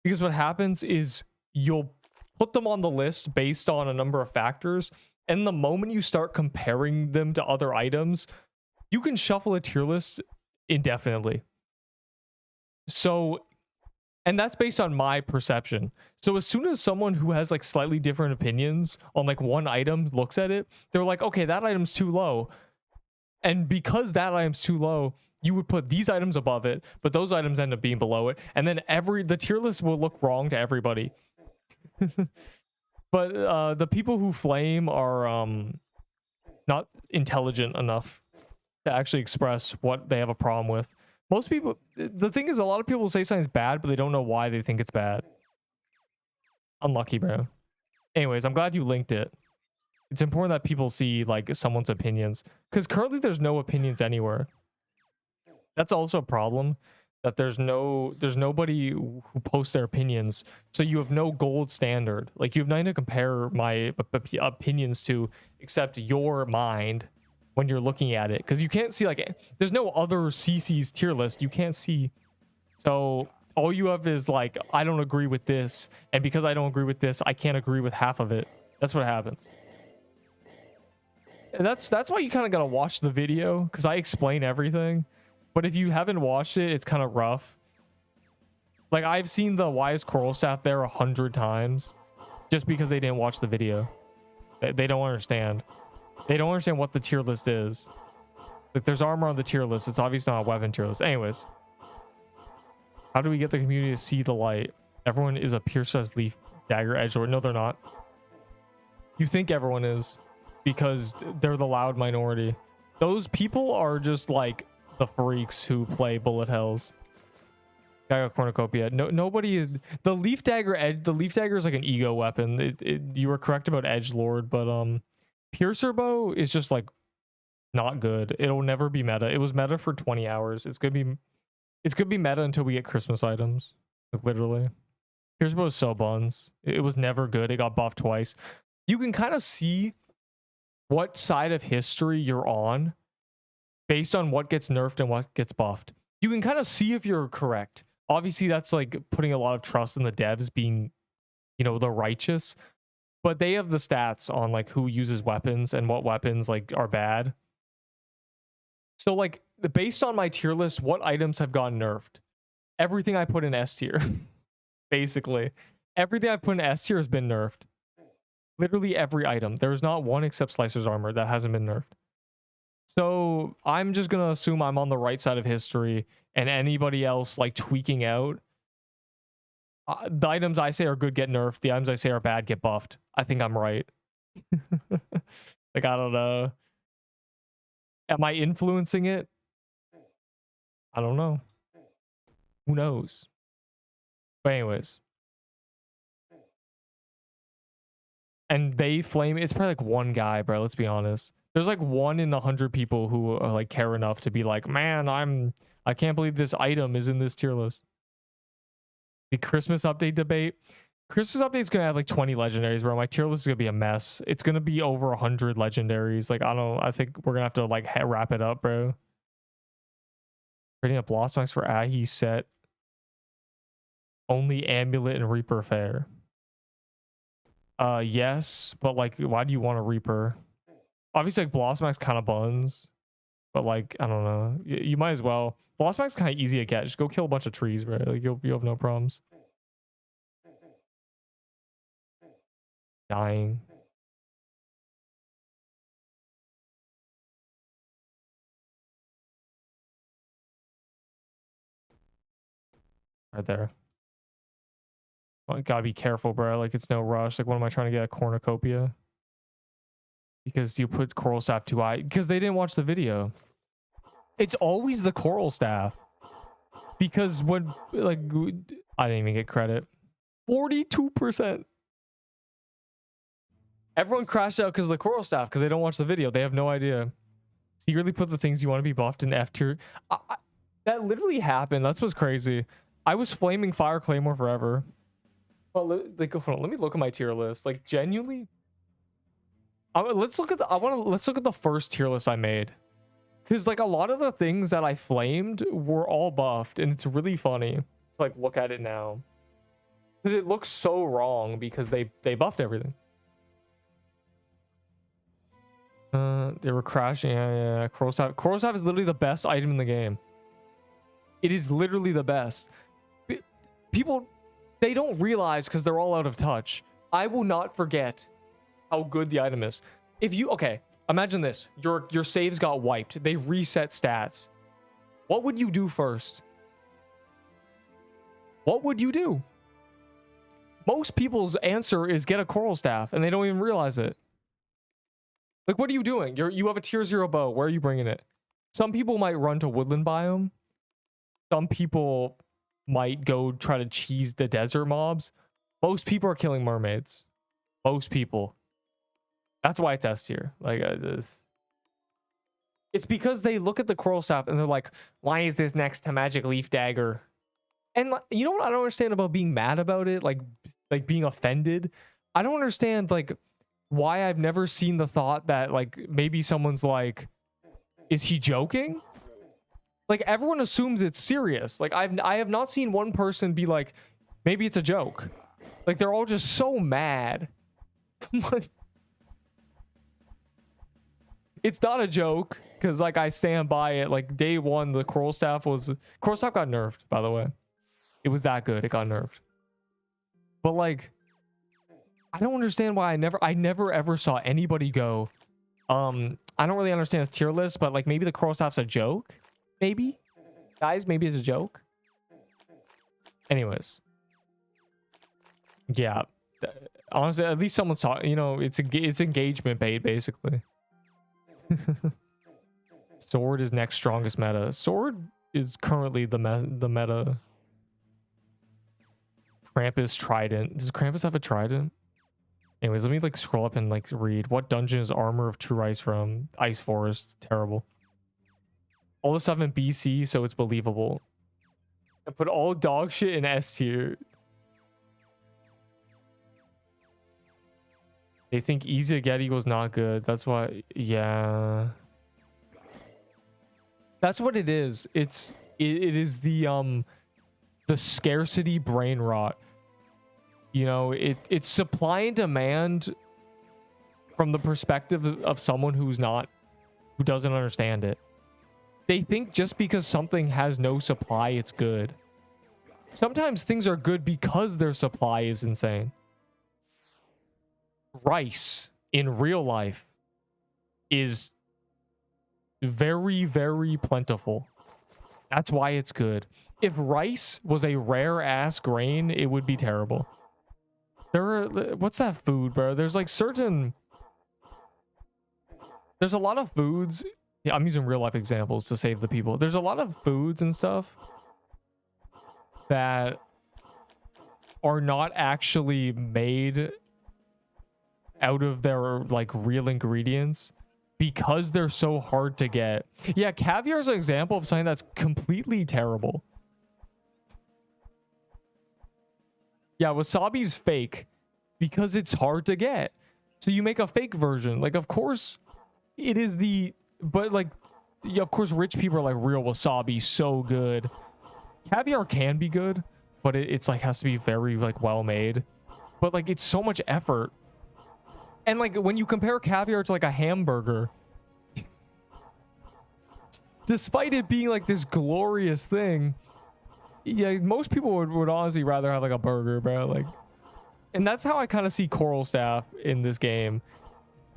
Because what happens is you'll put them on the list based on a number of factors, and the moment you start comparing them to other items, you can shuffle a tier list indefinitely. So, and that's based on my perception. So as soon as someone who has like slightly different opinions on like one item looks at it, they're like, okay, that item's too low. And because that item's too low, you would put these items above it, but those items end up being below it. And then the tier list will look wrong to everybody. But the people who flame are not intelligent enough to actually express what they have a problem with. Most people, the thing is, a lot of people say something's bad, but they don't know why they think it's bad. Unlucky, bro. Anyways, I'm glad you linked it. It's important that people see like someone's opinions, because currently there's no opinions anywhere. That's also a problem, that there's nobody who posts their opinions, so you have no gold standard. Like, you have nothing to compare my opinions to except your mind when you're looking at it, because you can't see, like, there's no other CC's tier list you can't see. So all you have is like, I don't agree with this, and because I don't agree with this, I can't agree with half of it. That's what happens. And that's why you kind of gotta watch the video, because I explain everything. But if you haven't watched it, it's kind of rough. Like, I've seen the why is coral staff there 100 times just because they didn't watch the video. They don't understand. They don't understand what the tier list is. Like, there's armor on the tier list. It's obviously not a weapon tier list. Anyways, how do we get the community to see the light? Everyone is a piercer as leaf dagger edgelord. No, they're not. You think everyone is because they're the loud minority. Those people are just like the freaks who play bullet hells. Guy cornucopia. No, nobody is the leaf dagger. The leaf dagger is like an ego weapon. You were correct about edgelord, but piercer bow is just like not good. It'll never be meta. It was meta for 20 hours. It's gonna be meta until we get Christmas items. Like, literally, piercer bow is so buns. It was never good. It got buffed twice. You can kind of see what side of history you're on based on what gets nerfed and what gets buffed. You can kind of see if you're correct. Obviously, that's like putting a lot of trust in the devs being, you know, the righteous, but they have the stats on like who uses weapons and what weapons like are bad. So like, based on my tier list, what items have gotten nerfed? Everything I put in S tier. Basically everything I put in S tier has been nerfed. Literally every item. There is not one except Slicer's armor that hasn't been nerfed. So I'm just gonna assume I'm on the right side of history, and anybody else like tweaking out, the items I say are good get nerfed, the items I say are bad get buffed. I think I'm right. Like, I don't know. Am I influencing it? I don't know. Who knows? But anyways. And they flame, it's probably like one guy, bro. Let's be honest. There's like 1 in 100 people who are like care enough to be like, man, I can't believe this item is in this tier list. The Christmas update debate. Christmas update's gonna have like 20 legendaries, bro. My tier list is gonna be a mess. It's gonna be over 100 legendaries. Like, I think we're gonna have to like wrap it up, bro. Creating a Blossomax for Ahi set. Only Amulet and Reaper fair. Yes, but like, why do you want a Reaper? Obviously, like, Blossomax kind of buns, but like, I don't know. You might as well. Blossomax kind of easy to get. Just go kill a bunch of trees, bro. Like, you'll have no problems. Dying. Right there. Well, gotta be careful, bro. Like, it's no rush. Like, what am I trying to get? A cornucopia? Because you put coral staff too high. Because they didn't watch the video. It's always the coral staff. Because when, like, I didn't even get credit. 42%. Everyone crashed out because of the coral staff, because they don't watch the video. They have no idea. Secretly put the things you want to be buffed in F tier. That literally happened. That's what's crazy. I was flaming Fire Claymore forever. Well, like, hold on, let me look at my tier list. Like, genuinely, let's look at the first tier list I made, because like a lot of the things that I flamed were all buffed, and it's really funny to like look at it now, because it looks so wrong because they buffed everything. They were crashing. Yeah. Coral Staff is literally the best item in the game. It is literally the best. People, they don't realize because they're all out of touch. I will not forget how good the item is. If you, okay, imagine this. Your saves got wiped. They reset stats. What would you do first? What would you do? Most people's answer is get a Coral Staff, and they don't even realize it. Like, what are you doing? You have a tier 0 bow. Where are you bringing it? Some people might run to woodland biome. Some people might go try to cheese the desert mobs. Most people are killing mermaids. Most people. That's why it's S tier. Like, it's because they look at the Coral Staff and they're like, why is this next to Magic Leaf Dagger? And you know what I don't understand about being mad about it? Like being offended? I don't understand, like, why I've never seen the thought that, like, maybe someone's like, is he joking? Like, everyone assumes it's serious. Like, I have not seen one person be like, maybe it's a joke. Like, they're all just so mad. It's not a joke, because, like, I stand by it. Like, day one, the Coral Staff got nerfed, by the way. It was that good. It got nerfed. But, like, I don't understand why I never ever saw anybody go, I don't really understand this tier list, but, like, maybe the Coral Staff's a joke? Maybe? Guys, maybe it's a joke? Anyways. Yeah. Honestly, at least someone saw, you know, it's engagement bait, basically. Sword is next strongest meta. Sword is currently the meta. Krampus Trident. Does Krampus have a trident? Anyways, let me like scroll up and like read. What dungeon is Armor of True Ice from? Ice Forest. Terrible. All the stuff in BC, so it's believable. I put all dog shit in S tier. They think easy to get equals not good. That's why, yeah. That's what it is. It is the scarcity brain rot. You know, it's supply and demand from the perspective of someone who doesn't understand it. They think just because something has no supply, it's good. Sometimes things are good because their supply is insane. Rice in real life is very, very plentiful. That's why it's good. If rice was a rare ass grain, it would be terrible. What's that food, bro? There's like there's a lot of foods. Yeah, I'm using real life examples to save the people. There's a lot of foods and stuff that are not actually made out of their like real ingredients because they're so hard to get. Yeah, caviar is an example of something that's completely terrible. Yeah, wasabi's fake because it's hard to get. So you make a fake version. Like, of course it is but like, yeah, of course rich people are like, real wasabi so good. Caviar can be good, but it's like has to be very like well made. But like it's so much effort. And like when you compare caviar to like a hamburger, despite it being like this glorious thing, yeah, most people would honestly rather have like a burger, bro. Like, and that's how I kind of see Coral Staff in this game.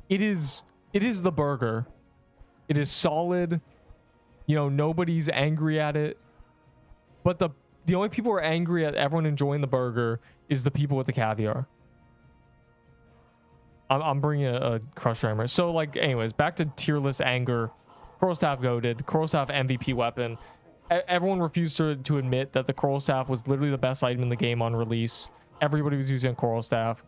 It is the burger. It is solid. You know, nobody's angry at it. But the only people who are angry at everyone enjoying the burger is the people with the caviar. I'm bringing a crush timer. So like, anyways, back to tier list anger. Coral Staff goated. Coral Staff MVP weapon. Everyone refused to admit that the Coral Staff was literally the best item in the game on release. Everybody was using Coral Staff.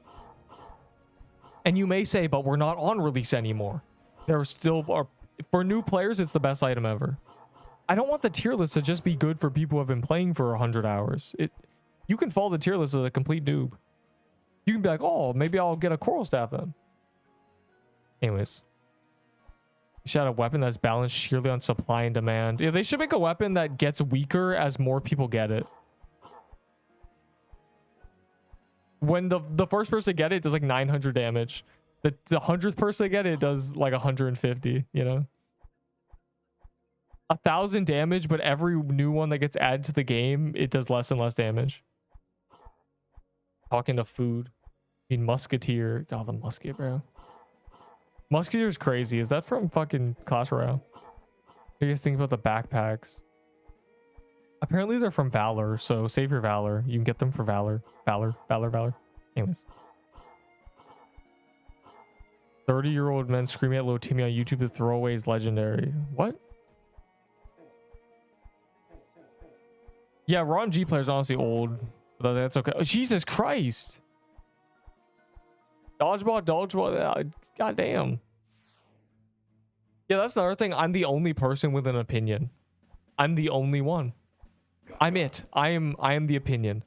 And you may say, but we're not on release anymore. There still are, for new players, it's the best item ever. I don't want the tier list to just be good for people who have been playing for 100 hours. You can follow the tier list as a complete noob. You can be like, oh, maybe I'll get a coral staff then. Anyways. You should have a weapon that's balanced sheerly on supply and demand. Yeah, they should make a weapon that gets weaker as more people get it. When the first person to get it does like 900 damage. The 100th person to get it does like 150, you know? 1,000 damage, but every new one that gets added to the game, it does less and less damage. Talking to food. I mean, Musketeer. God, the Musket, bro. Musketeer's crazy. Is that from fucking Clash Royale? What do you guys think about the backpacks? Apparently they're from Valor, so save your Valor. You can get them for Valor. Valor. Anyways. 30-year-old men screaming at little Timmy on YouTube to throw away his legendary. What? Yeah, Ron G player's honestly old. But that's okay. Oh, Jesus Christ. Dodgeball. God damn. Yeah, that's another thing. I'm the only person with an opinion. I'm the only one. I'm it. I am the opinion.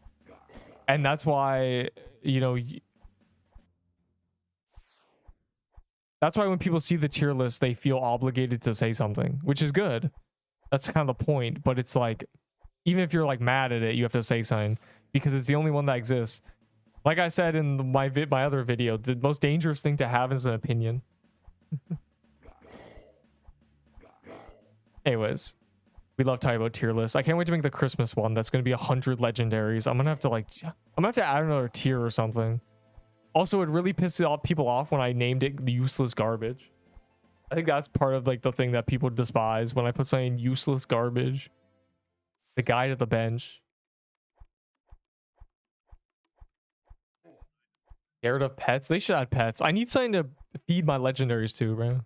And that's why, you know, that's why when people see the tier list, they feel obligated to say something, which is good. That's kind of the point. But it's like, even if you're like mad at it, you have to say something because it's the only one that exists. Like I said in my other video, the most dangerous thing to have is an opinion. Anyways, we love talking about tier lists. I can't wait to make the Christmas one. That's going to be 100 legendaries. I'm gonna have to add another tier or something. Also, it really pisses off people off when I named it useless garbage. I think that's part of like the thing that people despise when I put something useless garbage. The guy to the bench. Scared of pets? They should add pets. I need something to feed my legendaries to, bro.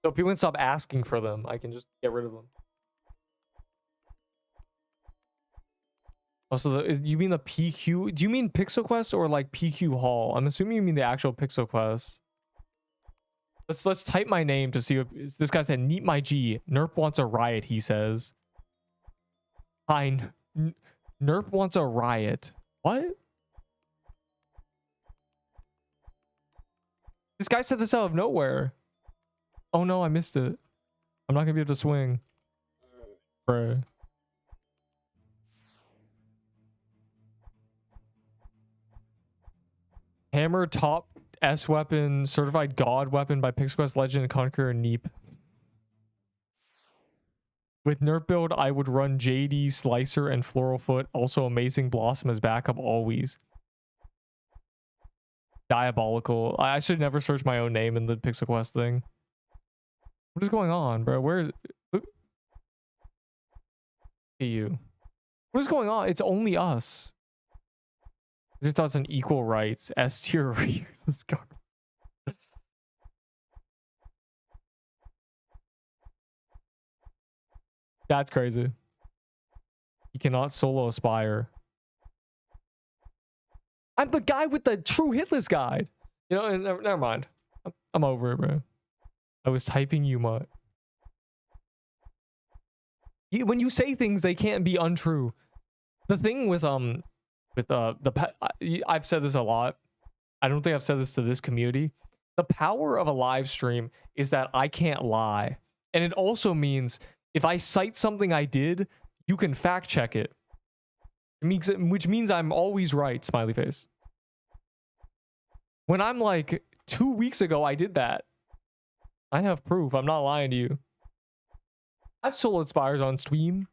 So people can stop asking for them. I can just get rid of them. Also, you mean the PQ? Do you mean Pixel Quest or like PQ Hall? I'm assuming you mean the actual Pixel Quest. Let's type my name to see if this guy said Neat my G. Nerp wants a riot, he says. Hi, Nerp wants a riot. What? This guy said this out of nowhere. Oh no, I missed it. I'm not gonna be able to swing. Bruh. Hammer top S weapon, certified god weapon by Pixel Quest Legend, Conqueror, Neep. With Nerp build, I would run JD, Slicer, and Floralfoot. Also, Amazing Blossom as backup always. Diabolical. I should never search my own name in the Pixel Quest thing. What is going on, bro? Where is... Look at you. What is going on? It's only us. I just thought it's an equal rights. S tier reuse this card. That's crazy. You cannot solo aspire. I'm the guy with the true hitless guide. You know, never mind. I'm over it, bro. I was typing you mutt. When you say things, they can't be untrue. The thing with I've said this a lot. I don't think I've said this to this community. The power of a live stream is that I can't lie. And it also means if I cite something I did, you can fact check it. Which means I'm always right, smiley face. When I'm like, 2 weeks ago I did that. I have proof. I'm not lying to you. I've soloed Spires on stream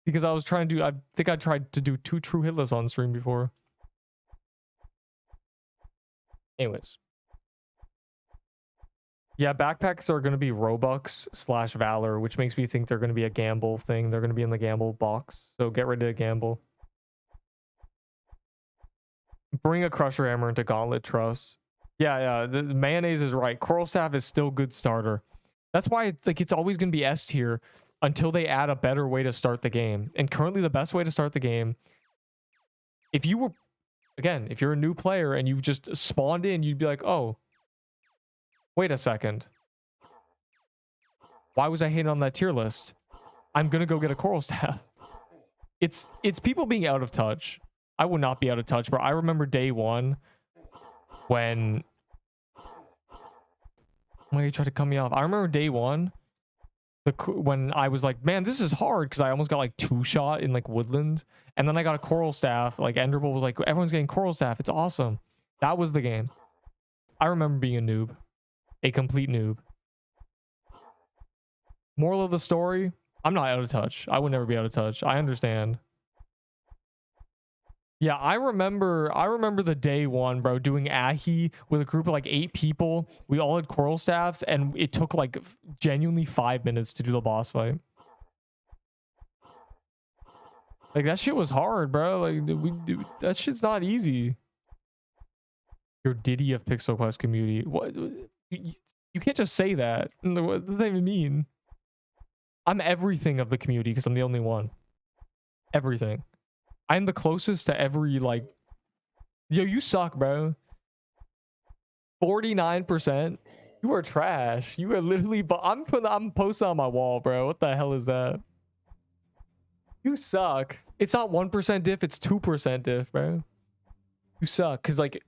because I was trying to do, I think I tried to do 2 true hitless on stream before. Anyways. Yeah, backpacks are going to be Robux / Valor, which makes me think they're going to be a gamble thing. They're going to be in the gamble box. So get ready to gamble. Bring a Crusher Hammer into Gauntlet Trust. Yeah, the mayonnaise is right. Coral Staff is still good starter. That's why it's always going to be S tier until they add a better way to start the game. And currently the best way to start the game, if you were, again, if you're a new player and you just spawned in, you'd be like, oh, wait a second. Why was I hating on that tier list? I'm gonna go get a coral staff. It's people being out of touch. I would not be out of touch, bro. I remember day one when he tried to cut me off. I remember day one when I was like, man, this is hard, because I almost got like 2-shot in like woodland, and then I got a coral staff. Like Enderbull was like, everyone's getting coral staff. It's awesome. That was the game. I remember being a noob, a complete noob. Moral of the story: I'm not out of touch. I would never be out of touch. I understand. Yeah, I remember the day one, bro, doing Ahi with a group of like 8 people. We all had coral staffs, and it took like genuinely 5 minutes to do the boss fight. Like, that shit was hard, bro. Like, that shit's not easy. Your Diddy of Pixel Quest community. What? You can't just say that. What does that even mean? I'm everything of the community because I'm the only one. Everything. I'm the closest to every, like... Yo, you suck, bro. 49%? You are trash. You are literally... I'm posting on my wall, bro. What the hell is that? You suck. It's not 1% diff, it's 2% diff, bro. You suck. Because, like,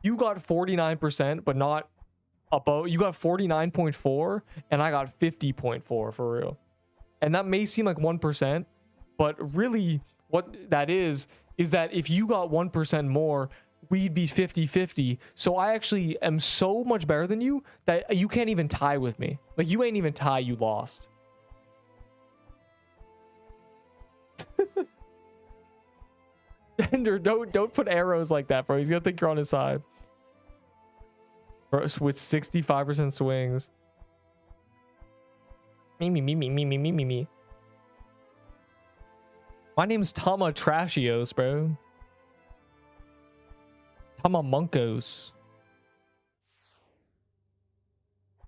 you got 49%, but not above... You got 49.4, and I got 50.4, for real. And that may seem like 1%, but really... What that is that if you got 1% more, we'd be 50-50. So I actually am so much better than you that you can't even tie with me. Like, you ain't even tie, you lost. Ender, don't put arrows like that, bro. He's gonna think you're on his side. Bro, with 65% swings. Me. My name's Tama Trashios, bro. Tama Munkos.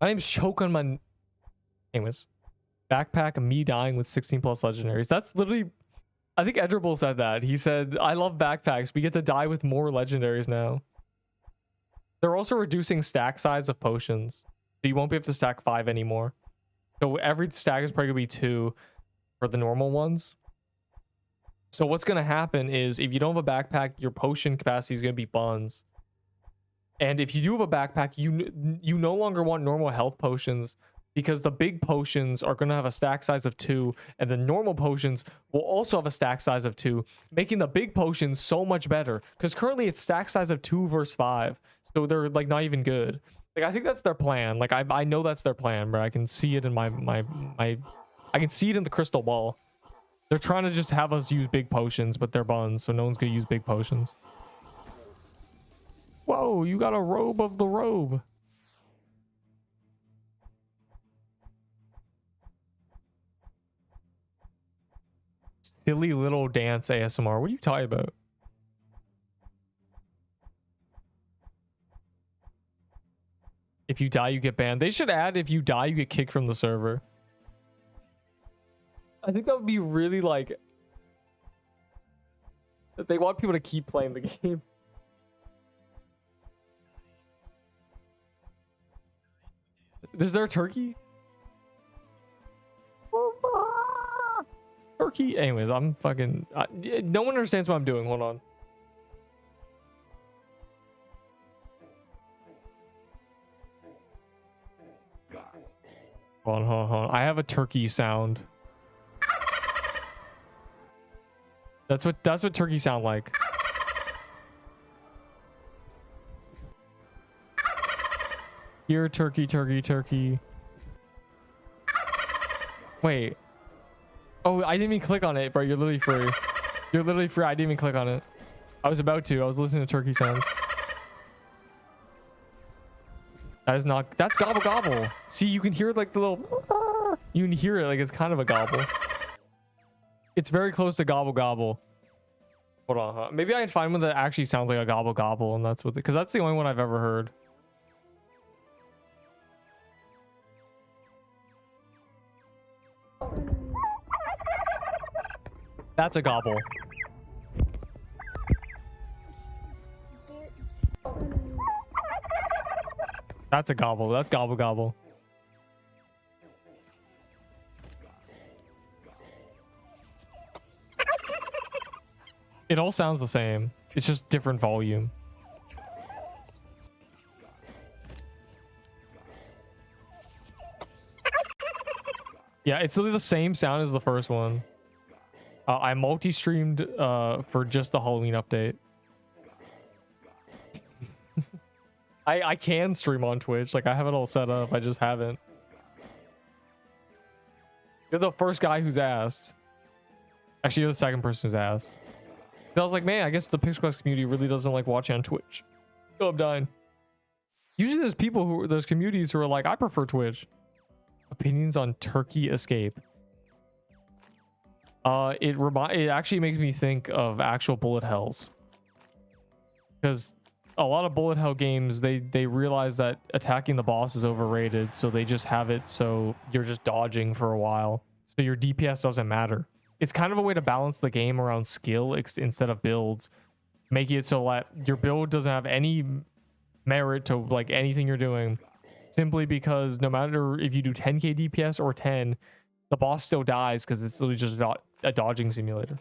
My name's Choke on my... Anyways. Backpack of me dying with 16 plus legendaries. That's literally... I think Edgerbull said that. He said, I love backpacks. We get to die with more legendaries now. They're also reducing stack size of potions. So you won't be able to stack 5 anymore. So every stack is probably going to be 2 for the normal ones. So what's going to happen is if you don't have a backpack, your potion capacity is going to be buns. And if you do have a backpack, you no longer want normal health potions, because the big potions are going to have a stack size of 2, and the normal potions will also have a stack size of 2, making the big potions so much better. Because currently it's stack size of 2 versus 5. So they're like not even good. Like, I think that's their plan. Like, I know that's their plan, bro. I can see it in I can see it in the crystal ball. They're trying to just have us use big potions, but they're buns, so no one's gonna use big potions. Whoa, you got a robe of the robe. Silly little dance ASMR. What are you talking about? If you die, you get banned. They should add, if you die, you get kicked from the server. I think that would be really, like... that they want people to keep playing the game. Is there a turkey? Turkey? Anyways, I'm fucking... no one understands what I'm doing. Hold on. Hold on. I have a turkey sound. That's what turkeys sound like. Here, turkey. Wait. Oh, I didn't even click on it, bro. You're literally free. You're literally free. I didn't even click on it. I was about to. I was listening to turkey sounds. That is not... That's gobble gobble. See, you can hear like the little... You can hear it like it's kind of a gobble. It's very close to gobble gobble. Hold on, huh? Maybe I can find one that actually sounds like a gobble gobble, and that's what... Because that's the only one I've ever heard. That's a gobble. That's a gobble. That's gobble gobble. It all sounds the same. It's just different volume. Yeah, it's literally the same sound as the first one. I multi-streamed for just the Halloween update. I can stream on Twitch. Like, I have it all set up. I just haven't. You're the first guy who's asked. Actually, you're the second person who's asked. I was like, man, I guess the Pixquest community really doesn't like watching on Twitch. Oh, I'm dying. Usually there's people who, there's communities who are like, I prefer Twitch. Opinions on Turkey Escape. It actually makes me think of actual bullet hells. Because a lot of bullet hell games, they realize that attacking the boss is overrated, so they just have it so you're just dodging for a while. So your DPS doesn't matter. It's kind of a way to balance the game around skill instead of builds, making it so that your build doesn't have any merit to like anything you're doing, simply because no matter if you do 10k DPS or 10, the boss still dies because it's literally just a dodging simulator.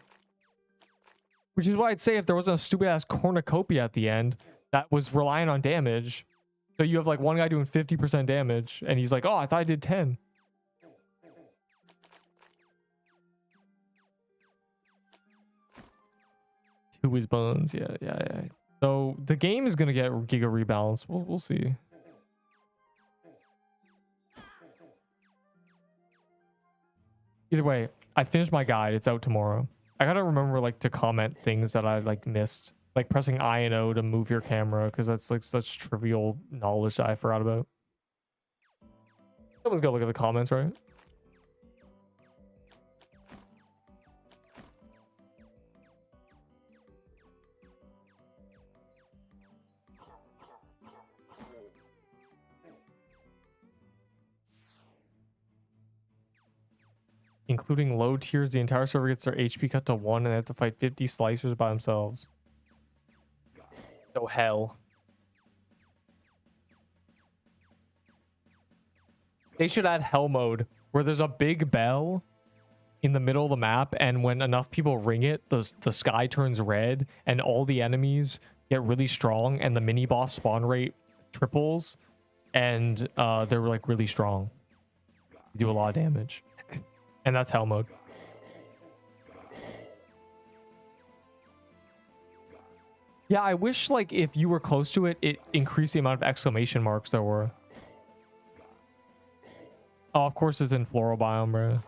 Which is why I'd say if there wasn't a stupid ass cornucopia at the end that was relying on damage, so you have like one guy doing 50% damage and he's like, oh, I thought I did 10. Two is bones. Yeah. So the game is gonna get giga rebalanced. We'll see. Either way, I finished my guide. It's out tomorrow. I gotta remember like to comment things that I like missed, like pressing I and O to move your camera, because that's like such trivial knowledge that I forgot about. Someone's gotta look at the comments, right? Including low tiers, the entire server gets their HP cut to 1 and they have to fight 50 slicers by themselves. So hell. They should add hell mode, where there's a big bell in the middle of the map, and when enough people ring it, the sky turns red, and all the enemies get really strong, and the mini-boss spawn rate triples, and they're like really strong. They do a lot of damage. And that's hell mode. Yeah, I wish like if you were close to it, it increased the amount of exclamation marks there were. Oh, of course it's in floral biome, bro.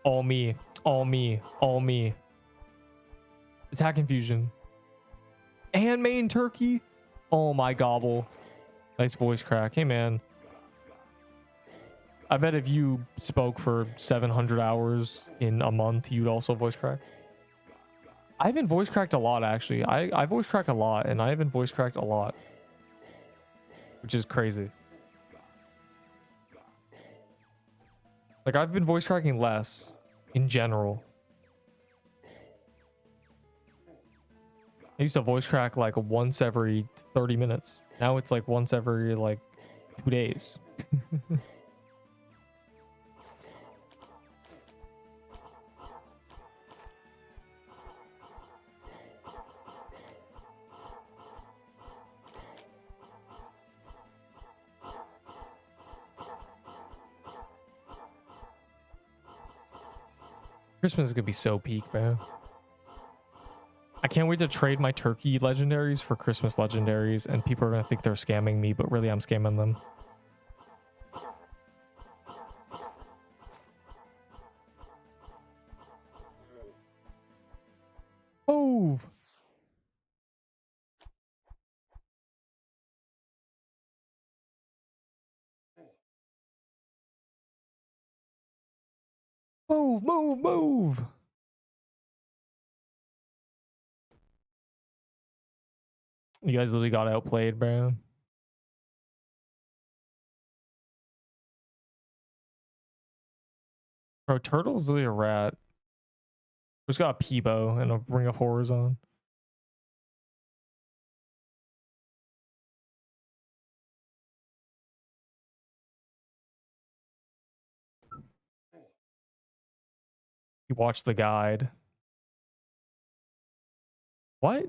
All me. All me. All me. Attack infusion. And main turkey. Oh my gobble. Nice voice crack. Hey, man. I bet if you spoke for 700 hours in a month, you'd also voice crack. I haven't voice cracked a lot, actually. I voice crack a lot, and I haven't voice cracked a lot. Which is crazy. Like, I've been voice cracking less in general. I used to voice crack like once every 30 minutes. Now it's like once every like 2 days. Christmas is gonna be so peak, bro. I can't wait to trade my turkey legendaries for Christmas legendaries, and people are gonna think they're scamming me, but really I'm scamming them. Oh! Move, move, move! You guys literally got outplayed, bro. Bro, Turtle's literally a rat. Just got a Peebo and a Ring of Horrors on. You watch the guide. What?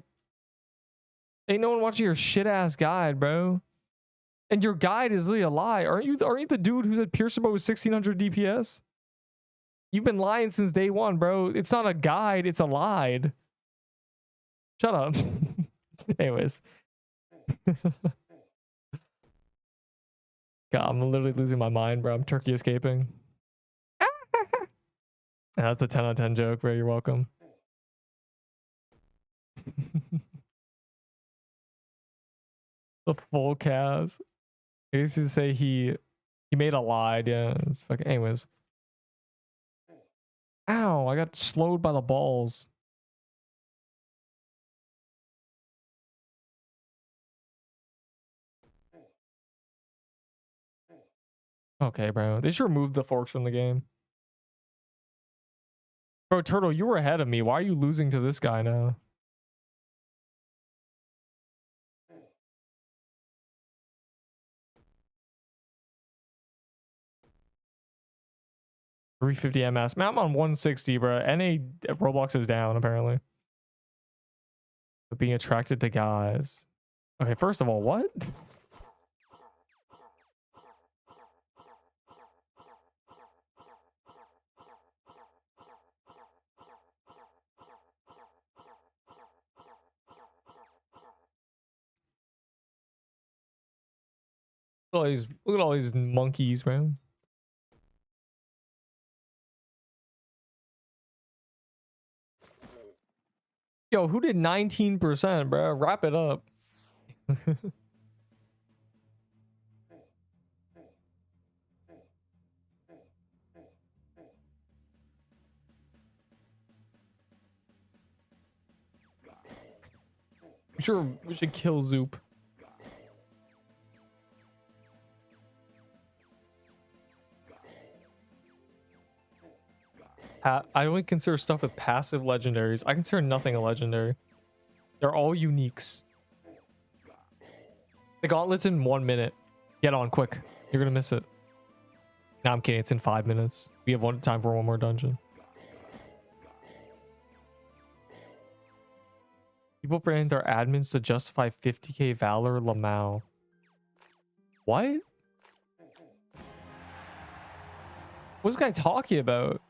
Ain't no one watching your shit ass guide, bro. And your guide is literally a lie. Aren't you the dude who said piercer bow was 1600 DPS? You've been lying since day one, bro. It's not a guide, it's a lie. Shut up. Anyways. God, I'm literally losing my mind, bro. I'm turkey escaping. That's a 10 out of 10 joke, bro. You're welcome. The full cast. I guess you say he made a lie. Yeah. It's fucking, anyways. Ow, I got slowed by the balls. Okay, bro. They should remove the forks from the game. Bro, Turtle, you were ahead of me. Why are you losing to this guy now? $350 MS. Man, I'm on 160, bro. NA Roblox is down, apparently. But being attracted to guys. Okay, first of all, what? Look at all these monkeys, man. Yo, who did 19%, bro? Wrap it up. Sure, we should kill Zoop. I only consider stuff with passive legendaries. I consider nothing a legendary. They're all uniques. The gauntlet's in 1 minute. Get on quick. You're gonna miss it. Nah, I'm kidding. It's in 5 minutes. We have time for one more dungeon. People bring their admins to justify 50k Valor Lamau. What? What's this guy talking about?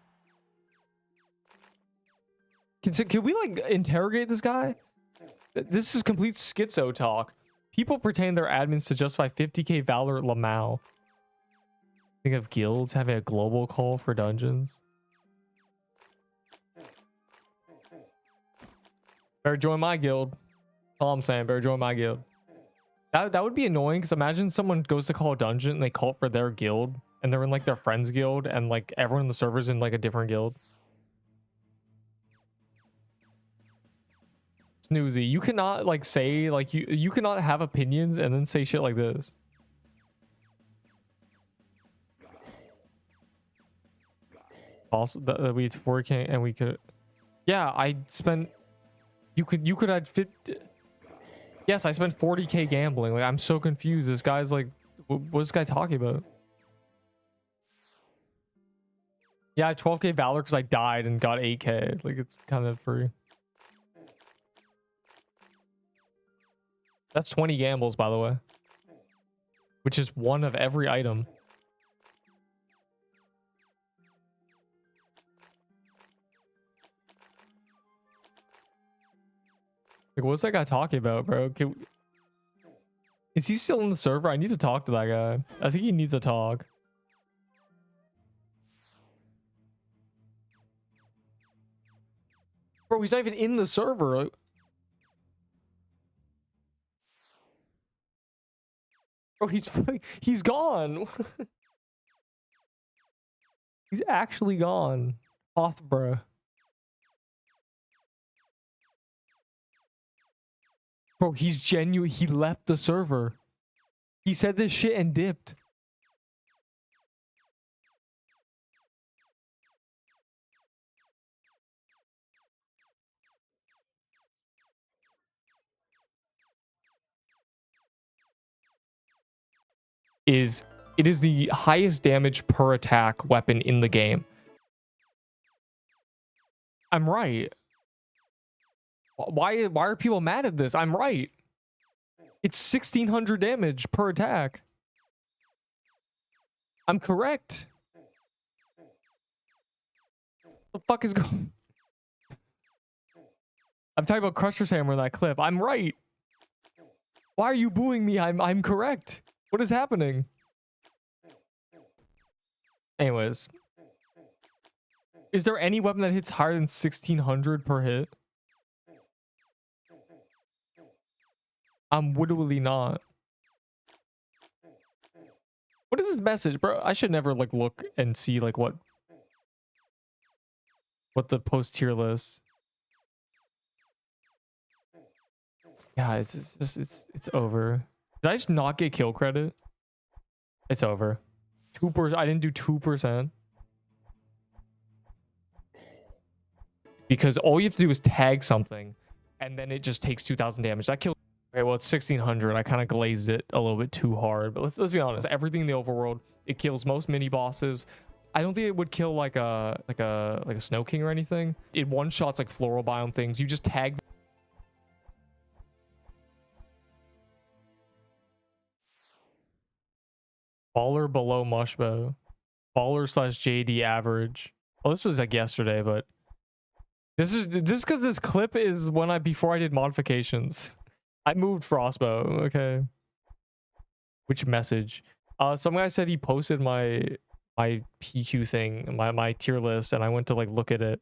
Can we like interrogate this guy? This is complete schizo talk. People pertain their admins to justify 50k Valor Lamau. Think of guilds having a global call for dungeons. Better join my guild. All I'm saying, better join my guild. That would be annoying because imagine someone goes to call a dungeon and they call it for their guild and they're in like their friend's guild and like everyone in the server's in like a different guild. Snoozy, you cannot like say like you cannot have opinions and then say shit like this. Also that we working and we could, yeah, I spent, you could have 50. Yes, I spent 40k gambling. Like I'm so confused. This guy's like, what's this guy talking about? Yeah, I had 12k Valor because I died and got 8k. Like it's kind of free. That's 20 gambles, by the way. Which is one of every item. Like, what's that guy talking about, bro? Is he still in the server? I need to talk to that guy. I think he needs to talk. Bro, he's not even in the server. Bro, he's gone. He's actually gone. Off, bro. Bro, he's genuine. He left the server. He said this shit and dipped. It is the highest damage per attack weapon in the game. I'm right. Why are people mad at this? I'm right. It's 1600 damage per attack. I'm correct. What the fuck is going? I'm talking about Crusher's Hammer in that clip. I'm right. Why are you booing me? I'm correct. What is happening? Anyways. Is there any weapon that hits higher than 1600 per hit? I'm literally not. What is this message, bro? I should never like look and see like what the post tier list. Yeah, it's just it's over. Did I just not get kill credit? It's over. 2%. I didn't do 2%. Because all you have to do is tag something and then it just takes 2000 damage. That killed. Okay, well, it's 1600. I kind of glazed it a little bit too hard, but let's be honest. Everything in the overworld, it kills most mini bosses. I don't think it would kill like a Snow King or anything. It one shots like floral biome things. You just tag. Baller below Mushbow. Baller slash JD average. Well, this was like yesterday, but this is because this clip is when before I did modifications. I moved Frostbow. Okay. Which message? Some guy said he posted my PQ thing, my tier list, and I went to like look at it.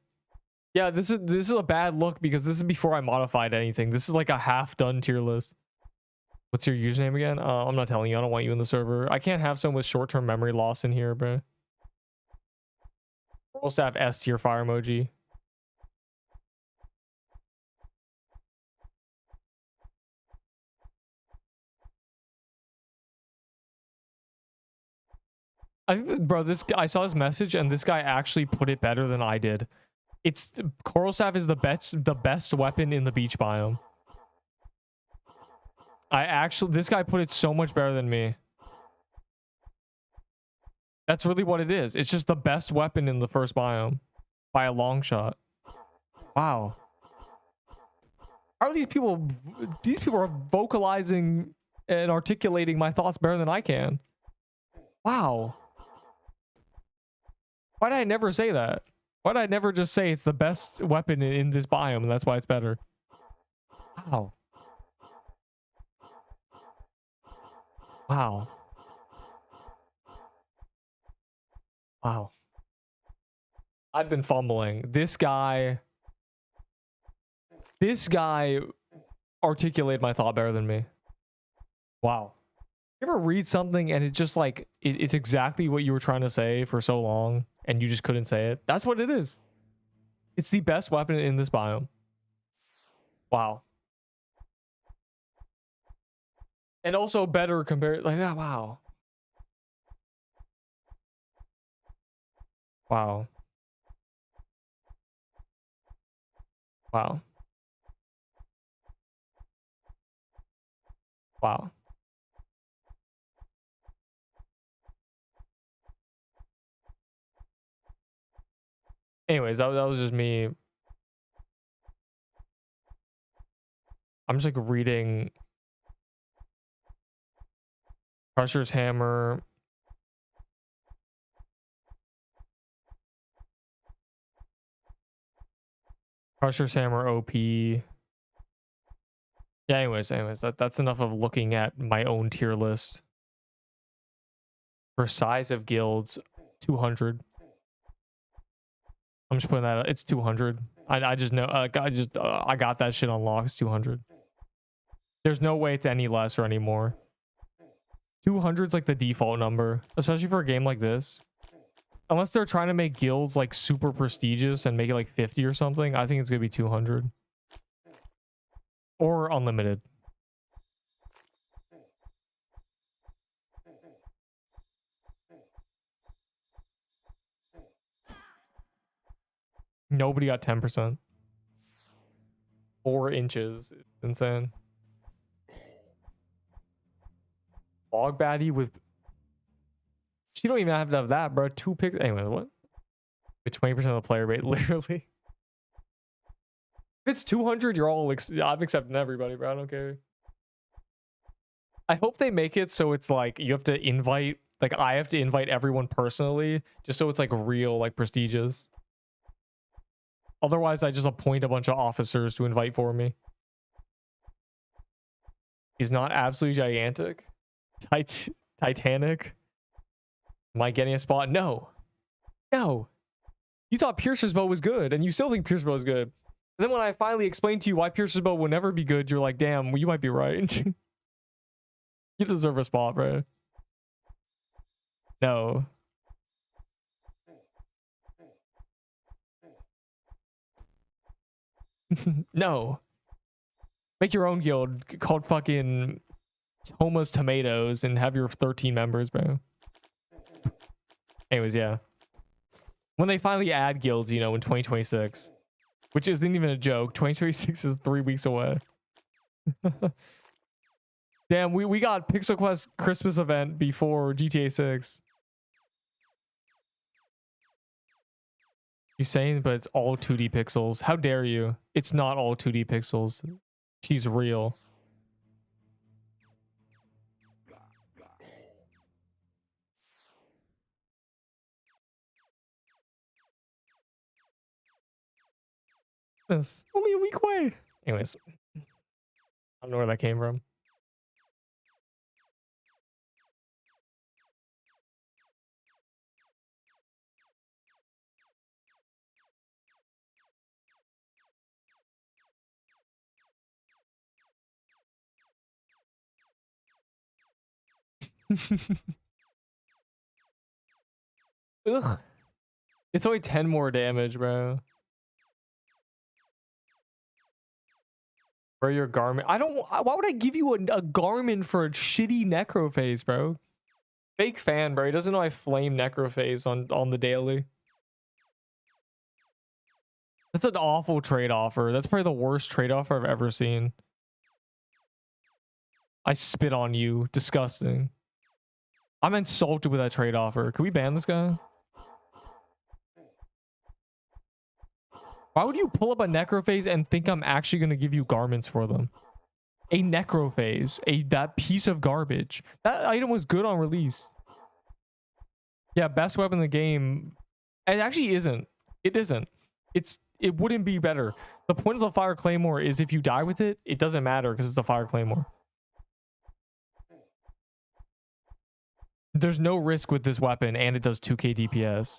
Yeah, this is a bad look because this is before I modified anything. This is like a half done tier list. What's your username again? I'm not telling you. I don't want you in the server. I can't have someone with short-term memory loss in here, bro. We'll also have S tier fire emoji. Bro, I saw this message and this guy actually put it better than I did. It's Coral Staff is the best weapon in the beach biome. This guy put it so much better than me. That's really what it is. It's just the best weapon in the first biome by a long shot. Wow. How are these people? These people are vocalizing and articulating my thoughts better than I can. Wow. Why did I never say that? Why did I never just say it's the best weapon in this biome and that's why it's better? Wow. Wow. Wow. I've been fumbling. This guy articulated my thought better than me. Wow. You ever read something and it's just like it's exactly what you were trying to say for so long and you just couldn't say it? That's what it is. It's the best weapon in this biome. Wow. And also better compared, like, ah, wow. Wow. Wow. Wow. Anyways, that was just me. I'm just like reading Crusher's Hammer. Crusher's Hammer OP. Yeah, anyways, that's enough of looking at my own tier list. For size of guilds, 200. I'm just putting that. It's 200. I just know. I got that shit unlocked. It's 200. There's no way it's any less or any more. 200 is like the default number, especially for a game like this. Unless they're trying to make guilds like super prestigious and make it like 50 or something, I think it's gonna be 200 or unlimited. Nobody got 10%. 4 inches. It's insane. Log baddie with... She don't even have to have that, bro. 2 picks. Anyway, what? With 20% of the player rate, literally. If it's 200, you're all I'm accepting everybody, bro. I don't care. I hope they make it so it's like you have to invite, like I have to invite everyone personally, just so it's like real, like prestigious. Otherwise, I just appoint a bunch of officers to invite for me. He's not absolutely gigantic. Titanic. Am I getting a spot? No. No. You thought Piercer's bow was good, and you still think Piercer's bow is good. And then when I finally explained to you why Piercer's bow will never be good, you're like, damn, well, you might be right. You deserve a spot, bro. No. No. Make your own guild called fucking Homa's Tomatoes and have your 13 members, bro. Anyways, yeah. When they finally add guilds, you know, in 2026, which isn't even a joke. 2026 is 3 weeks away. Damn, we got Pixel Quest Christmas event before GTA 6. You saying, but it's all 2D pixels. How dare you? It's not all 2D pixels. She's real. It's only a week away. Anyways, I don't know where that came from. Ugh. It's only 10 more damage, bro. For your Garmin. I don't. Why would I give you a Garmin for a shitty Necrophase, bro? Fake fan, bro. He doesn't know I flame Necrophase on the daily. That's an awful trade offer. That's probably the worst trade offer I've ever seen. I spit on you. Disgusting. I'm insulted with that trade offer. Can we ban this guy? Why would you pull up a Necrophase and think I'm actually going to give you garments for them? A Necrophase. That piece of garbage. That item was good on release. Yeah, best weapon in the game. It actually isn't. It isn't. It wouldn't be better. The point of the Fire Claymore is if you die with it, it doesn't matter because it's the Fire Claymore. There's no risk with this weapon, and it does 2k DPS.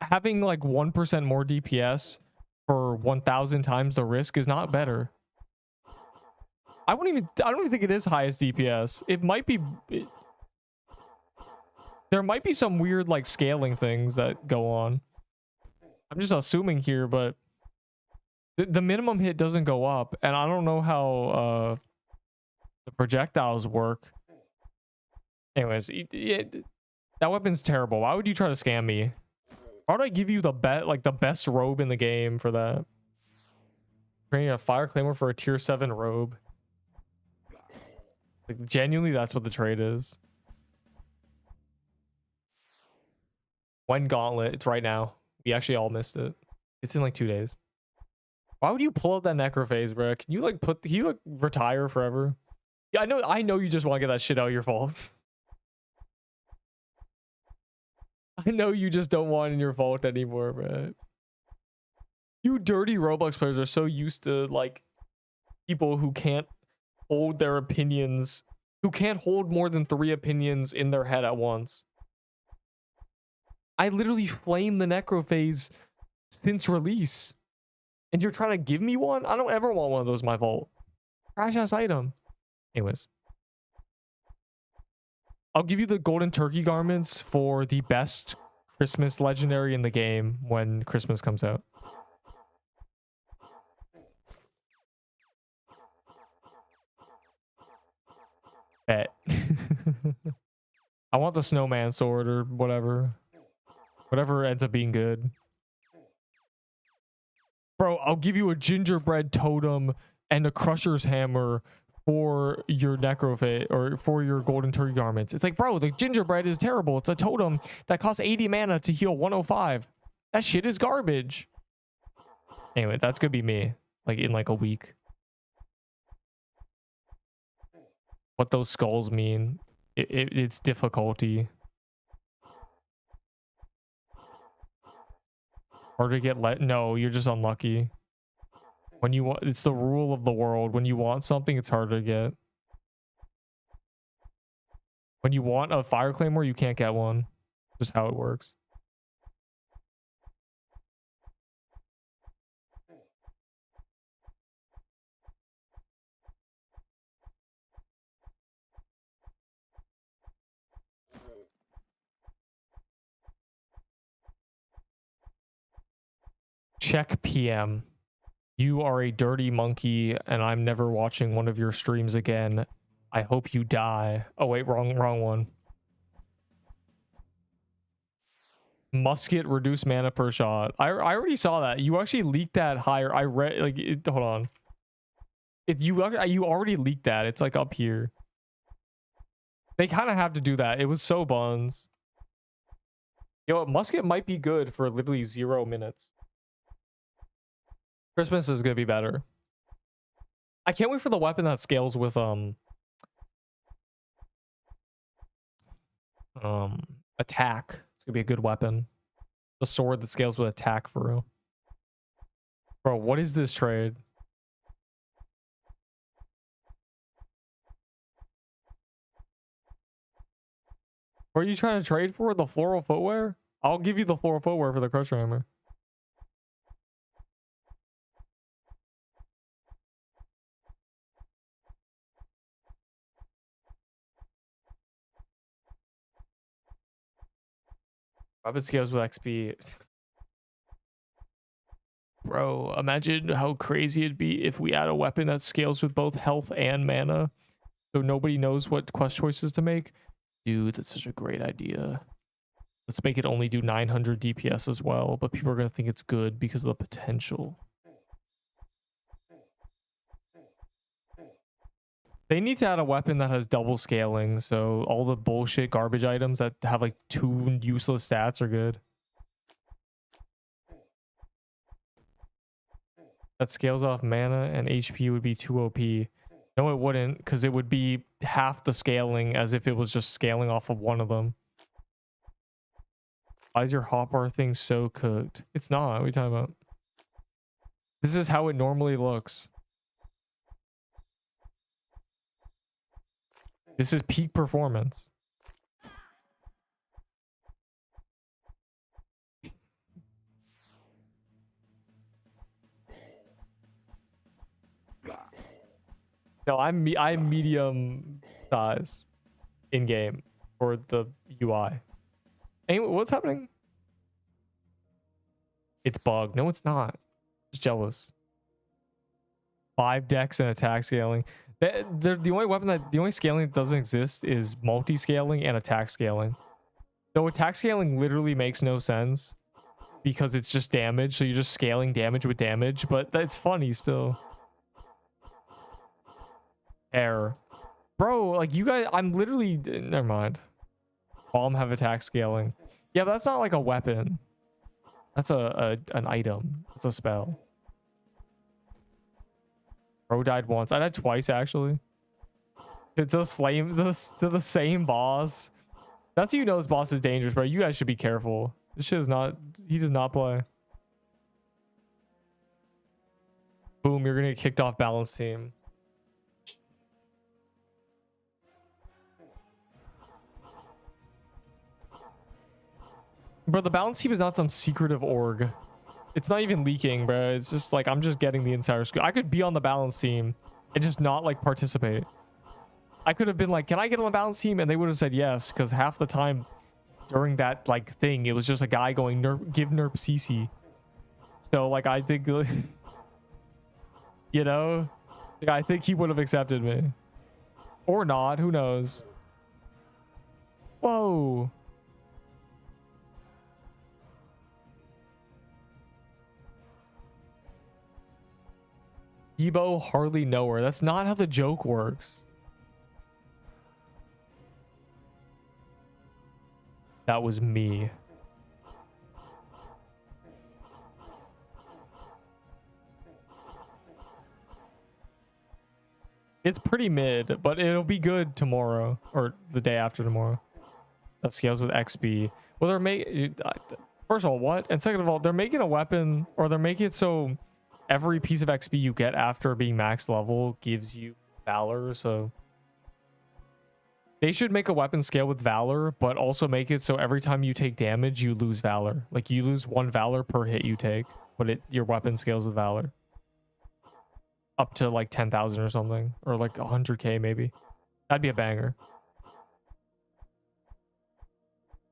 Having like 1% more DPS for 1,000 times the risk is not better. I don't even think it is highest DPS. It might be. There might be some weird like scaling things that go on. I'm just assuming here, but the minimum hit doesn't go up, and I don't know how the projectiles work. Anyways, that weapon's terrible. Why would you try to scam me? Why would I give you the best robe in the game for that? Bringing a Fire Claymore for a tier 7 robe. Like, genuinely, that's what the trade is. When Gauntlet, it's right now. We actually all missed it. It's in like 2 days. Why would you pull out that Necrophase, bro? Can you like retire forever? Yeah, I know you just want to get that shit out of your vault. I know you just don't want it in your vault anymore, bro. You dirty Roblox players are so used to like people who can't hold their opinions, who can't hold more than 3 opinions in their head at once. I literally flamed the Necrophase since release. And you're trying to give me one? I don't ever want one of those in my vault. Trash ass item. Anyways. I'll give you the golden turkey garments for the best Christmas legendary in the game when Christmas comes out. Bet. I want the snowman sword or whatever. Whatever ends up being good. Bro, I'll give you a gingerbread totem and a crusher's hammer for your Necrophase or for your golden turkey garments. It's like, bro, the gingerbread is terrible. It's a totem that costs 80 mana to heal 105. That shit is garbage. Anyway, that's gonna be me. like in like a week. What those skulls mean. It's difficulty. Hard to get no, you're just unlucky. When you want, it's the rule of the world. When you want something, it's harder to get. When you want a fire claymore, you can't get one. Just how it works. Check PM. You are a dirty monkey, and I'm never watching one of your streams again. I hope you die. Oh wait, wrong one. Musket, reduce mana per shot. I already saw that. You actually leaked that higher. I read like hold on. If you already leaked that, it's like up here. They kind of have to do that. It was so buns. Yo, musket might be good for literally 0 minutes. Christmas is gonna be better. I can't wait for the weapon that scales with attack. It's gonna be a good weapon. The sword that scales with attack for real. Bro, what is this trade? What are you trying to trade for? The floral footwear? I'll give you the floral footwear for the crusher hammer. Weapon scales with XP. Bro, imagine how crazy it'd be if we add a weapon that scales with both health and mana. So nobody knows what quest choices to make. Dude, that's such a great idea. Let's make it only do 900 DPS as well, but people are going to think it's good because of the potential. They need to add a weapon that has double scaling, so all the bullshit garbage items that have like 2 useless stats are good. That scales off mana and HP would be 2 OP. No, it wouldn't, because it would be half the scaling as if it was just scaling off of one of them. Why is your hotbar thing so cooked? It's not. What are you talking about? This is how it normally looks. This is peak performance. No, I'm medium size in game for the UI. Anyway, what's happening? It's bugged. No, it's not. Just jealous. 5 decks and attack scaling. The only weapon that the only scaling that doesn't exist is multi-scaling and attack scaling. Though attack scaling literally makes no sense because it's just damage, so you're just scaling damage with damage, but that's funny still. Error. Bro, like you guys, I'm literally never mind. Bomb have attack scaling. Yeah, but that's not like a weapon. That's an item. It's a spell. Bro died once. I died twice actually. It's the same boss. That's how you know this boss is dangerous, bro. You guys should be careful. This shit is not. He does not play. Boom! You're gonna get kicked off balance team. Bro, the balance team is not some secretive org. It's not even leaking, bro. It's just like I'm just getting the entire school. I could be on the balance team and just not like participate. I could have been like, can I get on the balance team? And they would have said yes, because half the time during that like thing, it was just a guy going, Nerp, give Nerp CC. So like, I think, you know, yeah, I think he would have accepted me. Or not, who knows? Whoa. Ebo hardly know her. That's not how the joke works. That was me. It's pretty mid, but it'll be good tomorrow or the day after tomorrow. That scales with XP. Well, they're making, first of all, what? And second of all, they're making a weapon, or they're making it so every piece of XP you get after being max level gives you Valor. So they should make a weapon scale with Valor, but also make it so every time you take damage, you lose Valor. Like you lose 1 Valor per hit you take, but your weapon scales with Valor. Up to like 10,000 or something, or like 100k maybe. That'd be a banger.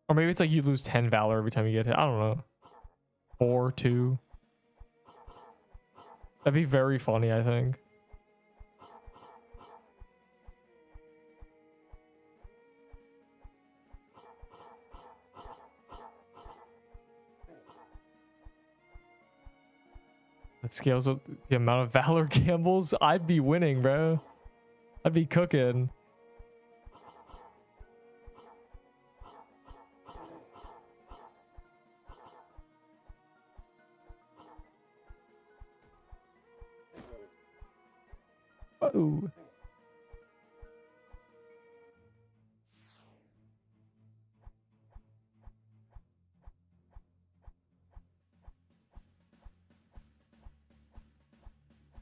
Or maybe it's like you lose 10 Valor every time you get hit. I don't know. 4, 2. That'd be very funny, I think. That scales with the amount of Valor gambles. I'd be winning, bro. I'd be cooking. Oh.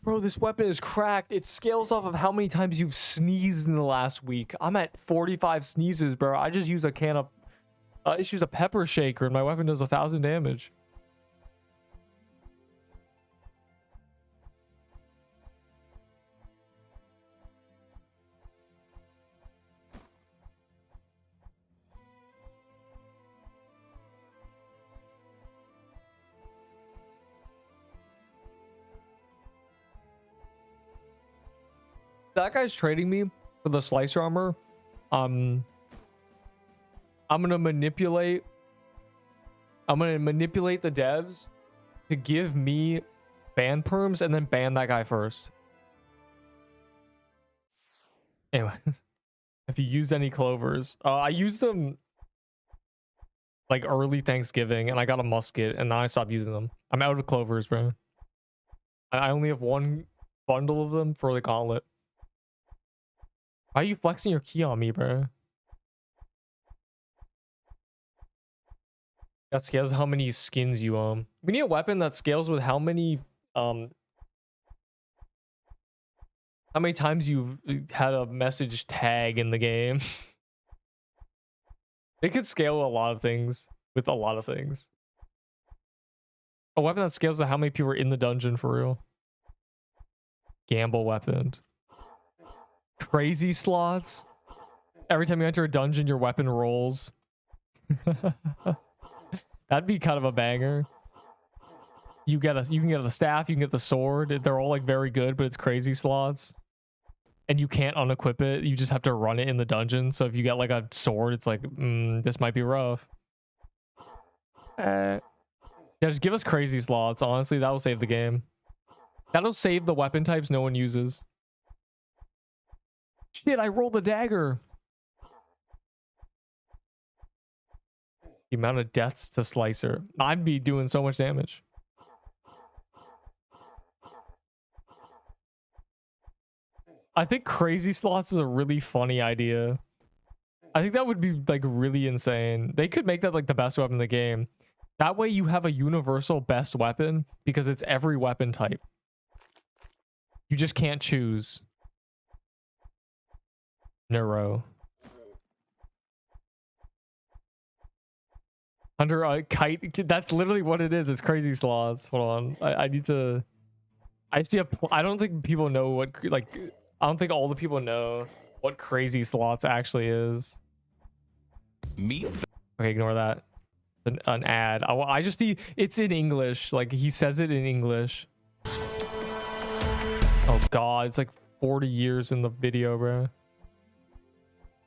Bro, this weapon is cracked. It scales off of how many times you've sneezed in the last week. I'm at 45 sneezes, bro. I just use a can of... I just use a pepper shaker and my weapon does 1,000 damage. That guy's trading me for the slicer armor. I'm gonna manipulate the devs to give me ban perms and then ban that guy first. Anyway, if you used any clovers, I used them like early Thanksgiving and I got a musket and now I stopped using them. I'm out of clovers, bro. I only have 1 bundle of them for the gauntlet. Why are you flexing your key on me, bro? That scales how many skins you own. We need a weapon that scales with how many times you've had a message tag in the game. They could scale a lot of things with a lot of things. A weapon that scales with how many people are in the dungeon for real. Gamble weapon. Crazy slots. Every time you enter a dungeon, your weapon rolls. That'd be kind of a banger. You can get the staff, you can get the sword. They're all like very good, but it's crazy slots. And you can't unequip it. You just have to run it in the dungeon. So if you get like a sword, it's like, this might be rough. Yeah, just give us crazy slots. Honestly, that will save the game. That'll save the weapon types no one uses. Shit, I rolled a dagger. The amount of deaths to slicer. I'd be doing so much damage. I think crazy slots is a really funny idea. I think that would be like really insane. They could make that like the best weapon in the game. That way you have a universal best weapon because it's every weapon type. You just can't choose. Neuro. Under a kite. That's literally what it is. It's crazy slots. Hold on. I need to... I see I don't think people know what... Like, I don't think all the people know what crazy slots actually is. Okay, ignore that. An ad. I just need... It's in English. Like, he says it in English. Oh, God. It's like 40 years in the video, bro.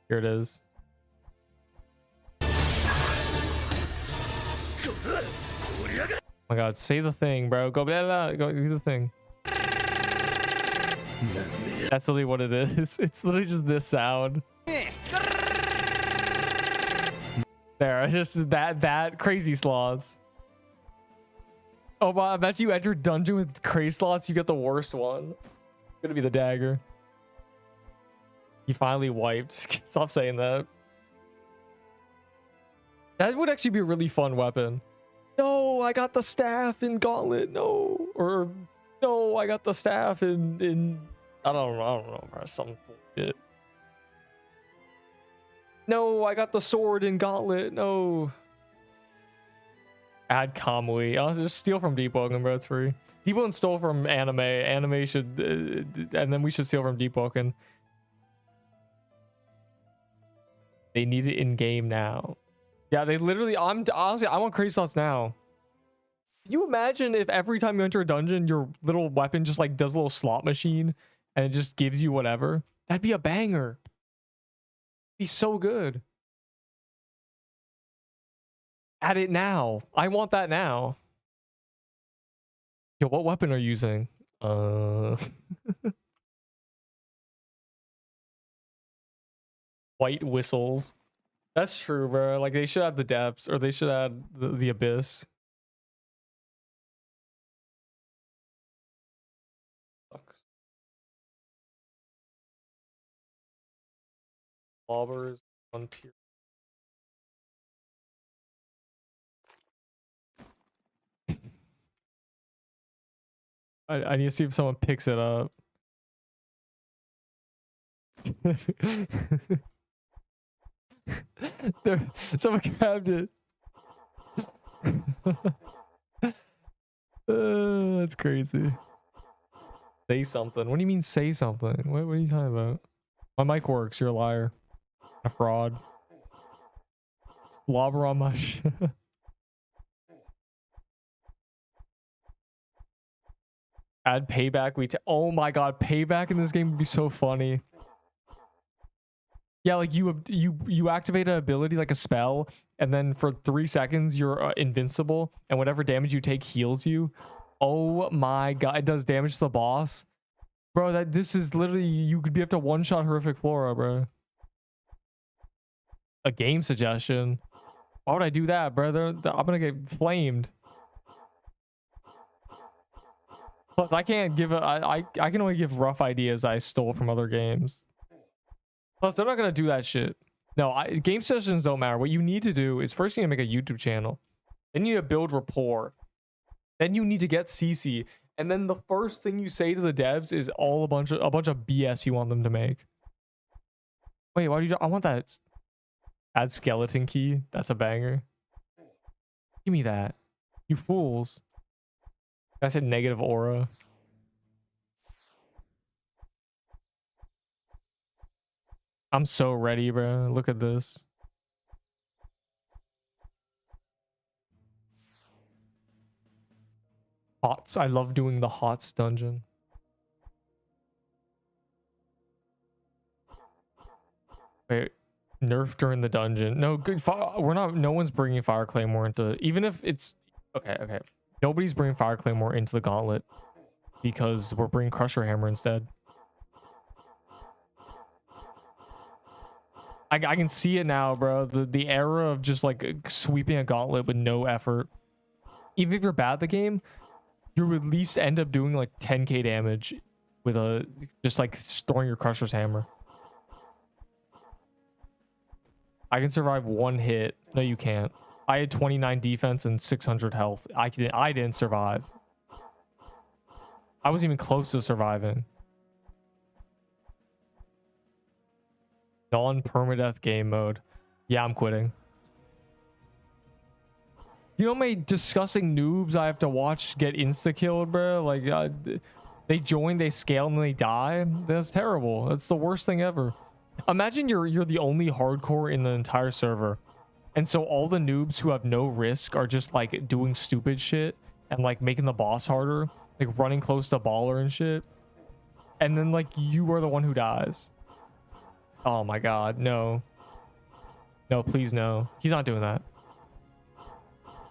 Here it is. Oh my God, say the thing, bro. Go do the thing. That's literally what it is. It's literally just this sound. There, it's just that crazy slots. Oh, but I bet you enter dungeon with crazy slots, you get the worst one. It's gonna be the dagger. He finally wiped. Stop saying that. That would actually be a really fun weapon. No, I got the staff in Gauntlet. No, or no, I got the staff in I don't know, bro, some bullshit. No, I got the sword in Gauntlet. No. Add Kamui. I'll just steal from Deepwoken, bro. It's free. Deepwoken stole from anime. Anime should, and then we should steal from Deepwoken. They need it in game now. Yeah, they literally. Honestly, I want crazy slots now. Can you imagine if every time you enter a dungeon, your little weapon just like does a little slot machine and it just gives you whatever? That'd be a banger. Be so good. Add it now. I want that now. Yo, what weapon are you using? White whistles. That's true, bro. Like they should add the depths, or they should add the abyss. Sucks. Lobbers on tier. I need to see if someone picks it up. There, someone grabbed it. That's crazy. Say something. What do you mean say something? What are you talking about? My mic works. You're a liar. A fraud. Lobber on my shit. Add payback. Oh my god, payback in this game would be so funny. Yeah, like you activate an ability like a spell, and then for 3 seconds you're invincible, and whatever damage you take heals you. Oh my god, it does damage to the boss, bro. This is literally, you could be able to one-shot horrific flora, bro. A game suggestion. Why would I do that, brother? I'm gonna get flamed. Plus, I can't give I can only give rough ideas I stole from other games. Plus, they're not gonna do that shit. No, game sessions don't matter. What you need to do is first you need to make a YouTube channel. Then you need to build rapport. Then you need to get CC. And then the first thing you say to the devs is a bunch of BS you want them to make. Wait, why do you? I want that. Add skeleton key. That's a banger. Give me that. You fools. I said negative aura. I'm so ready, bro. Look at this. Hots. I love doing the Hots dungeon. Wait, nerf during the dungeon. No, good. We're not. No one's bringing Fire Claymore into. Even if it's okay. Okay. Nobody's bringing Fire Claymore into the gauntlet because we're bringing Crusher Hammer instead. I can see it now, bro. The era of just like sweeping a gauntlet with no effort. Even if you're bad at the game, you at least end up doing like 10k damage with just like throwing your Crusher's Hammer. I can survive one hit. No, you can't. I had 29 defense and 600 health. I didn't survive. I wasn't even close to surviving. Non-permadeath game mode. Yeah, I'm quitting. You know how many disgusting noobs I have to watch get insta-killed, bro? Like, they join, they scale, and they die? That's terrible. That's the worst thing ever. Imagine you're the only hardcore in the entire server. And so all the noobs who have no risk are just, like, doing stupid shit and, like, making the boss harder. Like, running close to baller and shit. And then, like, you are the one who dies. Oh my god, no. No, please no. He's not doing that.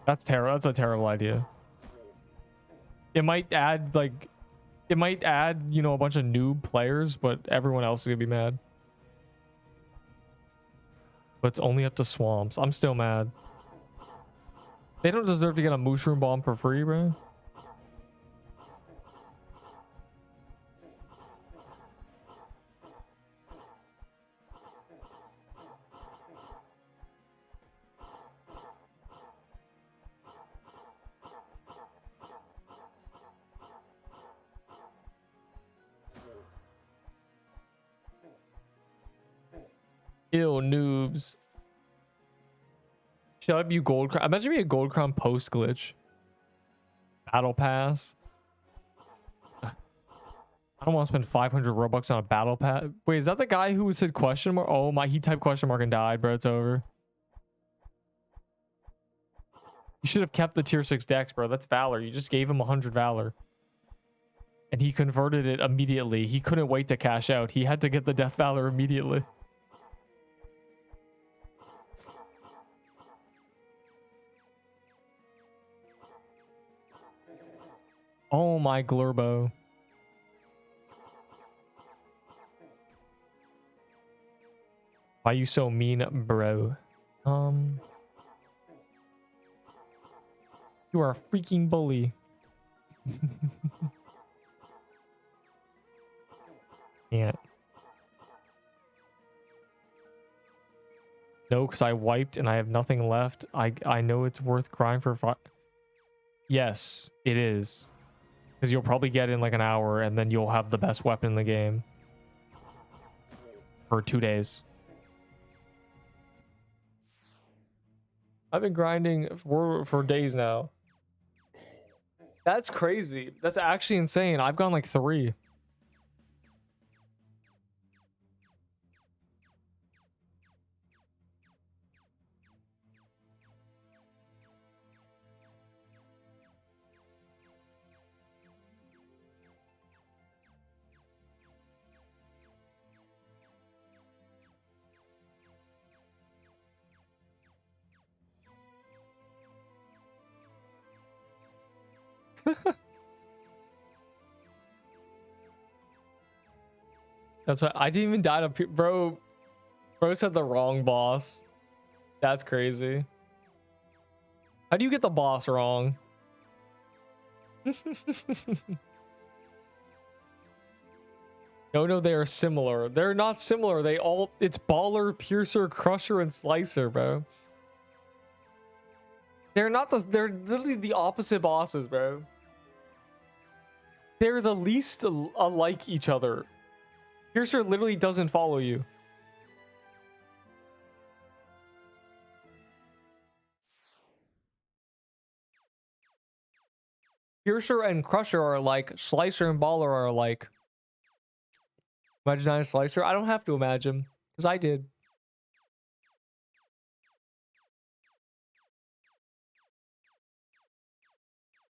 That's terrible. That's a terrible idea. It might add, like... It might add, you know, a bunch of noob players, but everyone else is gonna be mad. But it's only up to swamps. I'm still mad. They don't deserve to get a mushroom bomb for free, bro. Ew, noobs. Should I be gold crown? Imagine me a gold crown post glitch. Battle pass. I don't want to spend 500 Robux on a battle pass. Wait, is that the guy who said question mark? Oh my, he typed question mark and died, bro. It's over. You should have kept the tier 6 dex, bro. That's valor. You just gave him 100 valor. And he converted it immediately. He couldn't wait to cash out. He had to get the death valor immediately. Oh my glurbo. Why you so mean, bro? You are a freaking bully. Can't. No, because I wiped and I have nothing left. I know it's worth crying for. Yes, it is. Because you'll probably get in like an hour and then you'll have the best weapon in the game. For 2 days. I've been grinding for days now. That's crazy. That's actually insane. I've gone like 3. That's why I didn't even die to bro. Bro said the wrong boss. That's crazy. How do you get the boss wrong? No, they are similar. They're not similar. It's Baller, Piercer, Crusher, and Slicer, bro. They're literally the opposite bosses, bro. They're the least alike each other. Piercer literally doesn't follow you. Piercer and Crusher are alike. Slicer and Baller are alike. Imagine I'm a Slicer. I don't have to imagine, because I did.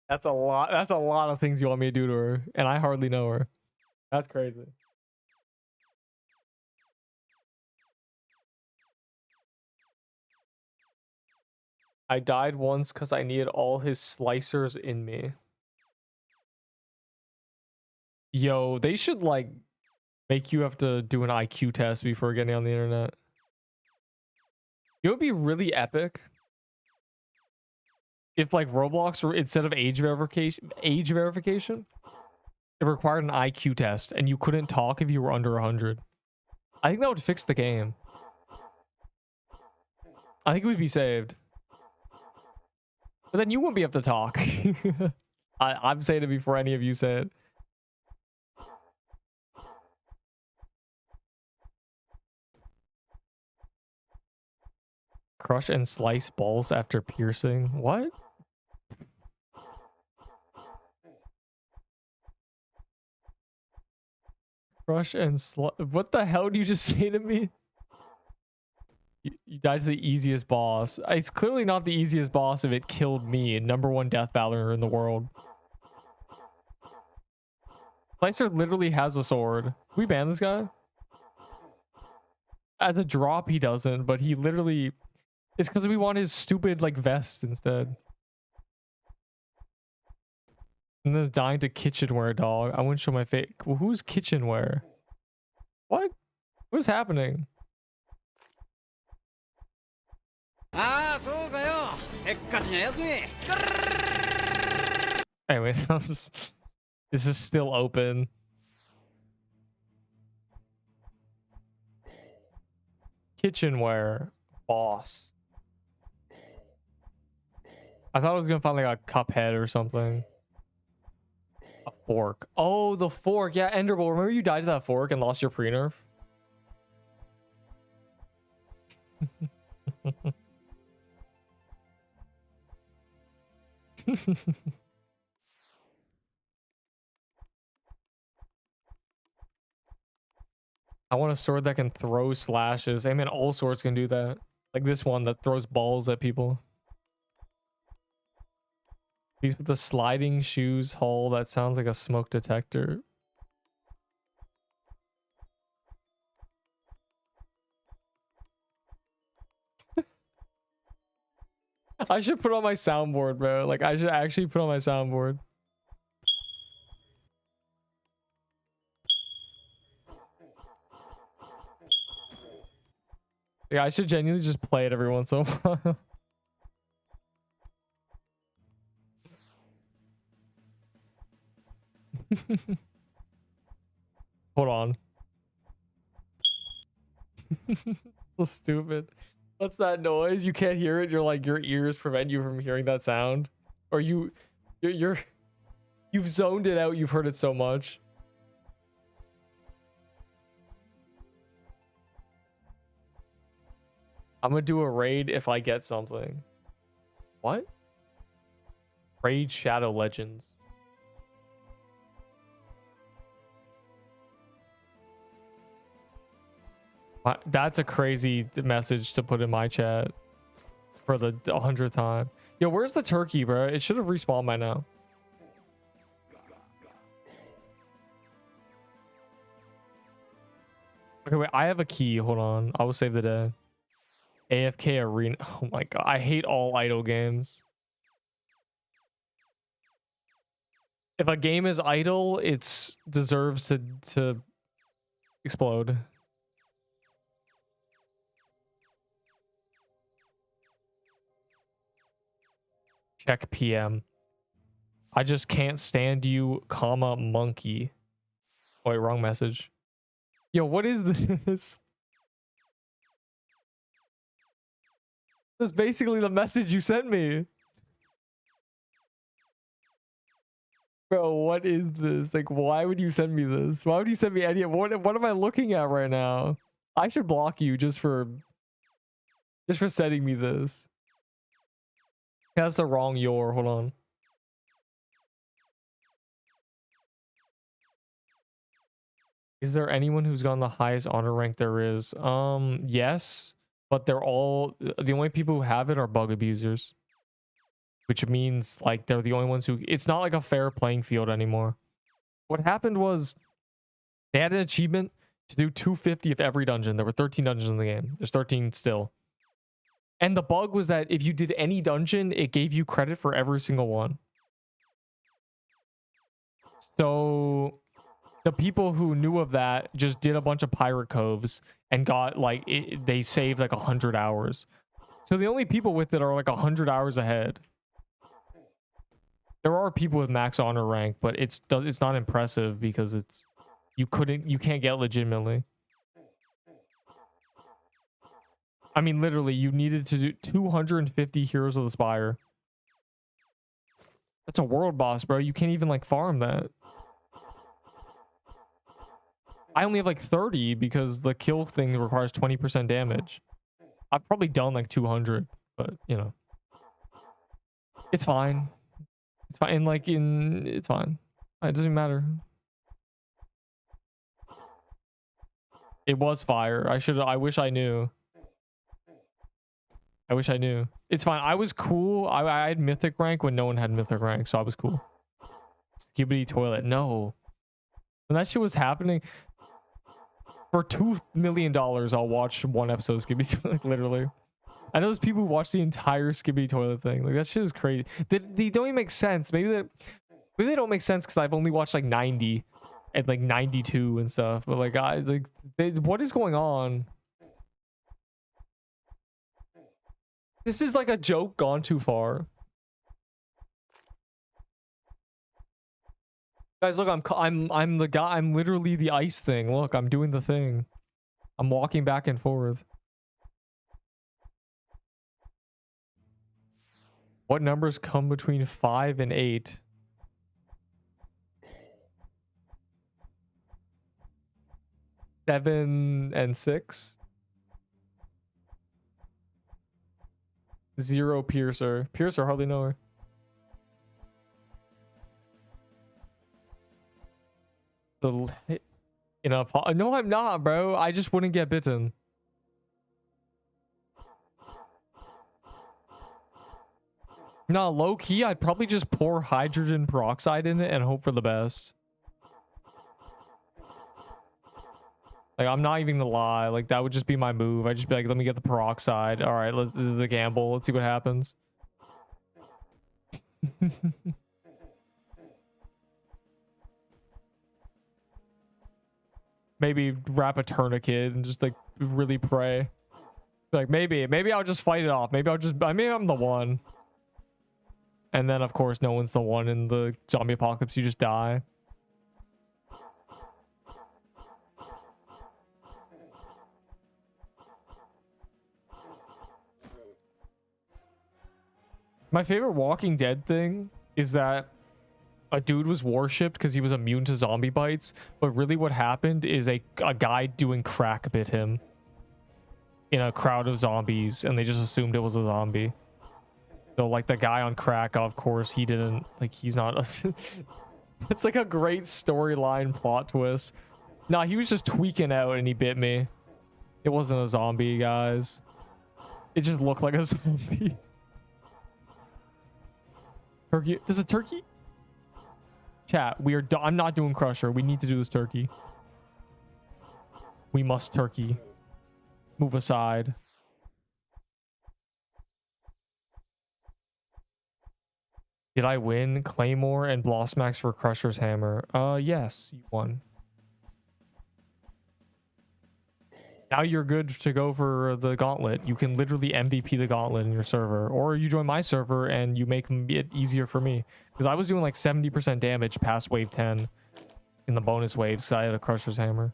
That's a lot. That's a lot of things you want me to do to her, and I hardly know her. That's crazy. I died once because I needed all his slicers in me. Yo, they should like make you have to do an IQ test before getting on the internet. It would be really epic if like Roblox were, instead of age verification, it required an IQ test and you couldn't talk if you were under 100. I think that would fix the game. I think it would be saved. But then you wouldn't be able to talk. I'm saying it before any of you say it. Crush and slice balls after piercing. What? Crush and slice. What the hell did you just say to me? You died to the easiest boss. It's clearly not the easiest boss if it killed me, #1 death valour in the world. Slicer literally has a sword. Can we ban this guy? As a drop, he doesn't, but he literally... It's because we want his stupid, like, vest instead. And then dying to kitchenware, dog. I wouldn't show my face. Well, who's kitchenware? What? What is happening? Anyways, this is still open. Kitchenware boss. I thought I was gonna find like a cup head or something. A fork. Oh, the fork. Yeah, Enderable. Remember you died to that fork and lost your pre-nerf? I want a sword that can throw slashes. I mean, all swords can do that. Like this one that throws balls at people. These with the sliding shoes hole. That sounds like a smoke detector. I should put on my soundboard, bro. Like, I should actually put on my soundboard. Yeah, I should genuinely just play it every once in a while. Hold on. So stupid. What's that noise? You can't hear it. You're like, your ears prevent you from hearing that sound, or you've zoned it out. You've heard it so much. I'm gonna do a raid if I get something. What? Raid Shadow Legends. That's a crazy message to put in my chat for the 100th time. Yo, where's the turkey, bro? It should have respawned by now. Okay, wait. I have a key. Hold on. I will save the day. AFK Arena. Oh my god. I hate all idle games. If a game is idle, it deserves to explode. Check PM. I just can't stand you, comma, monkey. Oh, wait, wrong message. Yo, what is this? That's basically the message you sent me. Bro, what is this? Like, why would you send me this? Why would you send me any... What am I looking at right now? I should block you just for sending me this. That's the wrong your. Hold on. Is there anyone who's gotten the highest honor rank there is? Yes, but they're all... The only people who have it are bug abusers. Which means, like, they're the only ones who... It's not like a fair playing field anymore. What happened was they had an achievement to do 250 of every dungeon. There were 13 dungeons in the game. There's 13 still. And the bug was that if you did any dungeon, it gave you credit for every single one. So the people who knew of that just did a bunch of pirate coves and got, like, they saved like 100 hours. So the only people with it are like 100 hours ahead. There are people with max honor rank, but it's not impressive because you can't get legitimately. I mean, literally, you needed to do 250 Heroes of the Spire. That's a world boss, bro. You can't even, like, farm that. I only have like 30 because the kill thing requires 20% damage. I've probably done like 200, but you know, it's fine. It's fine. And like it's fine. It doesn't matter. It was fire. I wish I knew. I wish I knew. It's fine. I was cool. I had mythic rank when no one had mythic rank, so I was cool. Skibidi toilet. No. When that shit was happening, for $2 million, I'll watch one episode of Skibidi Toilet, like, literally. I know there's people who watch the entire Skibidi Toilet thing. Like, that shit is crazy. They don't even make sense. Maybe they don't make sense because I've only watched like 90 and like 92 and stuff. But like, what is going on? This is like a joke gone too far. Guys, look, I'm the guy. I'm literally the ice thing. Look, I'm doing the thing. I'm walking back and forth. What numbers come between 5 and 8? 7 and 6? Zero Piercer. Piercer, hardly know her. No, I'm not, bro. I just wouldn't get bitten. No, low key, I'd probably just pour hydrogen peroxide in it and hope for the best. Like, I'm not even gonna lie. Like, that would just be my move. I'd just be like, let me get the peroxide. All right, this is a gamble. Let's see what happens. Maybe wrap a tourniquet and just like really pray. Like maybe I'll just fight it off. Maybe I'm the one. And then of course no one's the one in the zombie apocalypse. You just die. My favorite Walking Dead thing is that a dude was worshipped because he was immune to zombie bites, but really what happened is a guy doing crack bit him in a crowd of zombies, and they just assumed it was a zombie. So like the guy on crack, of course he didn't, like, he's not a it's like a great storyline plot twist. Nah, he was just tweaking out and he bit me. It wasn't a zombie, guys. It just looked like a zombie. Turkey, there's a turkey. Chat, I'm not doing Crusher. We need to do this turkey. We must turkey. Move aside. Did I win Claymore and Blossmax for Crusher's Hammer? Yes, you won. Now you're good to go for the gauntlet. You can literally MVP the gauntlet in your server, or you join my server and you make it easier for me, because I was doing like 70% damage past wave 10 in the bonus waves because I had a Crusher's Hammer.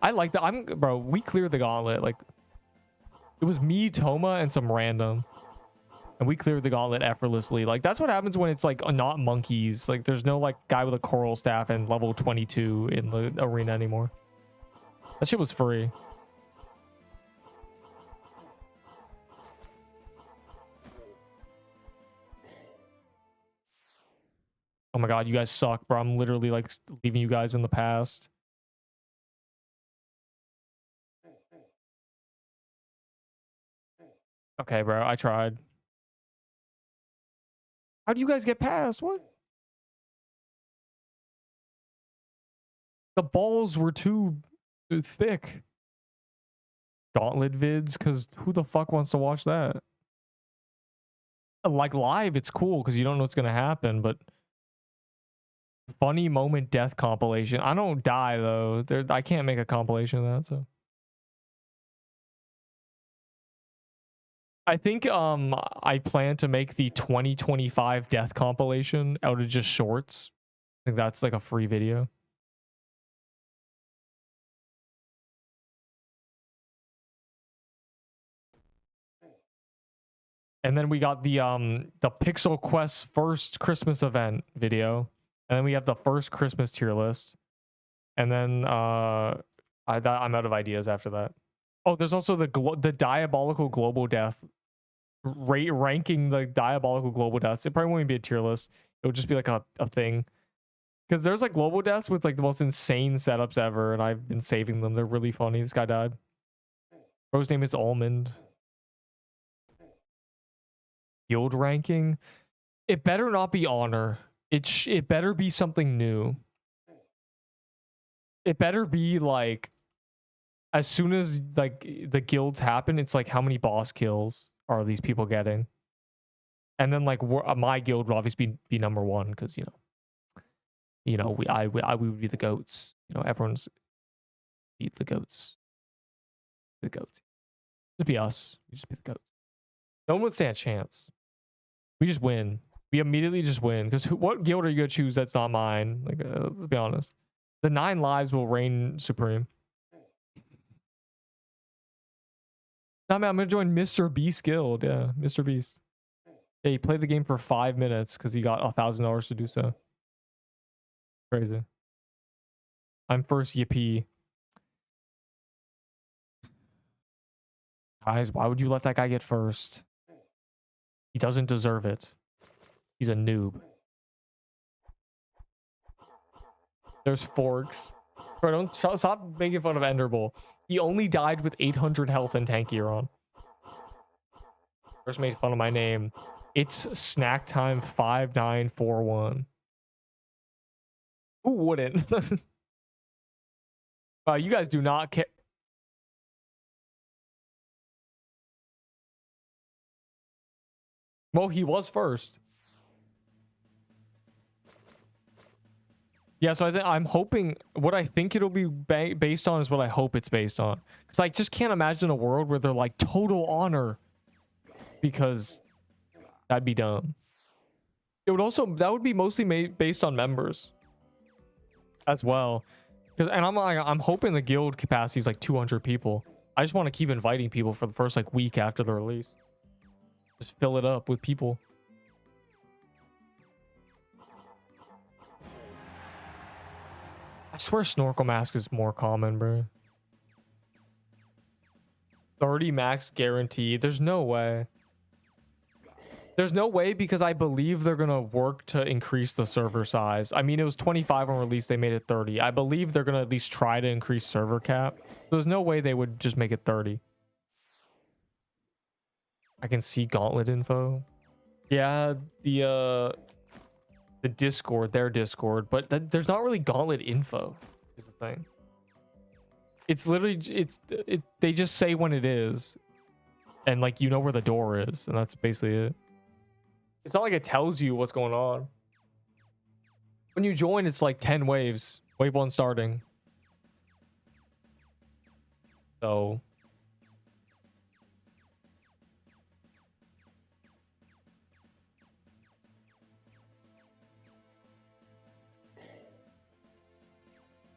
I like that. Bro, we cleared the gauntlet. Like, it was me, Toma, and some random, and we cleared the gauntlet effortlessly. Like, that's what happens when it's like not monkeys. Like, there's no like guy with a coral staff and level 22 in the arena anymore. That shit was free. Oh my god, you guys suck, bro. I'm literally like leaving you guys in the past. Okay, bro, I tried. How do you guys get past? What? The balls were too thick. Gauntlet vids, because who the fuck wants to watch that? Like live, it's cool because you don't know what's gonna happen, but funny moment death compilation. I don't die though. I can't make a compilation of that, so. I think I plan to make the 2025 death compilation out of just shorts. I think that's like a free video. And then we got the Pixel Quest first Christmas event video. And then we have the first Christmas tier list. And then I'm out of ideas after that. Oh, there's also the diabolical global death ranking the diabolical global deaths. It probably won't be a tier list. It would just be like a thing. Because there's like global deaths with like the most insane setups ever, and I've been saving them. They're really funny. This guy died. Bro's name is Almond. Guild ranking. It better not be honor. It better be something new. It better be like, as soon as like the guilds happen, it's like how many boss kills are these people getting? And then like my guild would obviously be number one, because we would be the goats. Everyone's beat the goats. The goats. Just be us. We just be the goats. No one would stand a chance. We just win. We immediately just win. Because what guild are you gonna choose that's not mine? Like, let's be honest. The 9 lives will reign supreme. Nah, man, I'm gonna join Mr. Beast Guild. Yeah, Mr. Beast. Yeah, he played the game for 5 minutes because he got $1,000 to do so. Crazy. I'm first, yippee. Guys, why would you let that guy get first? He doesn't deserve it. He's a noob. There's Forks. Bro, don't stop making fun of Enderbull. He only died with 800 health and tankier on. First made fun of my name. It's snack time 5941. Who wouldn't? Wow, you guys do not care. Well, he was first. Yeah, so I'm hoping what I think it'll be based on is what I hope it's based on. Because I just can't imagine a world where they're like total honor, because that'd be dumb. It would also, that would be mostly based on members as well. And I'm hoping the guild capacity is like 200 people. I just want to keep inviting people for the first like week after the release. Just fill it up with people. I swear snorkel mask is more common, bro. 30 max guaranteed. There's no way. There's no way, because I believe they're going to work to increase the server size. I mean, it was 25 on release. They made it 30. I believe they're going to at least try to increase server cap. So there's no way they would just make it 30. I can see Gauntlet info. Yeah, the Discord, their Discord. But there's not really Gauntlet info is the thing. It's literally, they just say when it is. And like, you know where the door is. And that's basically it. It's not like it tells you what's going on. When you join, it's like 10 waves. Wave 1 starting. So.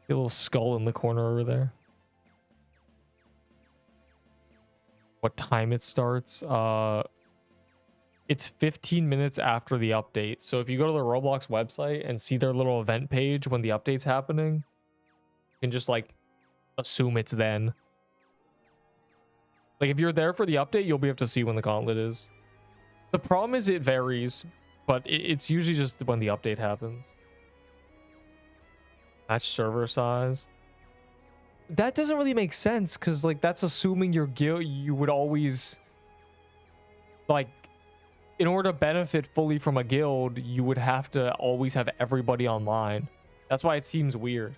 A little skull in the corner over there. What time it starts? It's 15 minutes after the update. So if you go to the Roblox website and see their little event page when the update's happening, you can just like assume it's then. Like if you're there for the update, you'll be able to see when the gauntlet is. The problem is it varies, but it's usually just when the update happens. Match server size. That doesn't really make sense, because like that's assuming your guild, you would always, like, in order to benefit fully from a guild, you would have to always have everybody online. That's why it seems weird.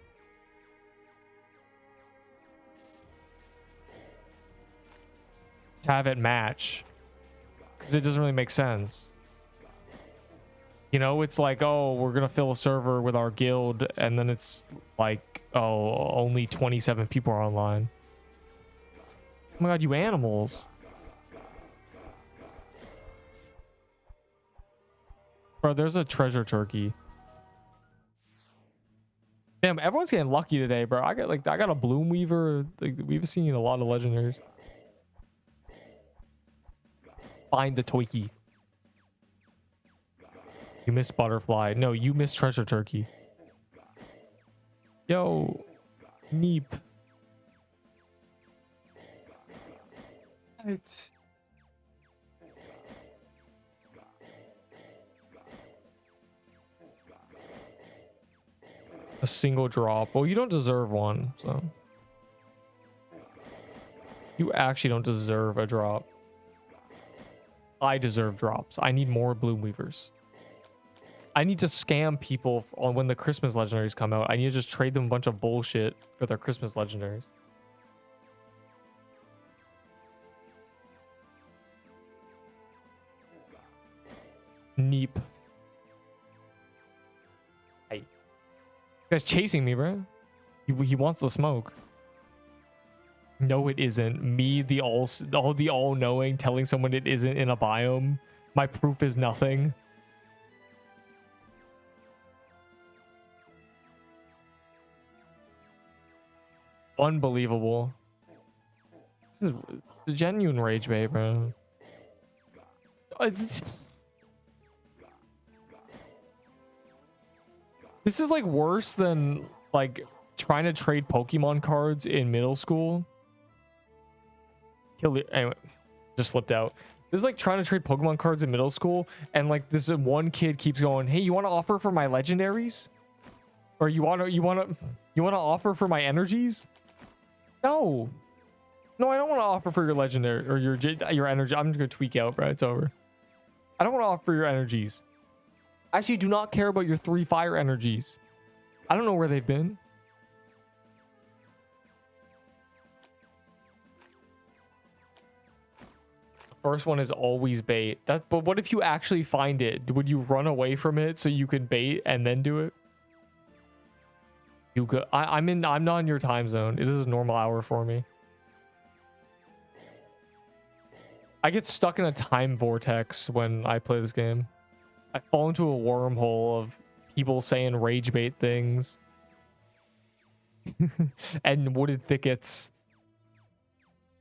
To have it match, because it doesn't really make sense. You know, it's like, oh, we're gonna fill a server with our guild, and then it's like, oh, only 27 people are online. Oh my god, you animals. Bro, there's a treasure turkey. Damn, everyone's getting lucky today, bro. I got a bloom weaver. Like, we've seen a lot of legendaries. Find the toiki. You missed butterfly. No, you missed treasure turkey. Yo, Neep. It's... a single drop. Well, you don't deserve one, so... you actually don't deserve a drop. I deserve drops. I need more bloom weavers. I need to scam people on when the Christmas legendaries come out. I need to just trade them a bunch of bullshit for their Christmas legendaries. Neep. Hey. You guy's chasing me, bro. He wants the smoke. No, it isn't. Me, the all-knowing, telling someone it isn't in a biome. My proof is nothing. Unbelievable. This is the genuine rage bait, bro. This is like worse than like trying to trade Pokemon cards in middle school. Kill it. Anyway, just slipped out. This is like trying to trade Pokemon cards in middle school, and like this one kid keeps going, "Hey, you want to offer for my legendaries? Or you want to offer for my energies?" No. No, I don't want to offer for your legendary or your energy. I'm just going to tweak out, bro. It's over. I don't want to offer your energies. I actually do not care about your 3 fire energies. I don't know where they've been. First one is always bait. But what if you actually find it? Would you run away from it so you could bait and then do it? You could. I'm not in your time zone. It is a normal hour for me. I get stuck in a time vortex when I play this game. I fall into a wormhole of people saying rage bait things and wooded thickets.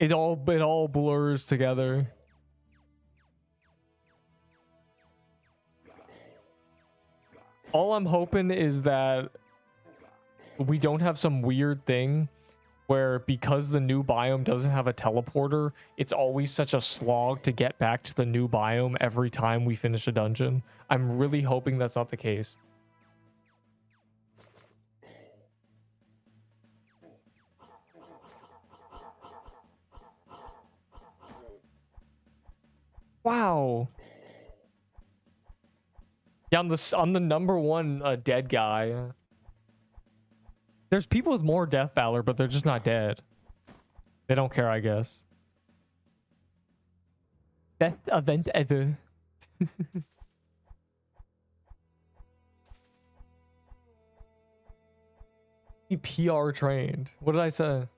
It all blurs together. All I'm hoping is that we don't have some weird thing where, because the new biome doesn't have a teleporter, it's always such a slog to get back to the new biome every time we finish a dungeon. I'm really hoping that's not the case. Wow. Yeah, I'm the #1 dead guy. There's people with more death valor, but they're just not dead. They don't care, I guess. Best event ever. He PR trained. What did I say?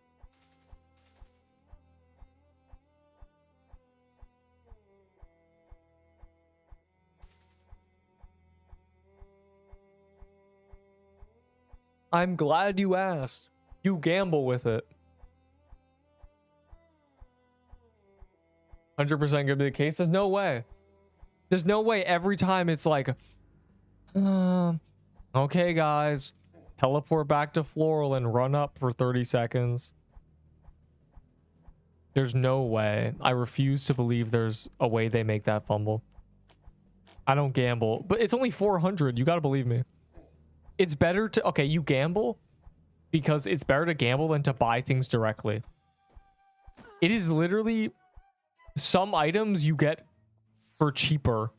I'm glad you asked. You gamble with it. 100% gonna be the case. There's no way. There's no way every time it's like, okay, guys, teleport back to Floral and run up for 30 seconds. There's no way. I refuse to believe there's a way they make that fumble. I don't gamble, but it's only 400. You gotta believe me. It's better to, okay, you gamble because it's better to gamble than to buy things directly. It is literally some items you get for cheaper.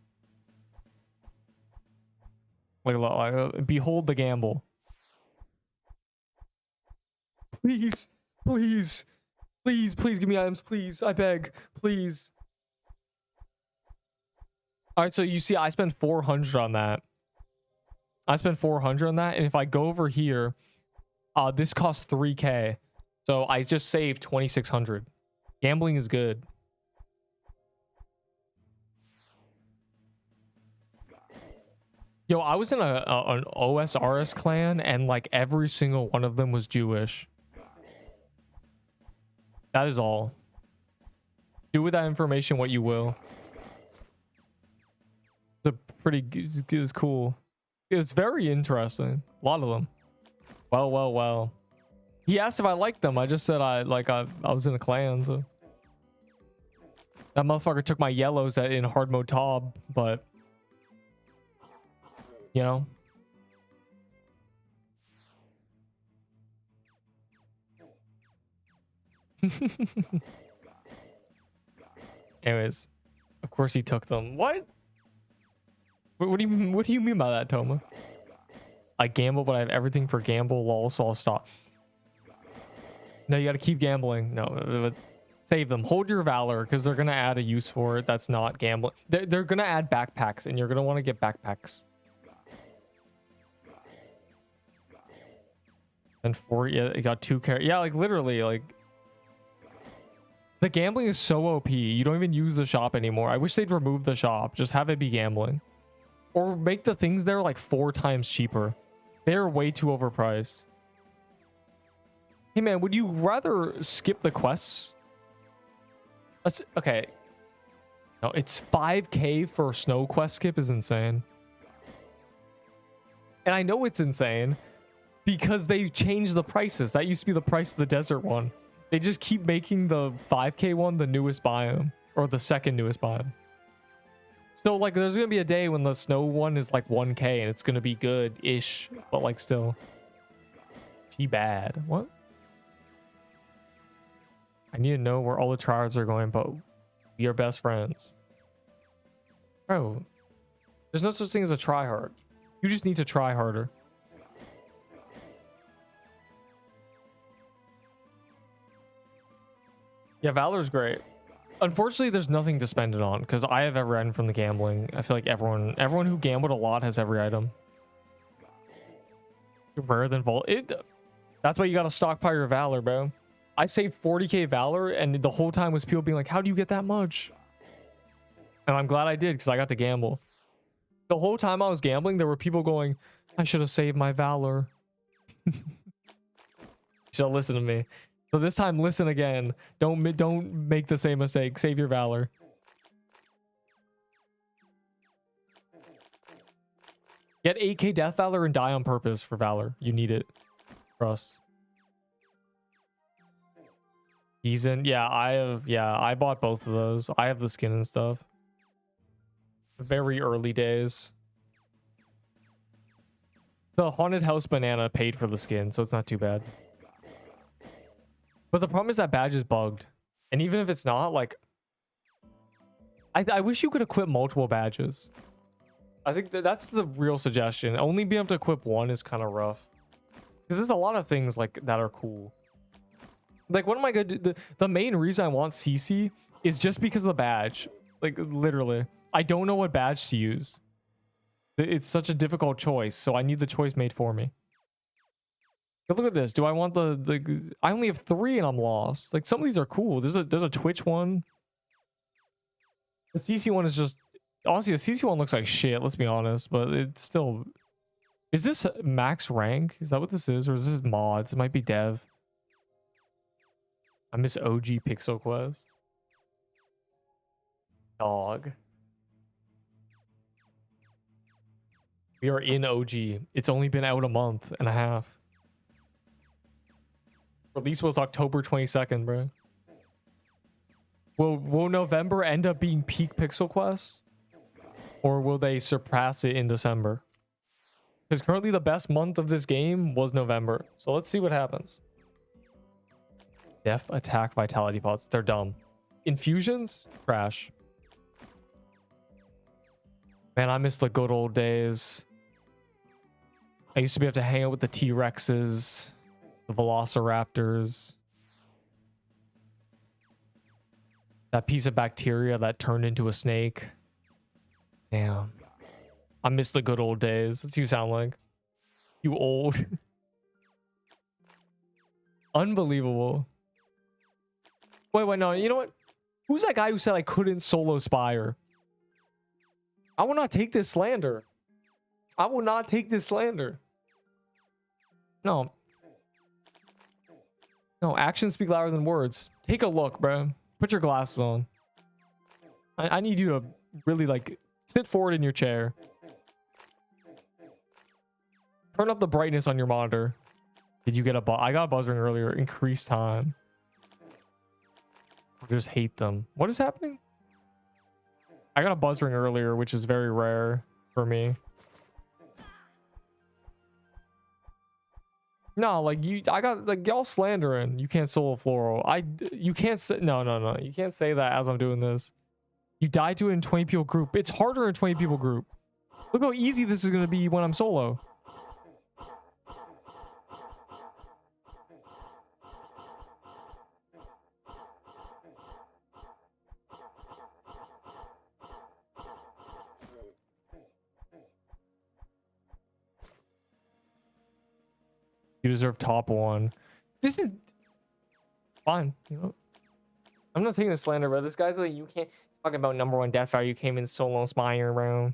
Like, behold the gamble. Please, please, please, please give me items, please. I beg, please. All right, so you see, I spent 400 on that. I spent 400 on that, and if I go over here, this costs 3K. So I just saved 2,600. Gambling is good. Yo, I was in an OSRS clan, and like every single one of them was Jewish. That is all. Do with that information what you will. It's a pretty good, it's cool. It's very interesting. A lot of them. Well. He asked if I liked them. I just said I was in a clan, so. That motherfucker took my yellows in hard mode Tob, but you know. Anyways, of course he took them. What? What do you mean by that, Toma? I gamble, but I have everything for gamble, lol, so I'll stop. No, you gotta keep gambling. No, save them. Hold your valor, because they're gonna add a use for it that's not gambling. They're gonna add backpacks, and you're gonna want to get backpacks. And 4, yeah, you got 2 carry. Yeah, like literally, like the gambling is so OP. You don't even use the shop anymore. I wish they'd remove the shop. Just have it be gambling. Or make the things there like 4 times cheaper. They're way too overpriced. Hey man, would you rather skip the quests? Okay. No, it's 5K for a snow quest skip is insane. And I know it's insane because they changed the prices. That used to be the price of the desert one. They just keep making the 5K one the newest biome. or the second newest biome. So like there's gonna be a day when the snow one is like 1K and it's gonna be good-ish, but like still. She bad. What? I need to know where all the tryhards are going, but we are best friends. Bro, there's no such thing as a tryhard. You just need to try harder. Yeah, Valor's great. Unfortunately, there's nothing to spend it on because I have every item from the gambling. I feel like everyone who gambled a lot has every item. You're rarer than Vault. That's why you gotta stockpile your Valor, bro. I saved 40k Valor, and the whole time was people being like, "How do you get that much?" And I'm glad I did because I got to gamble. The whole time I was gambling, there were people going, "I should have saved my Valor." You should listen to me. So this time, listen again. Don't make the same mistake. Save your Valor. Get 8k Death Valor and die on purpose for Valor. You need it. Trust. Decent. Yeah, I bought both of those. I have the skin and stuff. Very early days. The Haunted House Banana paid for the skin, so it's not too bad. But the problem is that badge is bugged. And even if it's not, like... I wish you could equip multiple badges. I think that's the real suggestion. Only being able to equip one is kind of rough. Because there's a lot of things like that are cool. Like, what am I going to do? The main reason I want CC is just because of the badge. Like, literally. I don't know what badge to use. It's such a difficult choice, so I need the choice made for me. But look at this. Do I want the I only have 3 and I'm lost. Like, some of these are cool. There's a Twitch one. The CC one is just... Honestly, the CC one looks like shit, let's be honest. But it's still... Is this max rank? Is that what this is? Or is this mods? It might be dev. I miss OG Pixel Quest. Dog. We are in OG. It's only been out a month and a half. Release was October 22nd, bro. Will November end up being peak Pixel Quest? Or will they surpass it in December? Because currently the best month of this game was November. So let's see what happens. Def attack vitality pots. They're dumb. Infusions? Trash. Man, I miss the good old days. I used to be able to hang out with the T-Rexes, the Velociraptors. That piece of bacteria that turned into a snake. Damn. I miss the good old days. That's what you sound like. You old. Unbelievable. Wait, no. You know what? Who's that guy who said I couldn't solo Spire? I will not take this slander. I will not take this slander. No. No, actions speak louder than words. Take a look, bro. Put your glasses on. I need you to really, like, sit forward in your chair. Turn up the brightness on your monitor. Did you get a buzz? I got a buzz ring earlier. Increase time. I just hate them. What is happening? I got a buzz ring earlier, which is very rare for me. No, like I got like y'all slandering. You can't solo floral. You can't say no. You can't say that as I'm doing this. You died to it in 20 people group. It's harder in 20 people group. Look how easy this is gonna be when I'm solo. You deserve top 1. This is fine, you know. I'm not taking the slander, bro. This guy's like, you can't talk about #1 death fire. You came in solo Spire, bro.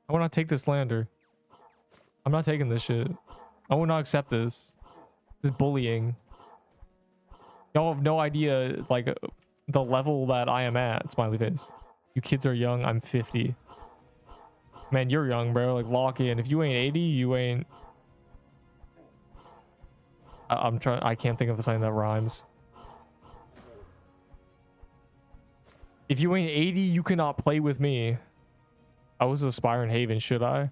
I will not take this slander. I'm not taking this shit. I will not accept this. This is bullying. Y'all have no idea, like, the level that I am at. Smiley face. You kids are young. I'm 50. Man, you're young, bro. Like, lock in. If you ain't 80, you ain't... I'm trying... I can't think of something that rhymes. If you ain't 80, you cannot play with me. I was Aspiring Haven, should I?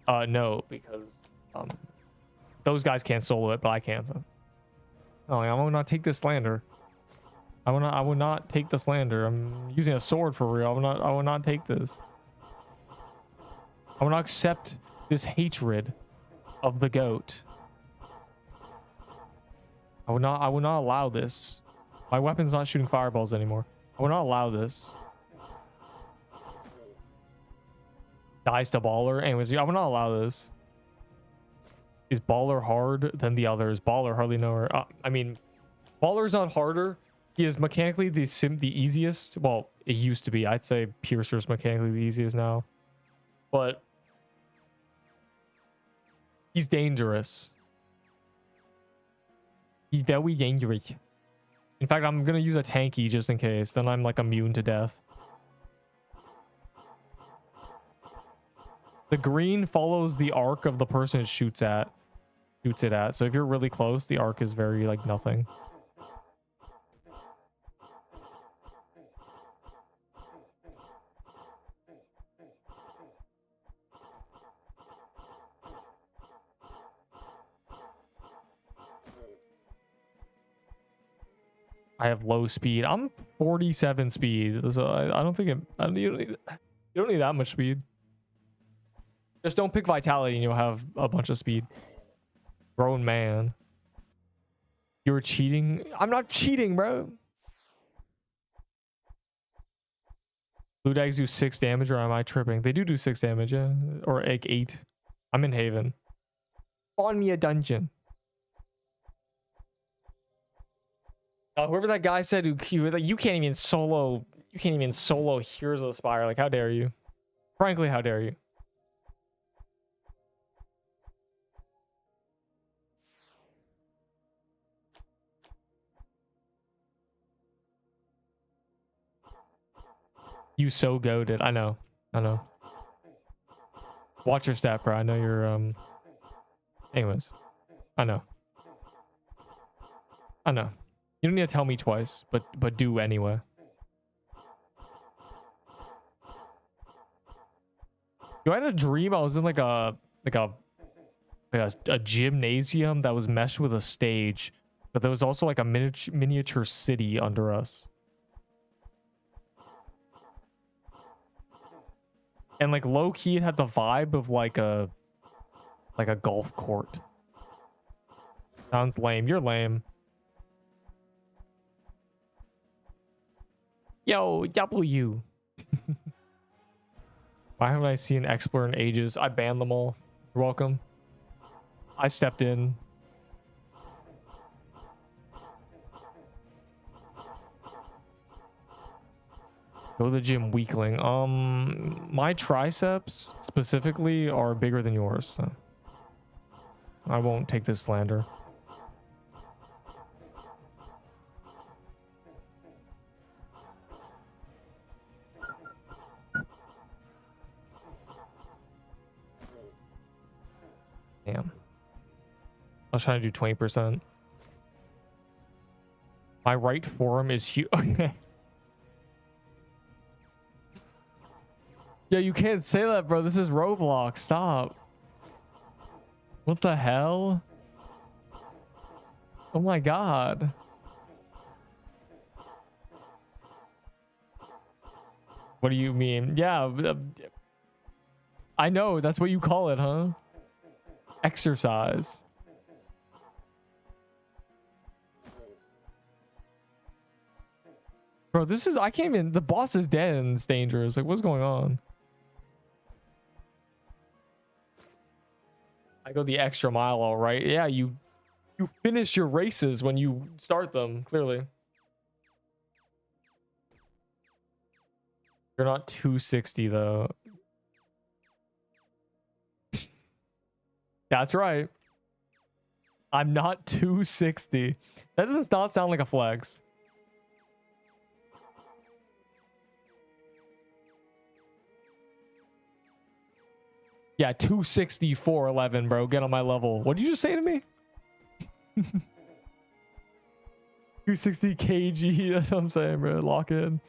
No, because those guys can't solo it, but I can. So. No, I will not take this slander. I will not take the slander. I'm using a sword for real. I will not take this. I will not accept this hatred of the goat. I will not allow this. My weapon's not shooting fireballs anymore. I will not allow this. Dies to Baller. Anyways, I will not allow this. Is Baller hard than the others? Baller hardly know her. I mean, Baller's not harder. He is mechanically the easiest. Well, it used to be. I'd say Piercer's mechanically the easiest now. But he's dangerous. He's very dangerous. In fact, I'm going to use a tanky just in case. Then I'm like immune to death. The green follows the arc of the person it shoots it at. So if you're really close, the arc is very like nothing. I have low speed. I'm 47 speed, so I don't think you don't need that much speed. Just don't pick vitality and you'll have a bunch of speed. Grown man. You're cheating? I'm not cheating, bro. Blue dags do 6 damage, or am I tripping? They do 6 damage, yeah. Or egg 8. I'm in Haven. Spawn me a dungeon. Whoever that guy said who like, you can't even solo Heroes of the Spire. Like, how dare you? Frankly, how dare you? You so goated. I know. Watch your stat, bro. I know you're anyways. I know. You don't need to tell me twice, but do anyway. I had a dream I was in like a gymnasium that was meshed with a stage, but there was also like a miniature city under us. And like low key it had the vibe of like a golf court. Sounds lame. You're lame. Yo, W. Why haven't I seen Explorer in ages? I banned them all. You're welcome. I stepped in. Go to the gym, weakling. My triceps specifically are bigger than yours. So I won't take this slander. Damn. I was trying to do 20%. My right forearm is huge. Okay. Yeah, you can't say that, bro. This is Roblox. Stop. What the hell? Oh my god. What do you mean? Yeah. I know. That's what you call it, huh? Exercise. Bro, this is... I can't even... The boss is dead and it's dangerous. Like, what's going on? I go the extra mile, all right. Yeah, you finish your races when you start them, clearly. You're not 260, though. That's right. I'm not 260. That does not sound like a flex. Yeah, 264.11, bro. Get on my level. What did you just say to me? 260 kg. That's what I'm saying, bro. Lock in.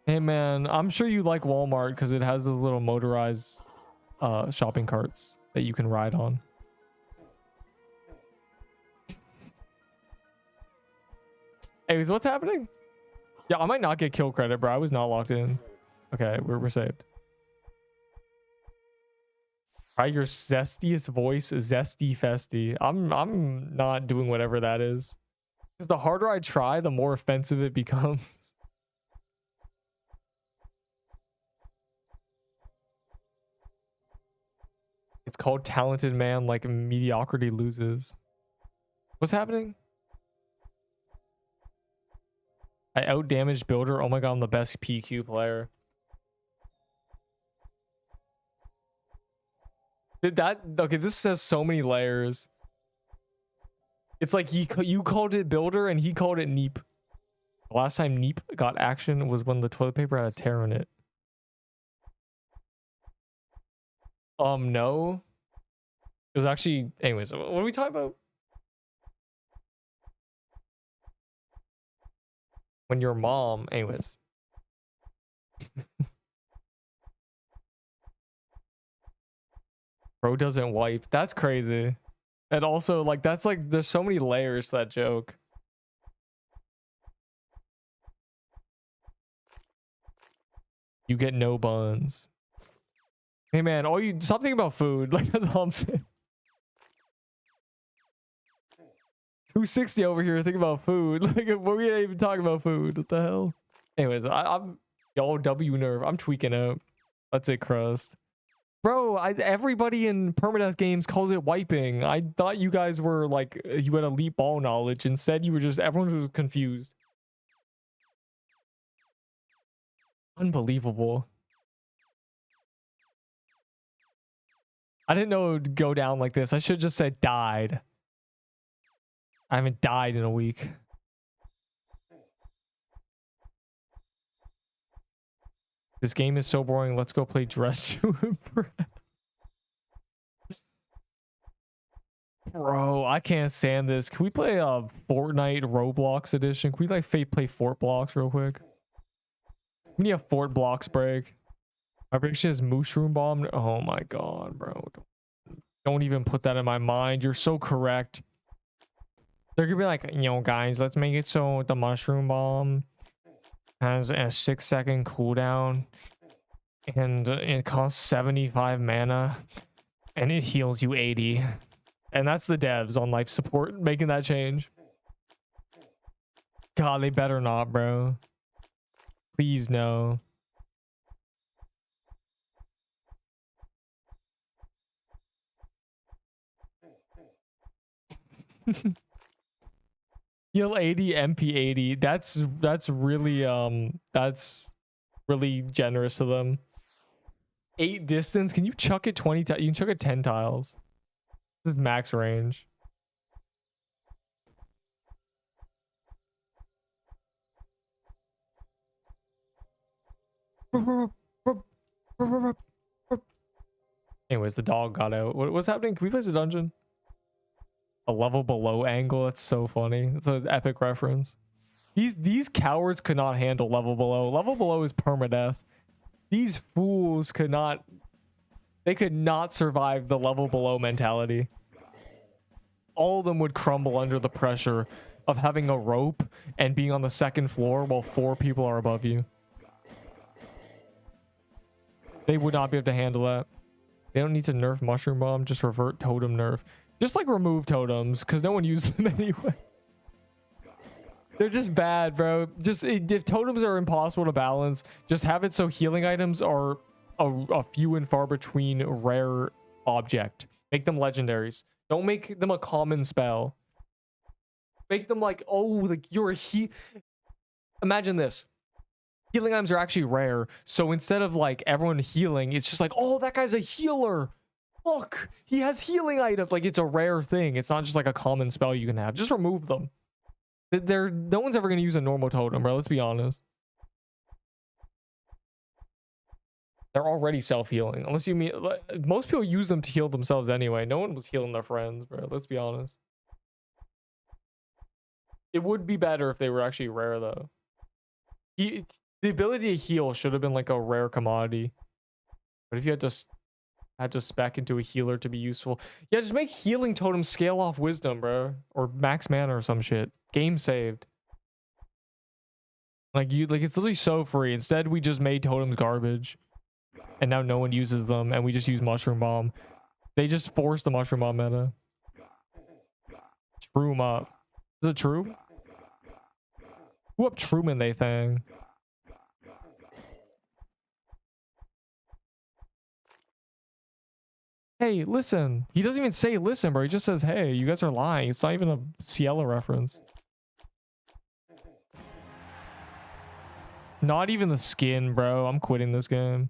Hey man, I'm sure you like Walmart because it has those little motorized shopping carts that you can ride on. Anyways, what's happening? Yeah, I might not get kill credit, bro. I was not locked in. Okay, we're saved. Try your zestiest voice, zesty festy. I'm not doing whatever that is. Because the harder I try, the more offensive it becomes. It's called talented man, like mediocrity loses. What's happening? I outdamaged builder. Oh my god, I'm the best PQ player. Did that? Okay, this says so many layers. It's like you called it builder and he called it Neep. The last time Neep got action was when the toilet paper had a tear in it. No. It was actually... Anyways, what are we talking about? When your mom... Anyways. Bro doesn't wipe. That's crazy. And also, like, that's like... There's so many layers to that joke. You get no buns. Hey man, all you... Stop thinking about food. Like, that's all I'm saying. 260 over here thinking about food. Like, we ain't even talking about food. What the hell? Anyways, I'm y'all W Nerv. I'm tweaking out. That's it, Crust. Bro, everybody in permadeath games calls it wiping. I thought you guys were like, you had elite ball knowledge. Instead, you were just, everyone was confused. Unbelievable. I didn't know it would go down like this. I should have just said died. I haven't died in a week. This game is so boring. Let's go play Dress to Impress. Bro, I can't stand this. Can we play a Fortnite Roblox edition? Can we like play Fort Blocks real quick? We need a Fort Blocks break. My prediction is Mushroom Bomb. Oh my god, bro. Don't even put that in my mind. You're so correct. They're gonna be like, you know, guys, let's make it so the Mushroom Bomb has a 6-second cooldown and it costs 75 mana and it heals you 80. And that's the devs on life support making that change. God, they better not, bro. Please no. Heal 80, MP 80. That's really generous of them. 8 distance. Can you chuck it 20 tiles? You can chuck it 10 tiles. This is max range. Anyways, the dog got out. What's happening? Can we place a dungeon? A level below angle. That's so funny. It's an epic reference. These cowards could not handle level below. Level below is permadeath. These fools could not. They could not survive the level below mentality. All of them would crumble under the pressure of having a rope and being on the 2nd floor while 4 people are above you. They would not be able to handle that. They don't need to nerf Mushroom Bomb. Just revert totem nerf. Just like remove totems, because no one uses them anyway. They're just bad, bro. Just if totems are impossible to balance, just have it so healing items are a few and far between rare object. Make them legendaries. Don't make them a common spell. Make them like, oh, like you're a Imagine this. Healing items are actually rare. So instead of like everyone healing, it's just like, oh, that guy's a healer. Look, he has healing items. Like, it's a rare thing. It's not just like a common spell you can have. Just remove them. No one's ever going to use a normal totem, bro. Let's be honest. They're already self-healing. Unless you mean... Most people use them to heal themselves anyway. No one was healing their friends, bro. Let's be honest. It would be better if they were actually rare, though. The ability to heal should have been like a rare commodity. But if you had to spec into a healer to be useful, yeah, just make healing totem scale off wisdom, bro, or max mana or some shit. Game saved. Like it's literally so free. Instead, we just made totems garbage, and now no one uses them, and we just use mushroom bomb. They just forced the mushroom bomb meta. Shroom up. Is it true? Who up Truman they thing? Hey, listen. He doesn't even say listen, bro. He just says, hey, you guys are lying. It's not even a Ciela reference. Not even the skin, bro. I'm quitting this game.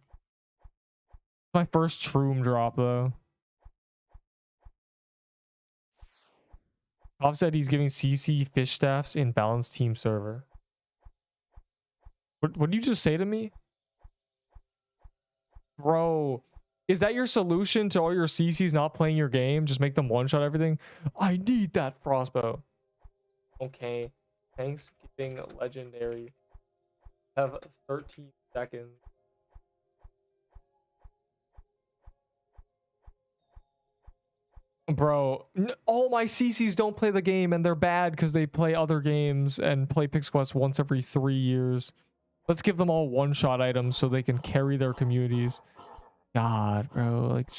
My first Shroom drop, though. Bob said he's giving CC fish staffs in balanced team server. What did you just say to me? Bro, is that your solution to all your CCs not playing your game? Just make them one-shot everything? I need that Frostbow. Okay. Thanksgiving legendary. Have 13 seconds. Bro, all my CCs don't play the game, and they're bad because they play other games and play Pix Quest once every 3 years. Let's give them all one-shot items so they can carry their communities. God, bro, like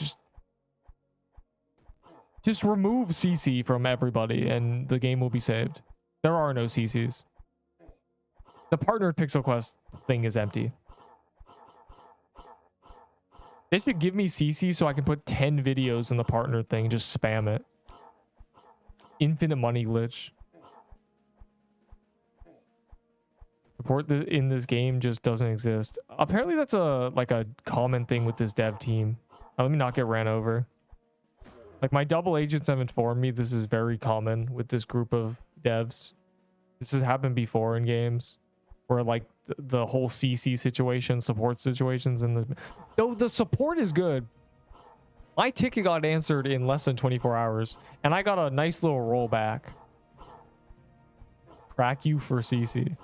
just remove CC from everybody, and the game will be saved. There are no CCs. The partnered Pixel Quest thing is empty. They should give me CC so I can put 10 videos in the partner thing. Just spam it. Infinite money glitch. Support in this game just doesn't exist. Apparently that's a common thing with this dev team. Let me not get ran over. Like, my double agents have informed me this is very common with this group of devs. This has happened before in games where like the whole CC situation, support situations, and the support is good. My ticket got answered in less than 24 hours, and I got a nice little rollback. Crack you for CC.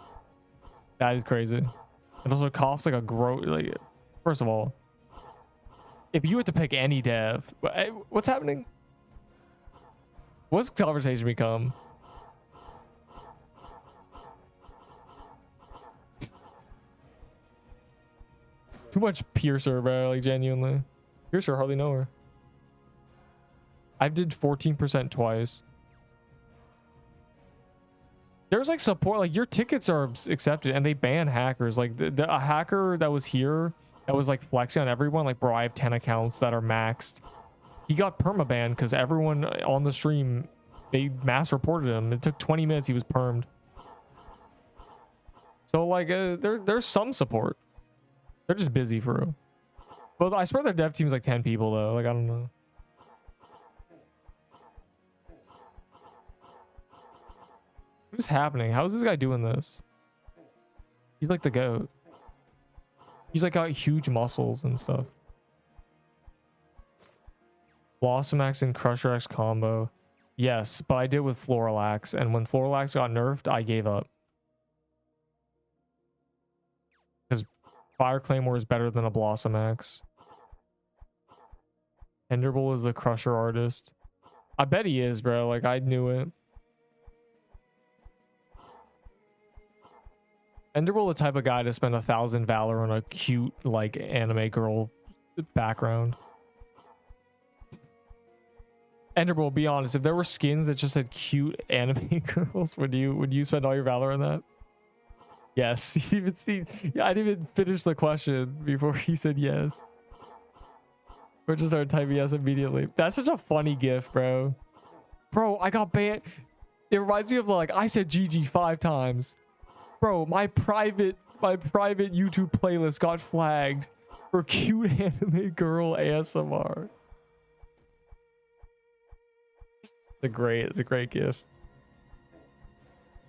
That is crazy. It also coughs like a like. First of all, if you had to pick any dev, what's happening? What's the conversation become? Too much Piercer, bro. Like, genuinely. Piercer, hardly know her. I did 14% twice. There's like support, like your tickets are accepted and they ban hackers. Like a hacker that was here that was like flexing on everyone, like, bro, I have 10 accounts that are maxed. He got permabanned because everyone on the stream, they mass reported him. It took 20 minutes, he was permed. So like there's some support. They're just busy for real. Well, I swear their dev team's like 10 people though. Like, I don't know. What's happening? How is this guy doing this? He's like the GOAT. He's like got huge muscles and stuff. Blossom Axe and Crusher X combo. Yes, but I did with Florilax, and when Florilax got nerfed, I gave up. Because Fire Claymore is better than a Blossom Axe. Enderbull is the Crusher artist. I bet he is, bro. Like, I knew it. Enderbull the type of guy to spend 1,000 Valor on a cute, like, anime girl background. Enderbull, be honest, if there were skins that just had cute anime girls, would you spend all your Valor on that? Yes. Yeah, I didn't even finish the question before he said yes. We're just started typing yes immediately. That's such a funny gif, bro. Bro, I got banned. It reminds me of, like, I said GG 5 times. Bro, my private YouTube playlist got flagged for cute anime girl ASMR. It's a great gif.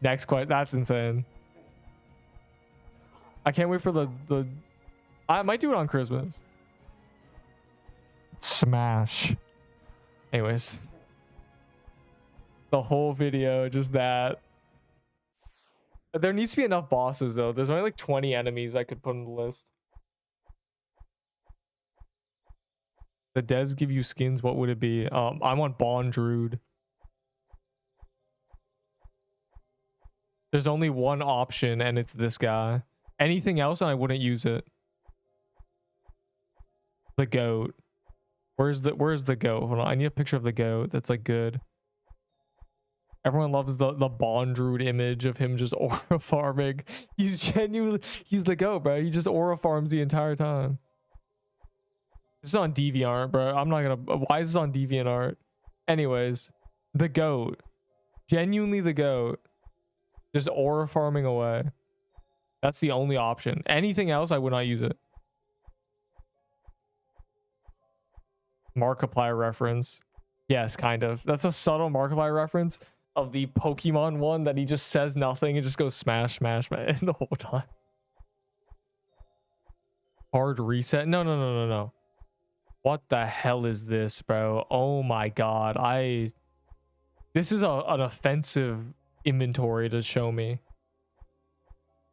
Next question. That's insane. I can't wait for the I might do it on Christmas. Smash. Anyways. The whole video, just that. But there needs to be enough bosses though. There's only like 20 enemies I could put on the list. The devs give you skins. What would it be? I want Bondrude. There's only one option, and it's this guy. Anything else, and I wouldn't use it. The goat. Where's the goat? Hold on, I need a picture of the goat that's like good. Everyone loves the Bondrude image of him just aura farming. He's the goat, bro. He just aura farms the entire time. This is on DeviantArt, bro. I'm not gonna. Why is this on DeviantArt? Anyways, the goat. Genuinely the goat. Just aura farming away. That's the only option. Anything else, I would not use it. Markiplier reference. Yes, kind of. That's a subtle Markiplier reference of the Pokemon one that he just says nothing and just goes smash, smash, smash the whole time. Hard reset. No. What the hell is this, bro? Oh my god. This is an offensive inventory to show me.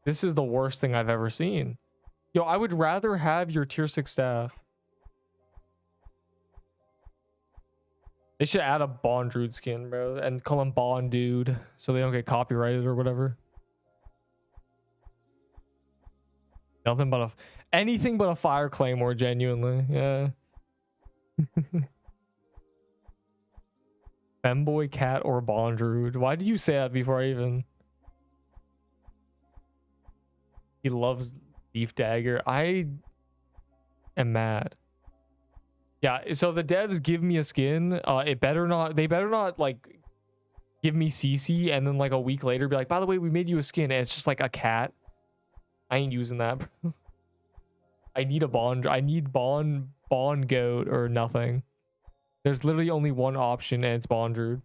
This is the worst thing I've ever seen. Yo, I would rather have your tier 6 staff. They should add a Bondrude skin, bro, and call him Bondude so they don't get copyrighted or whatever. Nothing but anything but a fire claymore, genuinely. Yeah. Femboy, cat, or Bondrude. Why did you say that before I even... He loves Leaf Dagger. I am mad. Yeah, so the devs give me a skin. They better not like give me CC and then like a week later be like, by the way, we made you a skin and it's just like a cat. I ain't using that. I need a bond. I need bond goat or nothing. There's literally only one option and it's Bondrude.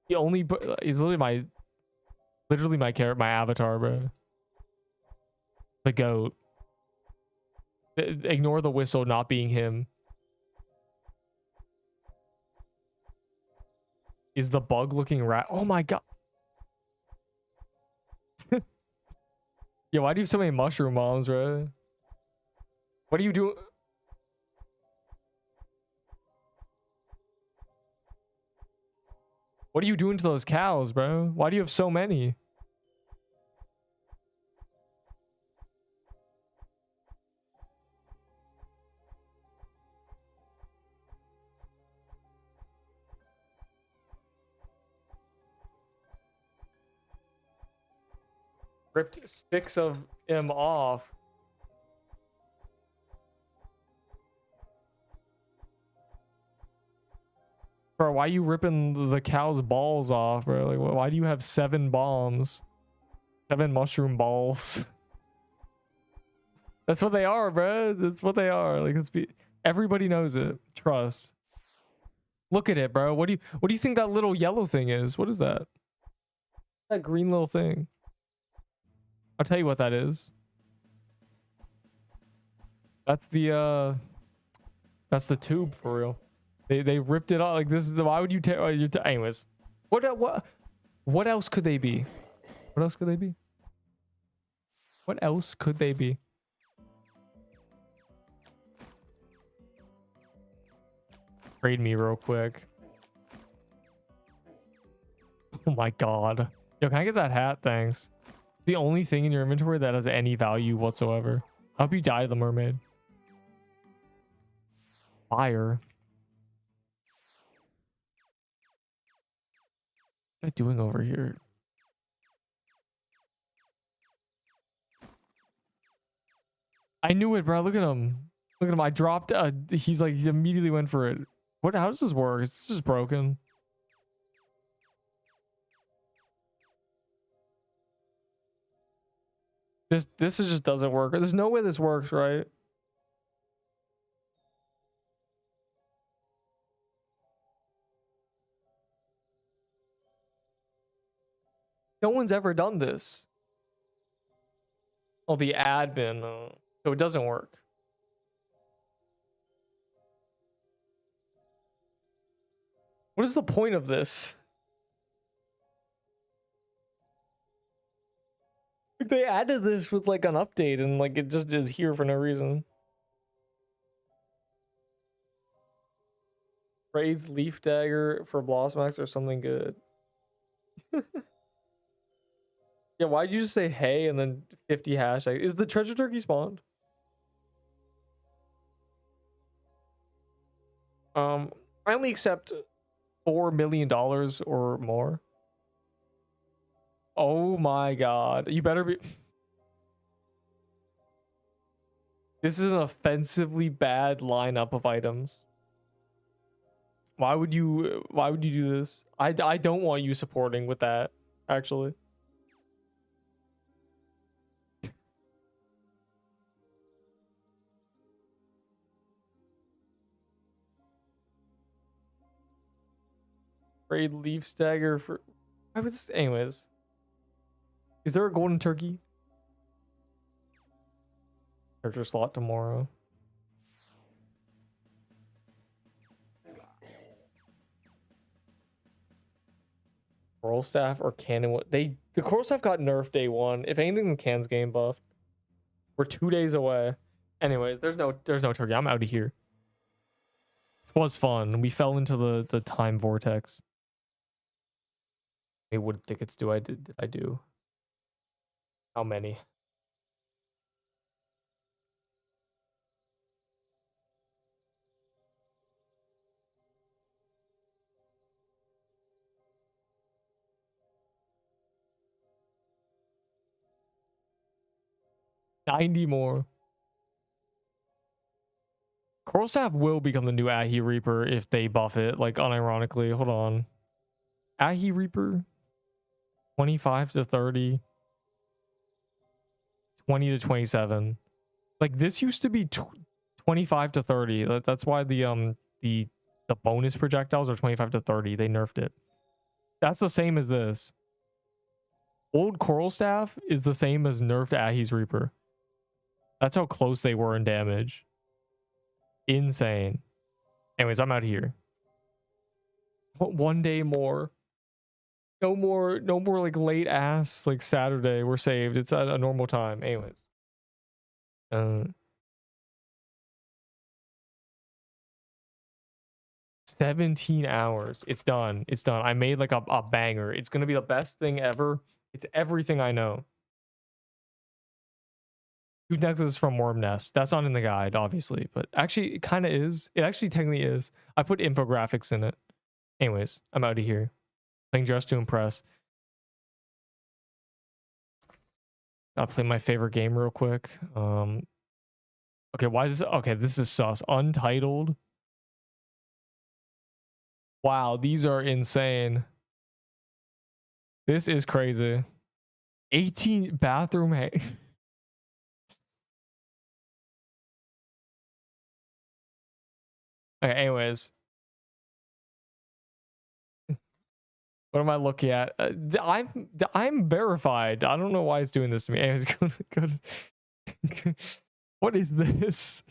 He's literally my carrot, my avatar, bro. The goat. Ignore the whistle not being him. Is the bug looking rat? Oh my god. Yo, why do you have so many mushroom moms, bro? What are you doing? What are you doing to those cows, bro? Why do you have so many? Ripped 6 of him off. Bro, why are you ripping the cow's balls off, bro? Like, why do you have 7 bombs? 7 mushroom balls. That's what they are, bro. That's what they are. Like, everybody knows it. Trust. Look at it, bro. What do you think that little yellow thing is? What is that? That green little thing. I'll tell you what that is. That's the tube for real. They ripped it off. Like, this is the, why would you tear anyways. What else could they be? What else could they be? What else could they be? Trade me real quick. Oh my god. Yo, can I get that hat? Thanks. The only thing in your inventory that has any value whatsoever. I hope you die to the mermaid. Fire. What am I doing over here? I knew it, bro. Look at him. Look at him. I dropped. He immediately went for it. What? How does this work? It's just broken. This just doesn't work. There's no way this works, right? No one's ever done this. Oh, the admin. So it doesn't work. What is the point of this? Like, they added this with like an update and like it just is here for no reason. Raids Leaf Dagger for Blossomax or something good. Yeah, why'd you just say hey and then 50 hashtag? Is the treasure turkey spawned? I only accept $4 million or more. Oh my god. You better be... This is an offensively bad lineup of items. Why would you do this? I don't want you supporting with that, actually. Raid Leaf Stagger for... Why would this... Anyways. Is there a golden turkey? Character slot tomorrow. Coral Staff or Cannon? The Coral Staff got nerfed day one. If anything, the Can's game buffed. We're 2 days away. Anyways, there's no turkey. I'm out of here. It was fun. We fell into the time vortex. Hey, what tickets did I do? How many? $90 more. Coral Staff will become the new Ahi Reaper if they buff it, like unironically. Hold on. Ahi Reaper 25 to 30. 20 to 27. Like this used to be 25 to 30. That's why the bonus projectiles are 25 to 30. They nerfed it. That's the same as this. Old Coral Staff is the same as nerfed Ahi's Reaper. That's how close they were in damage. Insane. Anyways, I'm out here. 1 day more. No more like late ass like Saturday. We're saved. It's at a normal time. Anyways. 17 hours. It's done. It's done. I made like a banger. It's gonna be the best thing ever. It's everything I know. Two necklaces from Worm Nest. That's not in the guide, obviously, but actually it kind of is. It actually technically is. I put infographics in it. Anyways, I'm out of here. Playing just to impress. I'll play my favorite game real quick. Okay, why is this? Okay, this is sus. Untitled. Wow, these are insane. This is crazy. 18 bathroom. Okay, anyways. What am I looking at? I'm verified. I don't know why it's doing this to me. Anyways, go to what is this?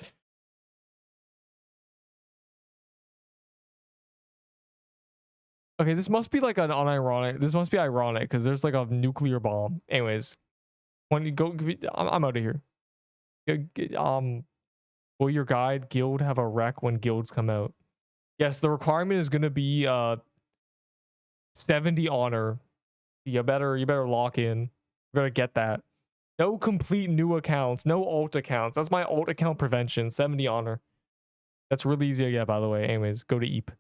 Okay, this must be like an unironic. This must be ironic because there's like a nuclear bomb. Anyways, when you go, I'm out of here. Will your guide guild have a wreck when guilds come out? Yes, the requirement is gonna be 70 honor. You better lock in. You better get that. No complete new accounts. No alt accounts. That's my alt account prevention. 70 honor. That's really easy to get, by the way. Anyways, go to Eep.